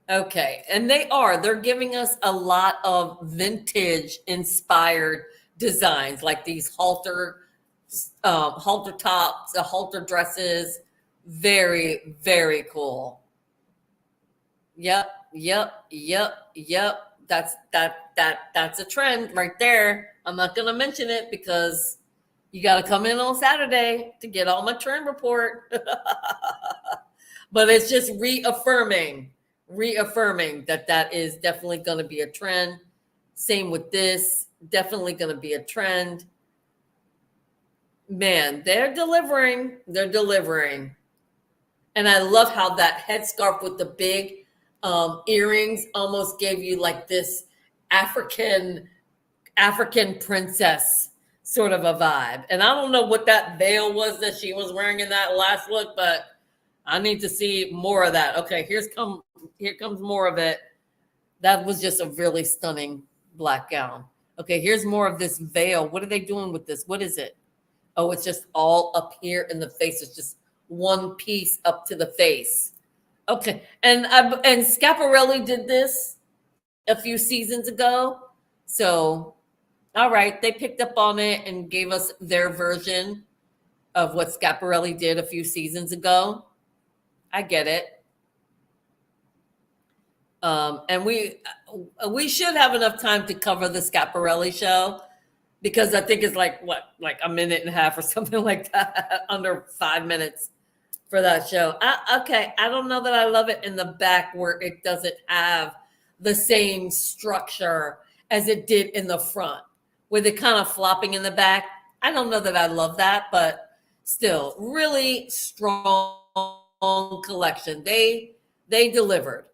Okay. And they're giving us a lot of vintage inspired designs, like these halter tops, the halter dresses. Very, very cool. Yep. That's a trend right there. I'm not going to mention it because you got to come in on Saturday to get all my trend report. But it's just reaffirming that is definitely going to be a trend. Same with this, definitely going to be a trend. Man, they're delivering. And I love how that headscarf with the big earrings almost gave you like this African princess sort of a vibe. And I don't know what that veil was that she was wearing in that last look, but I need to see more of that. Okay, here comes more of it. That was just a really stunning black gown. Okay, here's more of this veil. What are they doing with this? What is it? Oh, it's just all up here in the face. It's just one piece up to the face. Okay, and Schiaparelli did this a few seasons ago. So, all right, they picked up on it and gave us their version of what Schiaparelli did a few seasons ago. I get it. And we should have enough time to cover the Schiaparelli show because I think it's like a minute and a half or something like that, under 5 minutes for that show. Okay, I don't know that I love it in the back where it doesn't have the same structure as it did in the front, with it kind of flopping in the back. I don't know that I love that, but still really strong own collection. They delivered.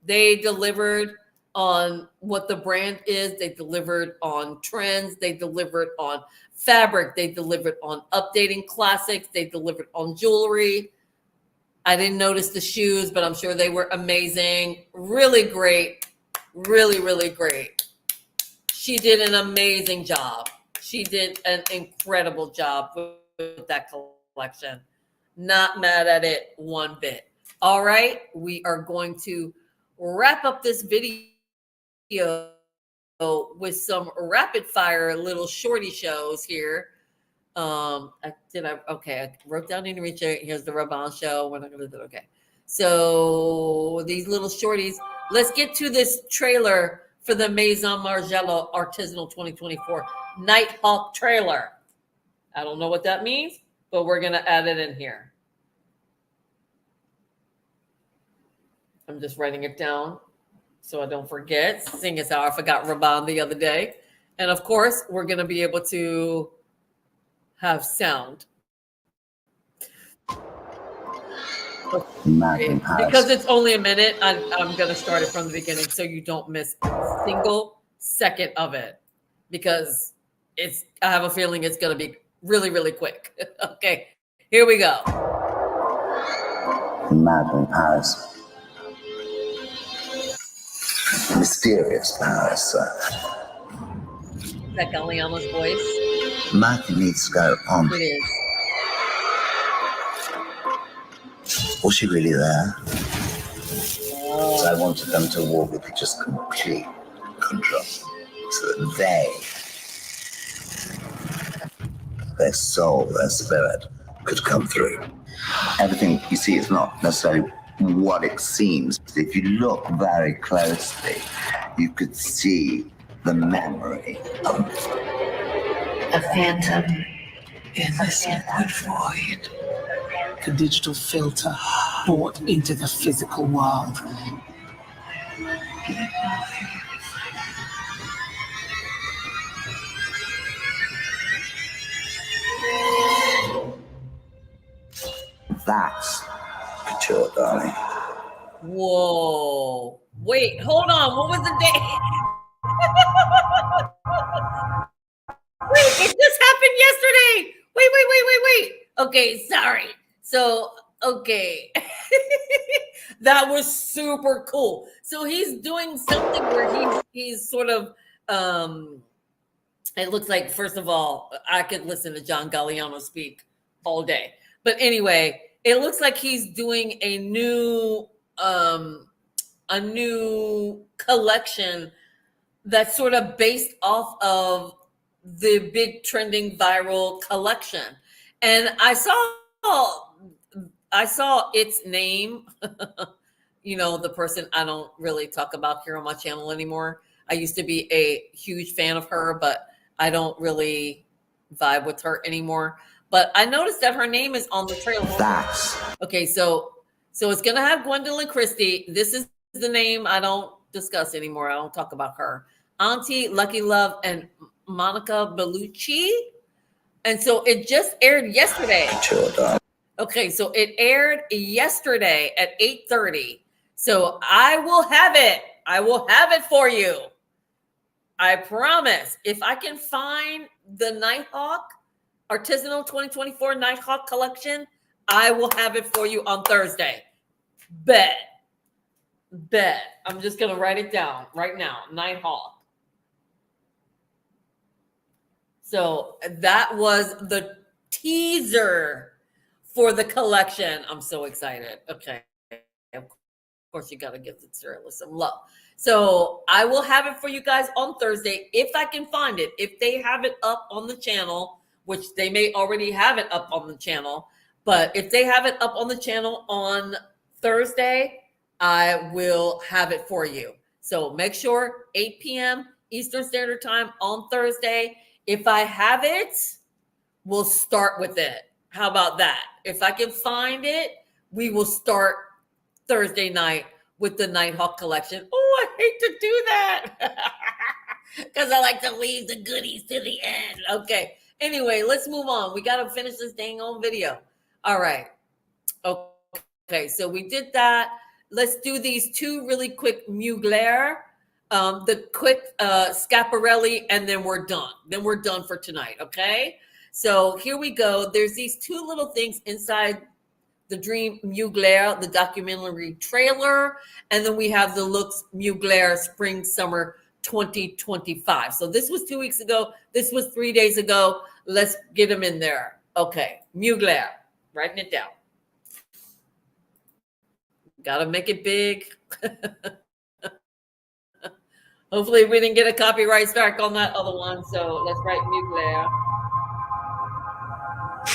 They delivered on what the brand is. They delivered on trends. They delivered on fabric. They delivered on updating classics. They delivered on jewelry. I didn't notice the shoes, but I'm sure they were amazing. Really great. Really, really great. She did an amazing job. She did an incredible job with that collection. Not mad at it one bit. All right, we are going to wrap up this video with some rapid fire little shorty shows here. I wrote down in reach it. Here's the Raban show. We're not gonna do it. Okay. So these little shorties, let's get to this trailer for the Maison Margiela Artisanal 2024 Nighthawk trailer. I don't know what that means, but we're gonna add it in here. I'm just writing it down so I don't forget, seeing as how I forgot Raban the other day. And of course, we're gonna be able to have sound. Because it's only a minute, I'm going to start it from the beginning so you don't miss a single second of it, because I have a feeling it's going to be really, really quick. Okay, here we go. Mad in Paris. Mysterious Paris. Is that Galliano's voice? Maggie needs to go on. It is. Was she really there? Oh. So I wanted them to walk with just complete control, so that their soul, their spirit could come through. Everything you see is not necessarily what it seems. If you look very closely, you could see the memory of a phantom in this liquid void. The digital filter brought into the physical world. That's couture, darling. Whoa. Wait, hold on. What was the date? Wait, it just happened yesterday. Wait. Okay, sorry. So, okay. That was super cool. So he's doing something where he's sort of it looks like, first of all, I could listen to John Galliano speak all day. But anyway, it looks like he's doing a new collection that's sort of based off of the big trending viral collection. And I saw its name, the person I don't really talk about here on my channel anymore. I used to be a huge fan of her, but I don't really vibe with her anymore. But I noticed that her name is on the trailer. Okay, so it's gonna have Gwendolyn Christie. This is the name I don't discuss anymore. I don't talk about her. Auntie, Lucky Love, and Monica Bellucci. And so it just aired yesterday. Okay, so it aired yesterday at 8:30. So I will have it. I will have it for you. I promise. If I can find the Nighthawk Artisanal 2024 Nighthawk collection, I will have it for you on Thursday. Bet. I'm just going to write it down right now. Nighthawk. So that was the teaser for the collection. I'm so excited. Okay. Of course, you got to give the trailer some love. So I will have it for you guys on Thursday if I can find it. If they have it up on the channel, which they may already have it up on the channel, but if they have it up on the channel on Thursday, I will have it for you. So make sure 8 p.m. Eastern Standard Time on Thursday. If I have it, we'll start with it. How about that? If I can find it, we will start Thursday night with the Nighthawk collection. Oh, I hate to do that because I like to leave the goodies to the end. Okay. Anyway, let's move on. We got to finish this dang on video. All right. Okay. Okay, so we did that. Let's do these two really quick Mugler, the quick Schiaparelli, and then we're done. Then we're done for tonight, okay? So here we go. There's these two little things inside the Dream Mugler, the documentary trailer, and then we have the Looks Mugler Spring Summer 2025. So this was 2 weeks ago. This was 3 days ago. Let's get them in there. Okay, Mugler, writing it down. Gotta make it big. Hopefully we didn't get a copyright strike on that other one. So let's write Mugler.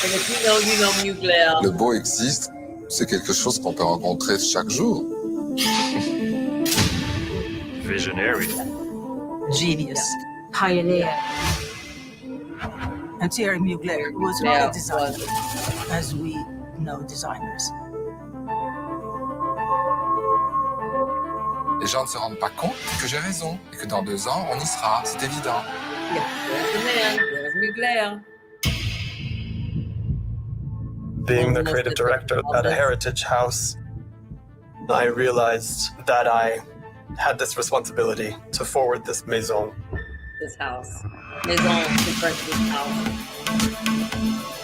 And if you know Mugler. Le beau existe, c'est quelque chose qu'on peut rencontrer chaque jour. Visionary. Genius. Pioneer. And Thierry Mugler was not a designer, as we know designers. Les gens ne se rendent pas compte que j'ai raison et que dans 2 ans, on y sera, c'est évident. Yeah, there's the man. There's Mugler. Being the creative director at a heritage house, I realized that I had this responsibility to forward this maison. This house. Maison, the French house.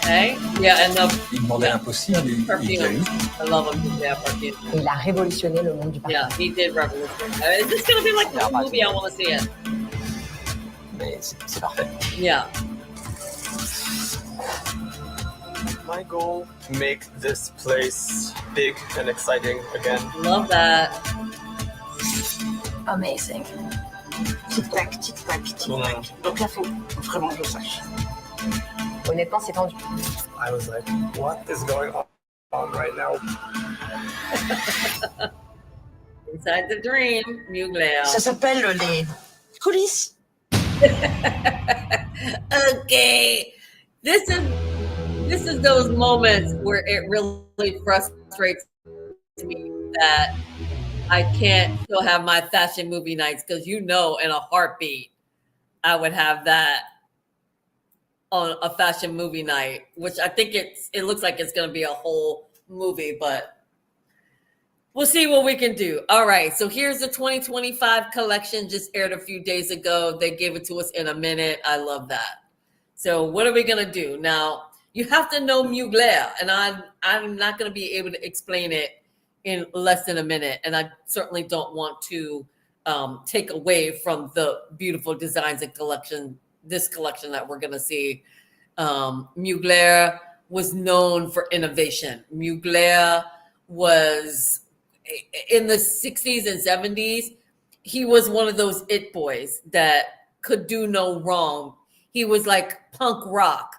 Okay? Yeah, and the Il demandait l'impossible, il l'a eu. I love him. Yeah, perfume. Il a révolutionné le monde du parfum. Yeah, he did revolutionize. Is this gonna be like the movie? I want to see it. Mais c'est parfait. Yeah. My goal, to make this place big and exciting again. Love that. Amazing. Tic-tac, tic-tac, tic-tac. Donc là, faut vraiment que je sache. Honnêtement, c'est tendu. I was like, what is going on right now? Inside the Dream, Mugler. Ça s'appelle les coulisses. Okay. This is those moments where it really frustrates me that I can't still have my fashion movie nights, because in a heartbeat I would have that on a fashion movie night, which I think it looks like it's going to be a whole movie, but we'll see what we can do. All right, so here's the 2025 collection, just aired a few days ago. They gave it to us in a minute. I love that. So what are we going to do now? You have to know Mugler, and I'm not going to be able to explain it in less than a minute, and I certainly don't want to take away from the beautiful designs and this collection that we're going to see. Mugler was known for innovation. Mugler was, in the 60s and 70s, he was one of those it boys that could do no wrong. He was like punk rock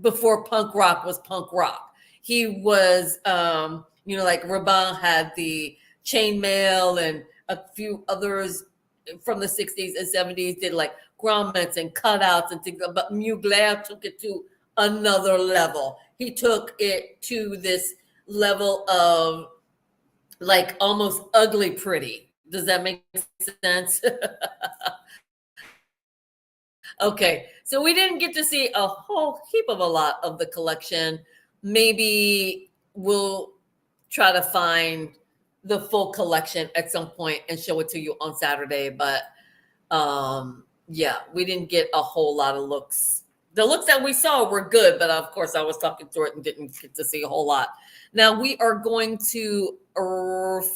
before punk rock was punk rock. He was, like Raban had the chainmail, and a few others from the 60s and 70s did like grommets and cutouts and things. But Mugler took it to another level. He took it to this level of like almost ugly pretty. Does that make sense? Okay, so we didn't get to see a whole heap of a lot of the collection. Maybe we'll try to find the full collection at some point and show it to you on Saturday. But yeah, we didn't get a whole lot of looks. The looks that we saw were good, but of course I was talking through it and didn't get to see a whole lot. Now we are going to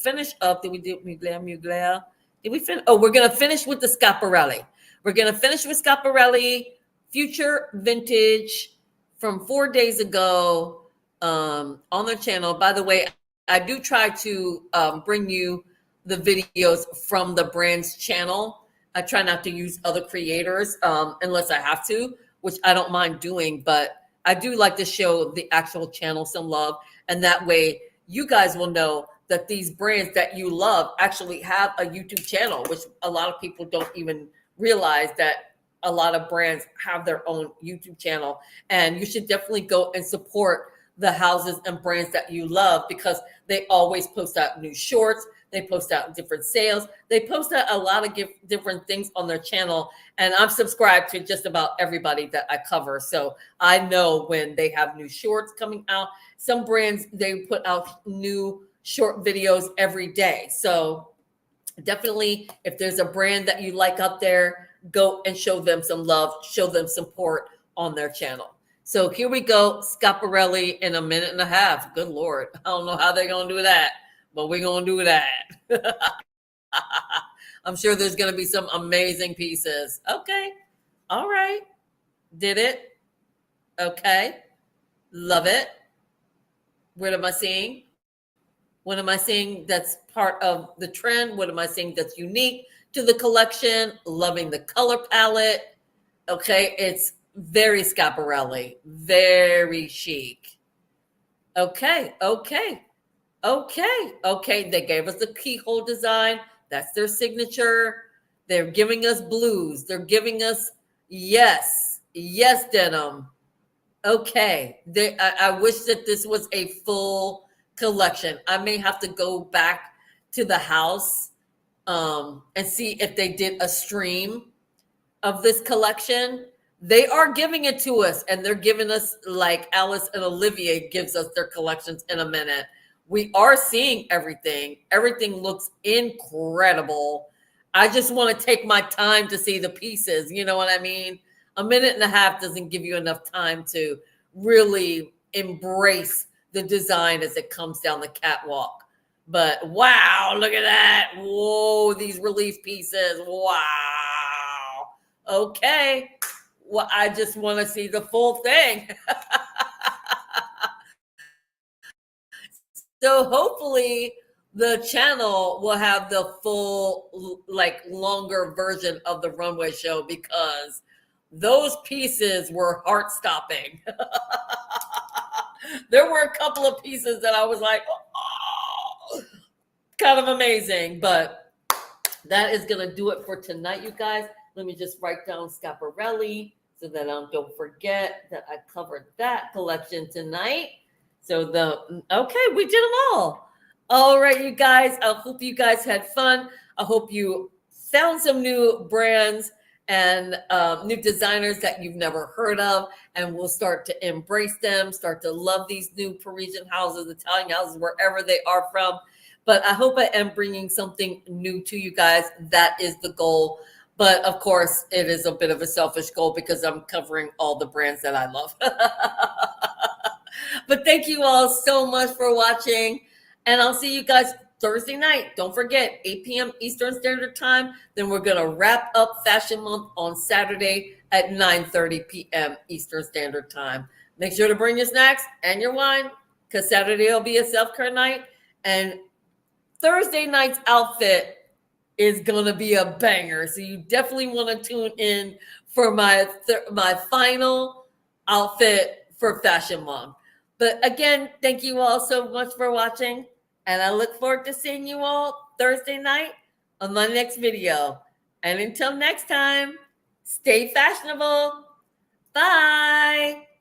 finish up. Did we do Mugler? Did we finish? Oh, we're going to finish with the Schiaparelli. We're going to finish with Schiaparelli, Future Vintage from 4 days ago on their channel. By the way, I do try to bring you the videos from the brand's channel. I try not to use other creators unless I have to, which I don't mind doing, but I do like to show the actual channel some love. And that way you guys will know that these brands that you love actually have a YouTube channel, which a lot of people don't even realize that a lot of brands have their own YouTube channel. And you should definitely go and support the houses and brands that you love, because they always post out new shorts. They post out different sales. They post out a lot of different things on their channel. And I'm subscribed to just about everybody that I cover. So I know when they have new shorts coming out. Some brands, they put out new short videos every day. So definitely, if there's a brand that you like out there, go and show them some love, show them support on their channel. So here we go, Schiaparelli in a minute and a half. Good Lord. I don't know how they're going to do that, but we're going to do that. I'm sure there's going to be some amazing pieces. Okay. All right. Did it. Okay. Love it. What am I seeing? What am I seeing that's part of the trend? What am I seeing that's unique to the collection? Loving the color palette. Okay. It's very Schiaparelli. Very chic. Okay. Okay. Okay. They gave us the keyhole design. That's their signature. They're giving us blues. They're giving us yes denim. Okay. I wish that this was a full collection. I may have to go back to the house and see if they did a stream of this collection. They are giving it to us, and they're giving us, like Alice and Olivier gives us their collections in a minute. We are seeing everything. Everything looks incredible. I just want to take my time to see the pieces. You know what I mean? A minute and a half doesn't give you enough time to really embrace the design as it comes down the catwalk. But wow, look at that. Whoa, these relief pieces. Wow. Okay. Well, I just want to see the full thing. So hopefully the channel will have the full, like, longer version of the runway show, because those pieces were heart-stopping. There were a couple of pieces that I was like, oh, kind of amazing. But that is going to do it for tonight, you guys. Let me just write down Schiaparelli so that I don't forget that I covered that collection tonight. So okay, we did them all. All right, you guys. I hope you guys had fun. I hope you found some new brands and new designers that you've never heard of, and we'll start to embrace them, start to love these new Parisian houses, Italian houses, wherever they are from. But I hope I am bringing something new to you guys. That is the goal. But of course, it is a bit of a selfish goal because I'm covering all the brands that I love. But thank you all so much for watching. And I'll see you guys Thursday night. Don't forget, 8 p.m. Eastern Standard Time. Then we're going to wrap up Fashion Month on Saturday at 9:30 p.m. Eastern Standard Time. Make sure to bring your snacks and your wine, because Saturday will be a self-care night. And Thursday night's outfit is going to be a banger. So you definitely want to tune in for my final outfit for Fashion Month. But again, thank you all so much for watching. And I look forward to seeing you all Thursday night on my next video. And until next time, stay fashionable. Bye.